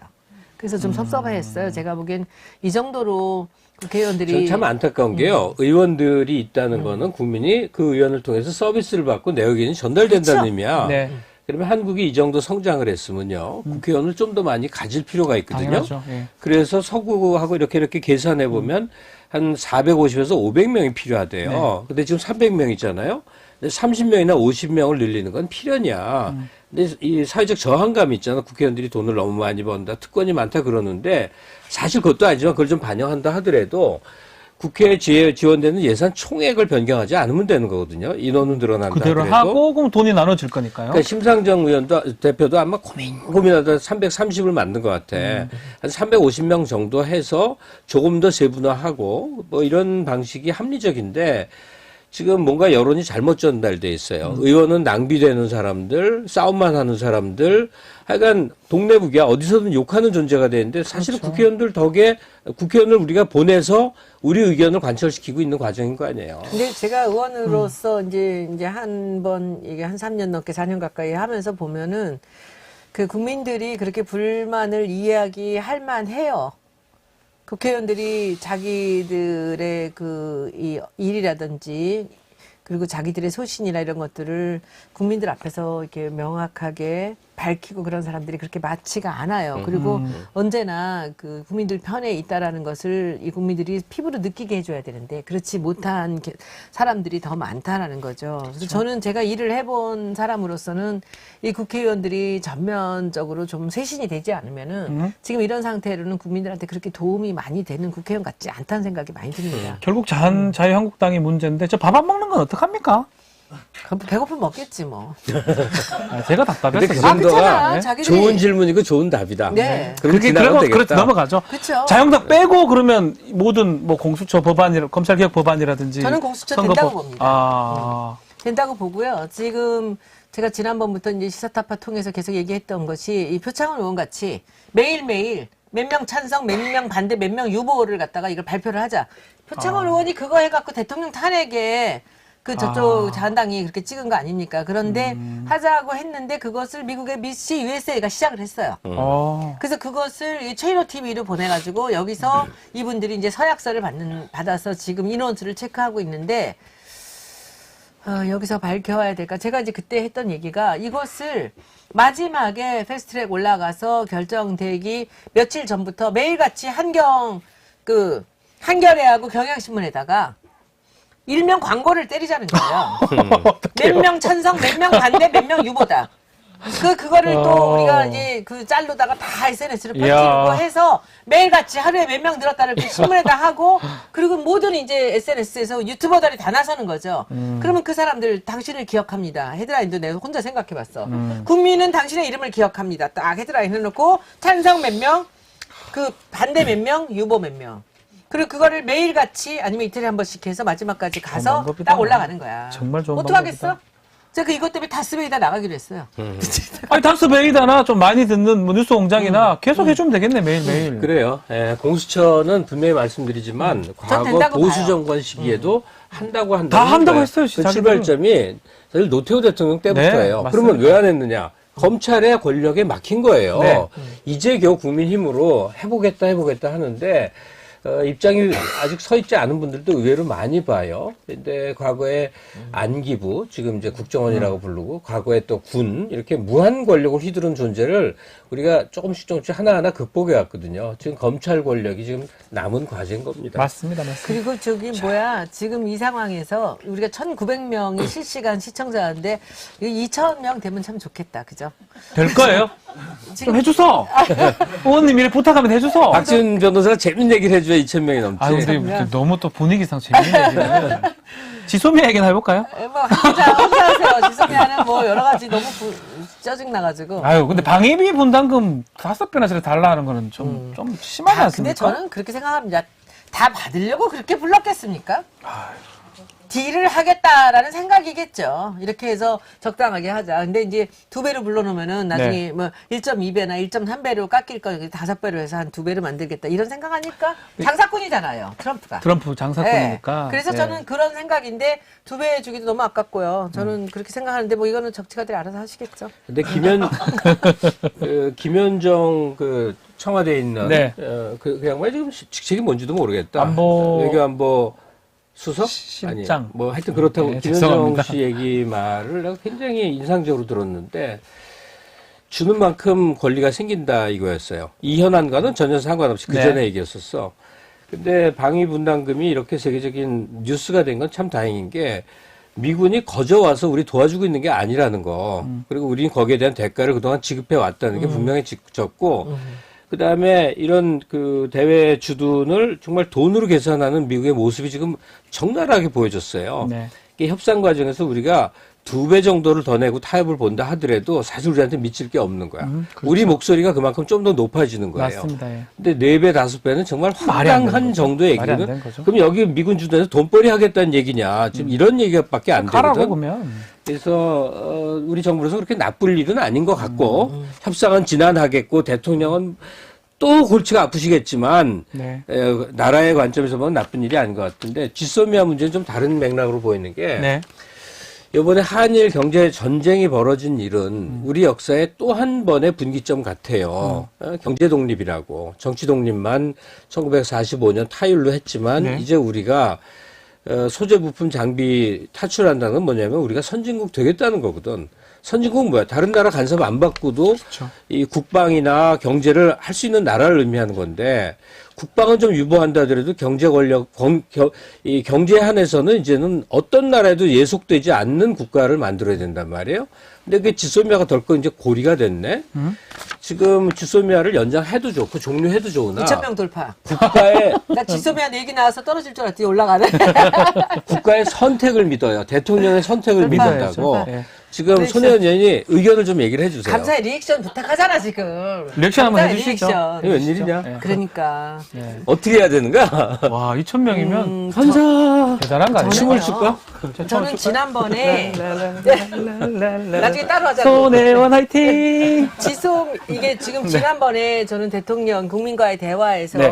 그래서 좀 섭섭해했어요. 제가 보기엔 이 정도로 국회의원들이 참 안타까운 게요. 의원들이 있다는 거는 국민이 그 의원을 통해서 서비스를 받고 내 의견이 전달된다는 그렇죠. 의미야. 네. 그러면 한국이 이 정도 성장을 했으면요. 국회의원을 좀 더 많이 가질 필요가 있거든요. 당연하죠. 예. 그래서 서구하고 이렇게 계산해 보면 한 450에서 500명이 필요하대요. 네. 근데 지금 300명이잖아요. 근데 30명이나 50명을 늘리는 건 필연이야. 근데 이 사회적 저항감이 있잖아. 국회의원들이 돈을 너무 많이 번다. 특권이 많다 그러는데 사실 그것도 아니지만 그걸 좀 반영한다 하더라도 국회에 지원되는 예산 총액을 변경하지 않으면 되는 거거든요. 인원은 늘어난다 그대로 그래도. 하고 그럼 돈이 나눠질 거니까요. 그러니까 심상정 대표도 아마 고민하다 330을 만든 것 같아. 한 350명 정도 해서 조금 더 세분화하고 뭐 이런 방식이 합리적인데 지금 뭔가 여론이 잘못 전달돼 있어요. 의원은 낭비되는 사람들, 싸움만 하는 사람들, 하여간 동네북이야 어디서든 욕하는 존재가 되는데 사실은 그렇죠. 국회의원들 덕에 국회의원을 우리가 보내서 우리 의견을 관철시키고 있는 과정인 거 아니에요. 근데 제가 의원으로서 이제 한 번, 이게 한 3년 넘게 4년 가까이 하면서 보면은 그 국민들이 그렇게 불만을 이야기할 만해요. 국회의원들이 자기들의 이 일이라든지 그리고 자기들의 소신이나 이런 것들을 국민들 앞에서 이렇게 명확하게 밝히고 그런 사람들이 그렇게 많지가 않아요. 그리고 언제나 그 국민들 편에 있다라는 것을 이 국민들이 피부로 느끼게 해줘야 되는데 그렇지 못한 사람들이 더 많다라는 거죠. 그래서 저는 제가 일을 해본 사람으로서는 이 국회의원들이 전면적으로 좀 쇄신이 되지 않으면은 지금 이런 상태로는 국민들한테 그렇게 도움이 많이 되는 국회의원 같지 않다는 생각이 많이 듭니다. 결국 자유한국당이 문제인데 저 밥 안 먹는 건 어떡합니까? 그럼 배고프면 먹겠지 뭐. 제가 근데 그 답답했어요. 정도가 그렇잖아. 자기들이- 좋은 질문이고 좋은 답이다. 네. 그렇게 지나가면 되겠다. 그렇게 넘어가죠. 그렇죠. 자유한국당 빼고 그러면 모든 뭐 공수처 법안이라 검찰개혁 법안이라든지 저는 공수처 선거법- 된다고 봅니다. 아, 된다고 보고요. 지금 제가 지난번부터 이제 시사타파 통해서 계속 얘기했던 것이 이 표창원 의원 같이 매일매일 몇 명 찬성, 몇 명 반대, 몇 명 유보를 갖다가 이걸 발표를 하자. 표창원 의원이 그거 해갖고 대통령 탄핵에 그 저쪽 자한당이 그렇게 찍은 거 아닙니까? 그런데 하자고 했는데 그것을 미국의 미시 USA가 시작을 했어요. 그래서 그것을 이 최일호 TV로 보내가지고 여기서 이분들이 이제 서약서를 받아서 지금 인원수를 체크하고 있는데 여기서 밝혀야 될까? 제가 이제 그때 했던 얘기가 이것을 마지막에 패스트트랙 올라가서 결정되기 며칠 전부터 매일같이 한겨레하고 경향신문에다가 일명 광고를 때리자는 거예요. 몇 명 찬성, 몇 명 반대, 몇 명 유보다. 그거를 또 우리가 이제 그 짤로다가 다 SNS로 퍼뜨리고 해서 매일같이 하루에 몇 명 늘었다를 그 신문에다 하고 그리고 모든 이제 SNS에서 유튜버들이 다 나서는 거죠. 그러면 그 사람들 당신을 기억합니다. 헤드라인도 내가 혼자 생각해봤어. 국민은 당신의 이름을 기억합니다. 딱 헤드라인 해놓고 찬성 몇 명, 그 반대 몇 명, 유보 몇 명. 그리고 그거를 매일같이 아니면 이틀에 한 번씩 해서 마지막까지 가서 방법이다. 딱 올라가는 거야. 정말 좋은 어떡하겠어? 방법이다. 제가 이것 때문에 다스베이다 나가기로 했어요. 아니 닥스베이다나 좀 많이 듣는 뭐 뉴스공장이나 계속 해주면 되겠네 매일매일. 그래요. 예, 공수처는 분명히 말씀드리지만 과거 된다고 보수 봐요. 정권 시기에도 한다고 다 한다고 거예요. 했어요, 그 자기들은. 출발점이 사실 노태우 대통령 때부터예요. 네, 그러면 맞습니다. 왜 안 했느냐? 검찰의 권력에 막힌 거예요. 네. 이제 겨우 국민힘으로 해보겠다 하는데 입장이 아직 서 있지 않은 분들도 의외로 많이 봐요. 근데 과거에 안기부, 지금 이제 국정원이라고 부르고, 과거에 또 군, 이렇게 무한 권력을 휘두른 존재를 우리가 조금씩 하나하나 극복해 왔거든요. 지금 검찰 권력이 지금 남은 과제인 겁니다. 맞습니다. 그리고 지금 이 상황에서 우리가 1,900명이 실시간 시청자인데 2,000명 되면 참 좋겠다. 그죠? 될 거예요? 좀 해주소. 의원님 이래 부탁하면 해주소. 박지훈 변호사가 재밌는 얘기를 해줘야 2,000명이 넘지. 아, 근데 너무 또 분위기상 재밌는 얘기는. 지소미아 얘기나 해볼까요? 뭐 혼자 하세요. 지소미아는 뭐 여러 가지 너무 짜증나가지고. 아유, 근데 방위비 분담금 5배나 저렇게 달라 하는 거는 좀 심하지 근데 않습니까? 저는 그렇게 생각합니다. 다 받으려고 그렇게 불렀겠습니까? 딜을 하겠다라는 생각이겠죠. 이렇게 해서 적당하게 하자. 근데 이제 2배로 불러놓으면은 나중에 뭐 1.2배나 1.3배로 깎일 거 5배로 해서 한 2배로 만들겠다. 이런 생각 아닐까? 장사꾼이잖아요. 트럼프가. 트럼프 장사꾼이니까. 네. 그래서 네. 저는 그런 생각인데 2배 주기도 너무 아깝고요. 저는 그렇게 생각하는데 뭐 이거는 정치가들이 알아서 하시겠죠. 근데 김현정 그 청와대에 있는 네. 그 양반이 지금 직책이 뭔지도 모르겠다. 외교안보 수석? 실장. 아니, 뭐 하여튼 그렇다고 네, 김현정 죄송합니다. 씨 얘기 말을 내가 굉장히 인상적으로 들었는데 주는 만큼 권리가 생긴다 이거였어요. 이 현안과는 전혀 상관없이 그 전에 얘기했었어. 근데 방위 분담금이 이렇게 세계적인 뉴스가 된 건 참 다행인 게 미군이 거저와서 우리 도와주고 있는 게 아니라는 거. 그리고 우리는 거기에 대한 대가를 그동안 지급해 왔다는 게 분명히 적고 그 다음에 이런 그 대회 주둔을 정말 돈으로 계산하는 미국의 모습이 지금 적나라하게 보여졌어요. 네. 이게 협상 과정에서 우리가 2배 정도를 더 내고 타협을 본다 하더라도 사실 우리한테 미칠 게 없는 거야. 그렇죠. 우리 목소리가 그만큼 좀 더 높아지는 거예요. 맞습니다. 예. 근데 4배, 5배는 정말 말이 안 되는 황당한 거죠. 정도의 말이 안 얘기는 되는 거죠. 그럼 여기 미군 주둔에서 돈벌이 하겠다는 얘기냐. 지금 이런 얘기밖에 안 가라고 되거든. 그러면. 그래서 우리 정부로서 그렇게 나쁠 일은 아닌 것 같고 협상은 지난하겠고 대통령은 또 골치가 아프시겠지만 네. 나라의 관점에서 보면 나쁜 일이 아닌 것 같은데 지소미아 문제는 좀 다른 맥락으로 보이는 게 네. 이번에 한일 경제 전쟁이 벌어진 일은 우리 역사의 또 한 번의 분기점 같아요. 경제 독립이라고 정치 독립만 1945년 타율로 했지만 네. 이제 우리가 소재 부품 장비 탈출한다는 건 뭐냐면 우리가 선진국 되겠다는 거거든. 선진국은 뭐야? 다른 나라 간섭 안 받고도 그렇죠. 이 국방이나 경제를 할 수 있는 나라를 의미하는 건데 국방은 좀 유보한다 하더라도 경제 권력, 이 경제 한에서는 이제는 어떤 나라에도 예속되지 않는 국가를 만들어야 된단 말이에요. 근데 그 지소미아가 덜컥 이제 고리가 됐네. 지금 지소미아를 연장해도 좋고 종료해도 좋으나 2,000명 돌파. 국가의 나 지소미아 얘기 나와서 떨어질 줄 알았더니 올라가네. 국가의 선택을 믿어요. 대통령의 선택을 믿어야죠. 믿는다고. 예. 지금 리액션. 손혜원 의원이 의견을 좀 얘기를 해주세요. 감사의 리액션 부탁하잖아 지금. 리액션 한번 감사의 해주시죠. 리액션. 이게 웬일이냐? 예. 그러니까. 예. 어떻게 해야 되는가? 와, 2,000명이면 환사. 대단한 거 아니에요? 춤을 출까? 저는 지난번에 랄랄랄랄랄랄. 나중에 따로 하자고. 손혜원 화이팅! 이게 지금 지난번에 저는 대통령 국민과의 대화에서 네.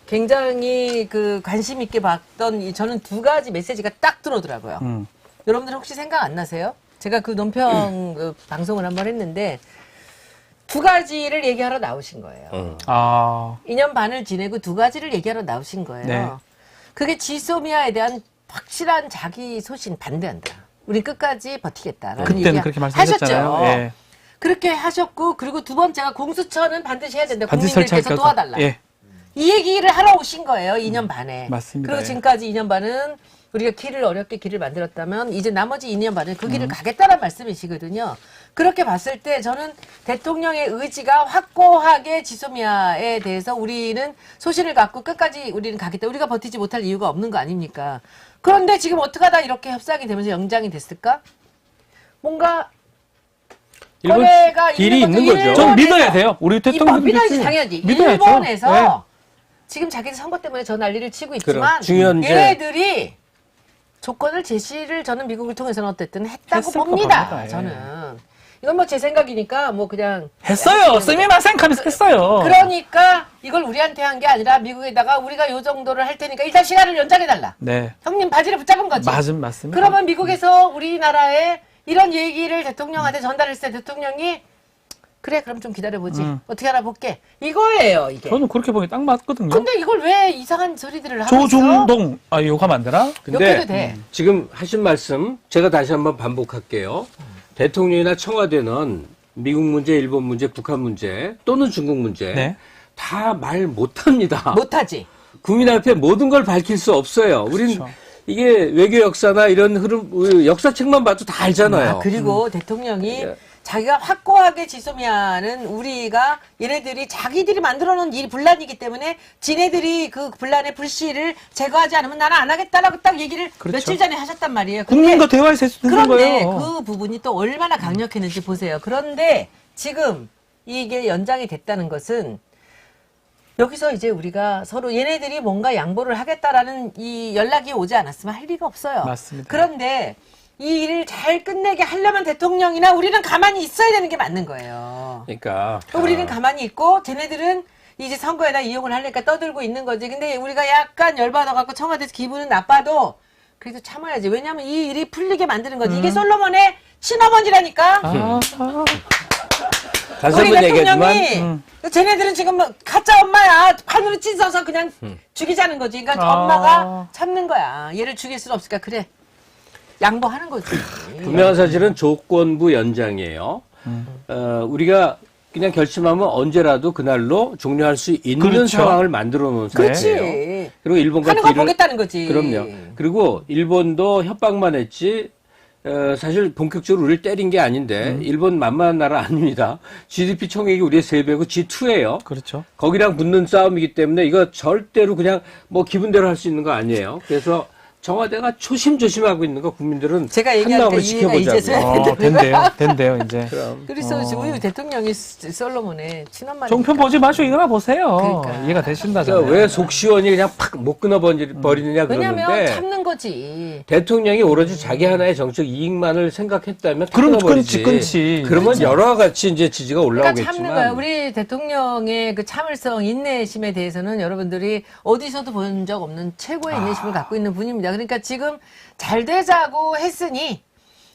굉장히 그 관심 있게 봤던 저는 2가지 메시지가 딱 들어오더라고요. 여러분들 혹시 생각 안 나세요? 제가 그 논평 그 방송을 한번 했는데 2가지를 얘기하러 나오신 거예요. 아, 2년 반을 지내고 2가지를 얘기하러 나오신 거예요. 네. 그게 지소미아에 대한 확실한 자기 소신 반대한다. 우리 끝까지 버티겠다라는 그때는 얘기 그렇게 말씀하셨잖아요. 하셨죠. 예. 그렇게 하셨고 그리고 2번째가 공수처는 반드시 해야 된다. 반드시 국민들께서 설치할 도와달라. 예. 이 얘기를 하러 오신 거예요. 2년 반에. 맞습니다. 그리고 예. 지금까지 2년 반은 우리가 어렵게 길을 만들었다면 이제 나머지 2년 반은 그 길을 가겠다는 말씀이시거든요. 그렇게 봤을 때 저는 대통령의 의지가 확고하게 지소미아에 대해서 우리는 소신을 갖고 끝까지 우리는 가겠다. 우리가 버티지 못할 이유가 없는 거 아닙니까? 그런데 지금 어떻게 하다 이렇게 협상이 되면서 영장이 됐을까? 뭔가 일본 거래가 길이 있는 있는 거죠. 거죠. 좀 믿어야 돼요. 우리 대통령 믿어야지 당연하지. 믿어야죠. 일본에서 예. 지금 자기들 선거 때문에 저 난리를 치고 그럼 있지만 중요한 이제- 얘네들이 조건을 제시를 저는 미국을 통해서는 어쨌든 했다고 했을 거 봅니다. 봅니다. 예. 저는 이건 뭐 제 생각이니까 뭐 그냥 했어요. 스미마생 하면서 했어요. 그러니까 이걸 우리한테 한 게 아니라 미국에다가 우리가 요 정도를 할 테니까 일단 시간을 연장해달라. 네. 형님 바지를 붙잡은 거지. 맞습니다. 그러면 미국에서 우리나라에 이런 얘기를 대통령한테 전달했을 때 대통령이 그래 그럼 좀 기다려보지. 어떻게 알아볼게. 이거예요 이게. 저는 그렇게 보기 딱 맞거든요. 근데 이걸 왜 이상한 소리들을 하고 있어? 조중동, 아, 욕하면 안 되나? 욕해도 돼. 지금 하신 말씀 제가 다시 한번 반복할게요. 대통령이나 청와대는 미국 문제, 일본 문제, 북한 문제 또는 중국 문제 네. 다 말 못합니다. 못하지. 국민 앞에 모든 걸 밝힐 수 없어요. 우린 그렇죠. 이게 외교 역사나 이런 흐름, 역사책만 봐도 다 알잖아요. 아, 그리고 대통령이 예. 자기가 확고하게 지소미아는 우리가 얘네들이 자기들이 만들어놓은 이 분란이기 때문에 지네들이 그 분란의 불씨를 제거하지 않으면 나는 안 하겠다라고 딱 얘기를 그렇죠. 며칠 전에 하셨단 말이에요. 국민과 대화에서 했는 그런데 거예요. 그 부분이 또 얼마나 강력했는지 보세요. 그런데 지금 이게 연장이 됐다는 것은 여기서 이제 우리가 서로 얘네들이 뭔가 양보를 하겠다라는 이 연락이 오지 않았으면 할 리가 없어요. 맞습니다. 그런데 이 일을 잘 끝내게 하려면 대통령이나 우리는 가만히 있어야 되는 게 맞는 거예요. 그러니까 우리는 가만히 있고 쟤네들은 이제 선거에다 이용을 하려니까 떠들고 있는 거지. 근데 우리가 약간 열받아갖고 청와대에서 기분은 나빠도 그래도 참아야지. 왜냐하면 이 일이 풀리게 만드는 거지. 이게 솔로몬의 친어머니라니까. 아, 다시 우리 한번 얘기하지만 대통령이 쟤네들은 지금 뭐 가짜 엄마야. 판으로 찢어서 그냥 죽이자는 거지. 그러니까 아. 엄마가 참는 거야. 얘를 죽일 수는 없으니까 그래. 양보하는 거지. 분명한 사실은 조건부 연장이에요. 우리가 그냥 결심하면 언제라도 그날로 종료할 수 있는 그렇죠. 상황을 만들어 놓은 그렇지. 상태예요. 그리고 일본과 하는 걸 딜을 보겠다는 거지. 그럼요. 그리고 일본도 협박만 했지 사실 본격적으로 우리를 때린 게 아닌데 일본 만만한 나라 아닙니다. GDP 총액이 우리의 3배고 G2예요. 그렇죠. 거기랑 붙는 싸움이기 때문에 이거 절대로 그냥 뭐 기분대로 할 수 있는 거 아니에요. 그래서 청와대가 조심조심하고 있는 거 국민들은 제가 한 얘기하니까 마음으로 이해가 지켜보자고. 이제서야 된대요, 이제. 그럼. 그래서 우리 대통령이 솔로몬의 친엄마. 종편 보지 마시고 이거나 보세요. 그러니까. 이해가 되신다잖아요. 그러니까 왜 속시원히 그냥 팍 못 끊어버리느냐 왜냐면 그러는데 참는 거지. 대통령이 오로지 자기 하나의 정책 이익만을 생각했다면 다 그럼 끊어버리지. 끊지. 그러면 여러 가지 이제 지지가 그러니까 올라오겠지만 참는 거야. 우리 대통령의 그 참을성, 인내심에 대해서는 여러분들이 어디서도 본 적 없는 최고의 인내심을 갖고 있는 분입니다. 그러니까 지금 잘 되자고 했으니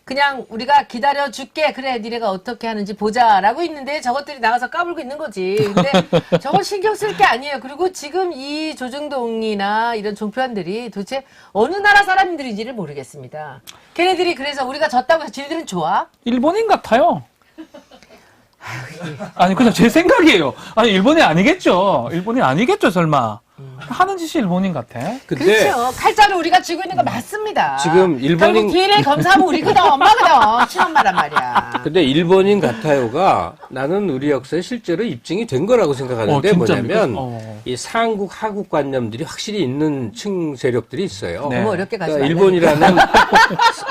그냥 우리가 기다려줄게. 그래, 니네가 어떻게 하는지 보자라고 있는데 저것들이 나가서 까불고 있는 거지. 근데 저거 신경 쓸 게 아니에요. 그리고 지금 이 조중동이나 이런 종편들이 도대체 어느 나라 사람들인지를 모르겠습니다. 걔네들이 그래서 우리가 졌다고 해서 지들은 좋아? 일본인 같아요. 아니, 그냥 제 생각이에요. 아니, 일본이 아니겠죠. 일본이 아니겠죠, 설마. 하는 짓이 일본인 같아. 근데 그렇죠. 칼자루 우리가 쥐고 있는 거 맞습니다. 지금 일본인- 결국 DNA 검사하면 우리거든. 엄마거든. 친엄마란 말이야. 근데 일본인 같아요가 나는 우리 역사에 실제로 입증이 된 거라고 생각하는데 진짜입니까? 뭐냐면 이 상국 하국 관념들이 확실히 있는 층 세력들이 있어요. 네. 너무 어렵게 가지 그러니까 말라니까. 일본이라는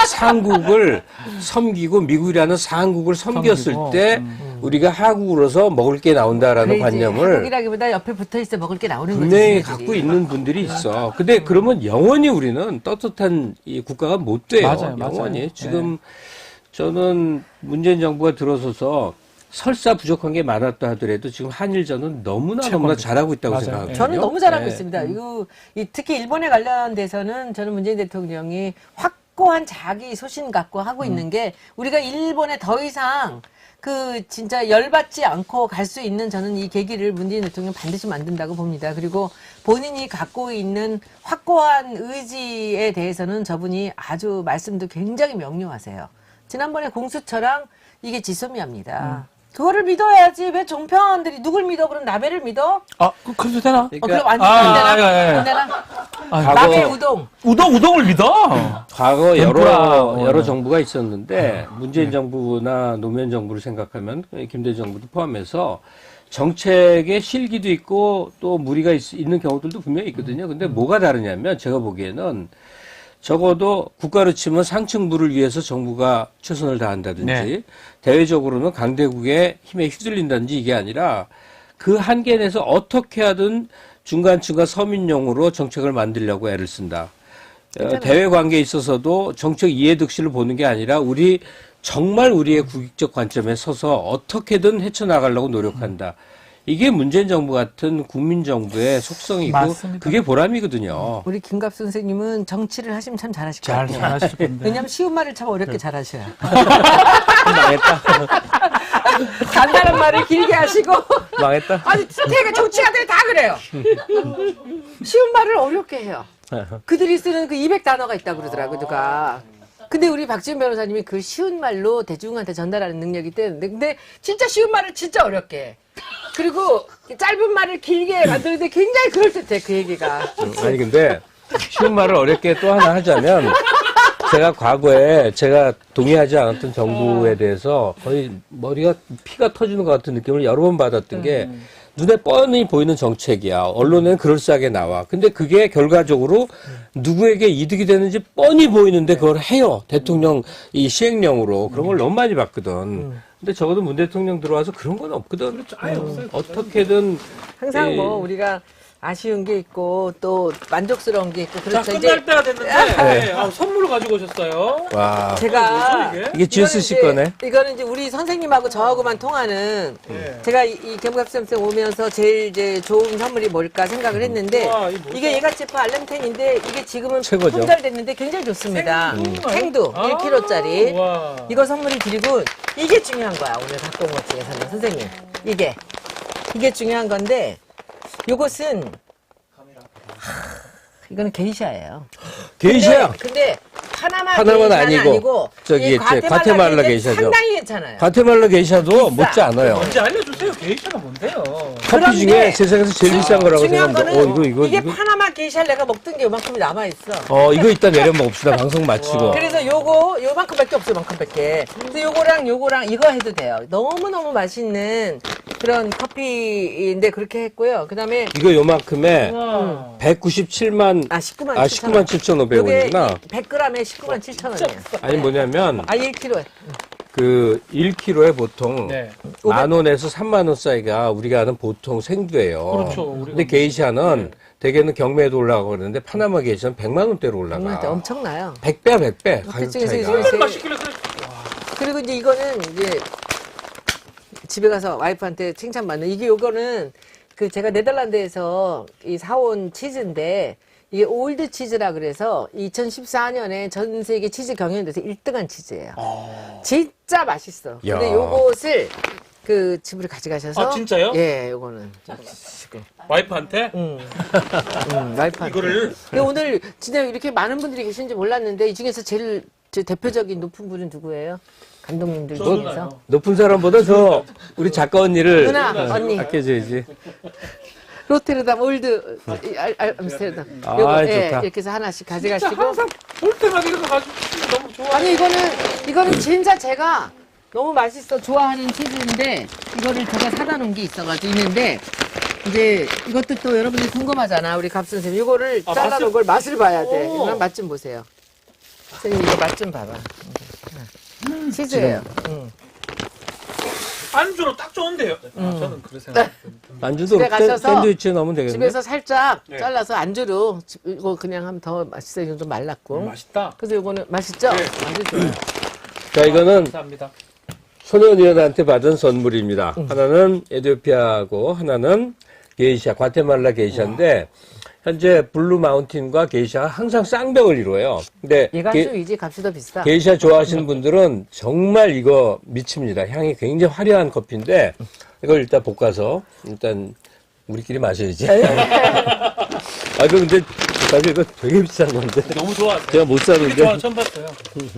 상국을 섬기고 미국이라는 상국을 섬겼을 섬기고, 때 우리가 하국으로서 먹을 게 나온다라는 그래, 이제 관념을 한국이라기보다 옆에 붙어 있어 먹을 게 나오는 거지. 분명히 지네들이. 갖고 있는 분들이 있어. 근데 그러면 영원히 우리는 떳떳한 이 국가가 못 돼요. 맞아요. 영원히. 지금 저는 문재인 정부가 들어서서 설사 부족한 게 많았다 하더라도 지금 한일전은 너무나 잘하고 있다고 맞아요. 생각하거든요. 저는 너무 잘하고 네. 있습니다. 특히 일본에 관련돼서는 저는 문재인 대통령이 확고한 자기 소신 갖고 하고 있는 게 우리가 일본에 더 이상 진짜 열받지 않고 갈 수 있는 저는 이 계기를 문재인 대통령 반드시 만든다고 봅니다. 그리고 본인이 갖고 있는 확고한 의지에 대해서는 저분이 아주 말씀도 굉장히 명료하세요. 지난번에 공수처랑 이게 지소미아입니다. 그거를 믿어야지. 왜 종편들이 누굴 믿어? 그럼 나베를 믿어? 아, 그래도 되나? 그럼 안 아, 되나? 예, 예. 안 되나? 아, 나베 우동. 우동을 믿어? 과거 덴푸라. 여러 정부가 있었는데 문재인 정부나 노무현 정부를 생각하면 김대중 정부도 포함해서 정책의 실기도 있고 또 무리가 있는 경우들도 분명히 있거든요. 근데 뭐가 다르냐면 제가 보기에는 적어도 국가로 치면 상층부를 위해서 정부가 최선을 다한다든지 네. 대외적으로는 강대국의 힘에 휘둘린다든지 이게 아니라 그 한계 내에서 어떻게 하든 중간층과 서민용으로 정책을 만들려고 애를 쓴다. 대외 관계에 있어서도 정책 이해득실을 보는 게 아니라 정말 우리의 국익적 관점에 서서 어떻게든 헤쳐나가려고 노력한다. 이게 문재인 정부 같은 국민 정부의 속성이고 맞습니다. 그게 보람이거든요. 우리 김갑 선생님은 정치를 하시면 참 잘하실 것 같아요. 잘하실 건데. 왜냐면 쉬운 말을 참 어렵게 잘하셔요. 망했다. 간단한 말을 길게 하시고. 망했다. 아니, 되게 정치가들이 다 그래요. 쉬운 말을 어렵게 해요. 그들이 쓰는 그 200단어가 있다고 그러더라고, 누가. 근데 우리 박지훈 변호사님이 그 쉬운 말로 대중한테 전달하는 능력이 있대는데, 근데 진짜 쉬운 말을 진짜 어렵게 해. 그리고 짧은 말을 길게 만드는데 굉장히 그럴듯해, 그 얘기가. 아니 근데 쉬운 말을 어렵게 또 하나 하자면 제가 과거에 제가 동의하지 않았던 정부에 대해서 거의 머리가 피가 터지는 것 같은 느낌을 여러 번 받았던 게 눈에 뻔히 보이는 정책이야. 언론에는 그럴싸하게 나와. 근데 그게 결과적으로 누구에게 이득이 되는지 뻔히 보이는데 그걸 해요. 대통령 이 시행령으로. 그런 걸 너무 많이 봤거든. 근데 적어도 문 대통령 들어와서 그런 건 없거든. 아예 없어요. 어떻게든 항상 예. 뭐 우리가 아쉬운 게 있고 또 만족스러운 게 있고 자, 그렇죠. 끝날 때가 됐는데 선물을 가지고 오셨어요. 와 제가 이게 지우스 씨 거네. 이거는 이제 우리 선생님하고 저하고만 통하는 제가 이 개무갑쌤 오면서 제일 이제 좋은 선물이 뭘까 생각을 했는데 우와, 이게 뭐죠? 이게 예가체프 알렌텐인데 이게 지금은 최고죠. 품절됐는데 굉장히 좋습니다. 생두 1kg짜리 와. 이거 선물이 드리고 이게 중요한 거야 오늘 갖고 온 것 중에서는 선생님 이게 중요한 건데 요것은 이거는 게이샤예요. 게이샤야. 근데 파나마 파나마는 게이샤는 아니고 저기 이 과테말라 게이샤죠. 상당히 괜찮아요. 과테말라 게이샤도 못지 않아요. 뭔지 알려주세요. 게이샤가 뭔데요? 커피 중에 세상에서 제일 비싼 거라고 중요한 생각합니다. 거는 이게 이거. 파나마 게이샤를 내가 먹던 게 요만큼이 남아있어. 이거 이따 내려 먹읍시다. 방송 마치고. 그래서 요만큼밖에 없어, 요만큼밖에. 근데 요거랑 이거 해도 돼요. 너무너무 맛있는 그런 커피인데 그렇게 했고요. 그다음에 이거 요만큼에 와. 197만 19만 19만 7,500원이구나. 100g에 19만 7,000원이에요. 아니 뭐냐면 1kg에. 그 1kg에 보통 네. 10,000원에서 30,000원 사이가 우리가 아는 보통 생두예요. 그렇죠. 우리가 근데 게이샤는 대개는 경매도 올라가고 그러는데 파나마 게이샤는 100만 원대로 올라가. 엄청나요. 100배, 100배 가격 그중에서 차이가. 이제 얼마나 시킬래? 그리고 이제 이거는 이제 집에 가서 와이프한테 칭찬받는 이게 요거는 그 제가 네덜란드에서 이 사온 치즈인데 이게 올드 치즈라 그래서 2014년에 전 세계 치즈 경연대회에서 1등한 치즈예요. 진짜 맛있어. 야. 근데 요것을 그 집으로 가져가셔서 아, 진짜요? 예, 요거는 지금 와이프한테 와이프한테. 이거를 근데 오늘 진짜 이렇게 많은 분들이 계신지 몰랐는데 이 중에서 제일 대표적인 높은 분은 누구예요? 감독님들 중에서. 저는요. 높은 사람보다 저 우리 작가 언니를 누나, 언니. 아껴줘야지. 로테르담 올드 암스테르담. 아, 요거, 좋다. 이렇게 해서 하나씩 가져가시고. 항상 볼 때마다 이런 거 가지고 너무 좋아. 아니 이거는 진짜 제가 너무 맛있어 좋아하는 치즈인데 이거를 제가 사다 놓은 게 있어가지고 있는데 이제 이것도 또 여러분들이 궁금하잖아 우리 갑 선생님 이거를 아, 잘라놓은 걸 맛을 봐야 돼. 오. 이거 맛 좀 보세요. 선생님 이거 맛 좀 봐봐. 치즈예요. 안주로 딱 좋은데요. 아, 저는 그렇게 생각해요. 안주도 집에 가셔서 샌드위치에 넣으면 되겠네. 집에서 살짝 네. 잘라서 안주로 이거 그냥 하면 더 맛있어요. 이거 좀 말랐고. 맛있다. 그래서 이거는 맛있죠? 네. 아주 좋아요. 자, 이거는 감사합니다. 소년위원한테 받은 선물입니다. 하나는 에티오피아고 하나는 게이샤, 과테말라 게이샤인데 현재 블루 마운틴과 게이샤가 항상 쌍벽을 이루어요. 근데 얘가 좀 이제 값이 더 비싸. 게이샤 좋아하시는 분들은 정말 이거 미칩니다. 향이 굉장히 화려한 커피인데 이걸 일단 볶아서 일단 우리끼리 마셔야지. 아, 근데 사실 이거 되게 비싼 건데 너무 좋아하세요. 제가 못 이렇게 사는데. 좋아하는 처음 봤어요.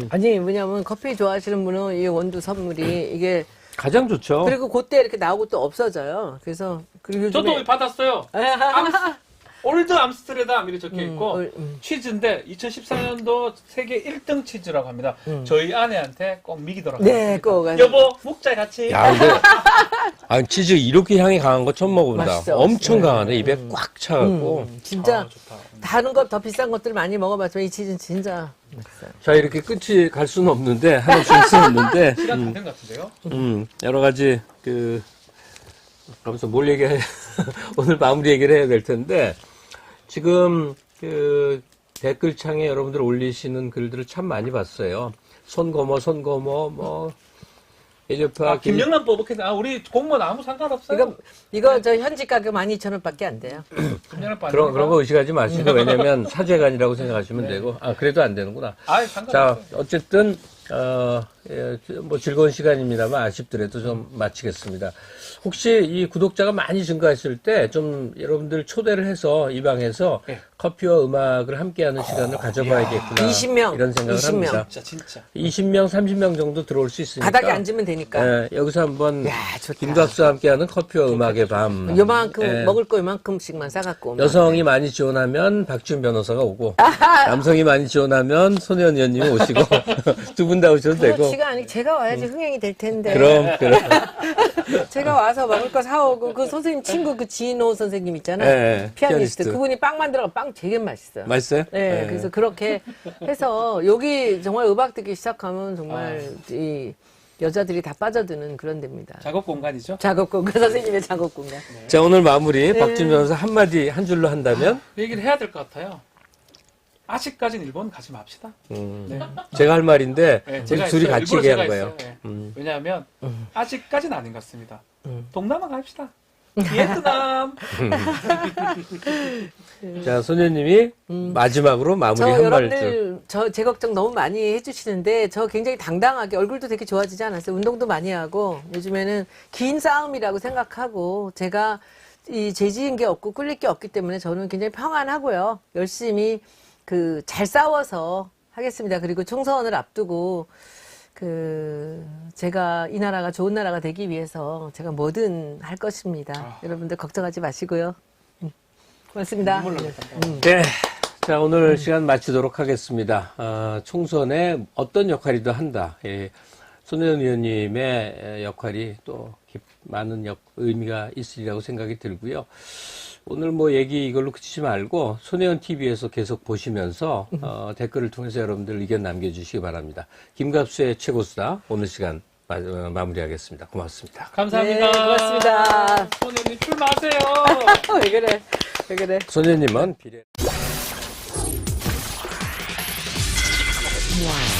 아니 뭐냐면 커피 좋아하시는 분은 이 원두 선물이 이게 가장 좋죠. 그리고 그때 이렇게 나오고 또 없어져요. 그래서 그리고 저도 요즘에 받았어요. 올드 암스테르담 이렇게 적혀 있고 치즈인데 2014년도 세계 1등 치즈라고 합니다. 저희 아내한테 꼭 미기더라고요. 네, 꼭 가서. 여보 먹자 같이. 야, 근데 아, 치즈 이렇게 향이 강한 거 처음 먹어본다. 맛있어. 엄청 강하네. 입에 꽉 차갖고. 진짜 아, 좋다. 다른 거 더 비싼 것들 많이 먹어봤지만 이 치즈는 진짜 맛있어요. 자, 이렇게 끝이 갈 수는 없는데 하나 줄 수는 없는데 시간 다 된 것 같은데요? 여러 가지 그러면서 뭘 얘기해 오늘 마무리 얘기를 해야 될 텐데 지금 그 댓글창에 여러분들 올리시는 글들을 참 많이 봤어요. 손거머 뭐 에티오피아 김영란 뽑았겠네. 우리 공무원 아무 상관없어요. 이거 저 현지 가격 12,000원밖에 안 돼요. 김영란 뽑 그런 거 의식하지 마시고 왜냐면 사죄관이라고 생각하시면 되고 그래도 안 되는구나. 아, 자, 상관없어요. 어쨌든 뭐 즐거운 시간입니다만 아쉽더라도 좀 마치겠습니다. 혹시 이 구독자가 많이 증가했을 때 좀 여러분들 초대를 해서 이 방에서 네. 커피와 음악을 함께하는 시간을 가져봐야겠구나. 20명, 이런 생각을 20명. 합니다. 진짜. 20명, 30명 정도 들어올 수 있으니까. 바닥에 앉으면 되니까. 여기서 한번 야, 좋다. 김갑수와 함께하는 커피와 음악의 밤. 요만큼 예. 먹을 거 요만큼씩만 싸갖고 오면. 여성이 많이 지원하면 박지훈 변호사가 오고 남성이 많이 지원하면 손혜원 의원님이 오시고 두 분 다 오셔도 되고. 그렇지가 아니 제가 와야지 흥행이 될 텐데. 그럼. 제가 와서 먹을 거 사오고 그 선생님 친구 그 지인호 선생님 있잖아요. 네, 피아니스트. 피아니스트. 그분이 빵 만들어 빵 되게 맛있어요. 맛있어요? 네, 그래서 그렇게 해서 여기 정말 음악 듣기 시작하면 정말 이 여자들이 다 빠져드는 그런 데입니다. 작업 공간이죠. 작업 공간 선생님의 작업 공간. 자, 오늘 마무리 박지훈 변호사 한마디 한 줄로 한다면 그 얘기를 해야 될 것 같아요. 아직까지는 일본 가지 맙시다. 네. 제가 할 말인데 네, 우리 제가 둘이 했어요. 같이 일부러 얘기한 제가 거예요. 했어요. 네. 왜냐하면 아직까지는 아닌 것 같습니다. 동남아 갑시다. 비에트남. 자, 소녀님이 마지막으로 마무리 저 한 말씀. 여러분들 제 걱정 너무 많이 해주시는데 저 굉장히 당당하게 얼굴도 되게 좋아지지 않았어요. 운동도 많이 하고 요즘에는 긴 싸움이라고 생각하고 제가 이 죄지은 게 없고 꿀릴 게 없기 때문에 저는 굉장히 평안하고요. 열심히 잘 싸워서 하겠습니다. 그리고 총선을 앞두고 제가 이 나라가 좋은 나라가 되기 위해서 제가 뭐든 할 것입니다. 여러분들 걱정하지 마시고요. 고맙습니다. 네. 자, 오늘 시간 마치도록 하겠습니다. 총선에 어떤 역할이든 한다. 예. 손혜원 의원님의 역할이 또 많은 의미가 있으리라고 생각이 들고요. 오늘 뭐 얘기 이걸로 그치지 말고 손혜원 TV에서 계속 보시면서 댓글을 통해서 여러분들 의견 남겨주시기 바랍니다. 김갑수의 최고수다 오늘 시간 마무리하겠습니다. 고맙습니다. 감사합니다. 네, 고맙습니다. 손혜원님 출마하세요. 왜 그래? 왜 그래? 손혜원님은 비례. 와.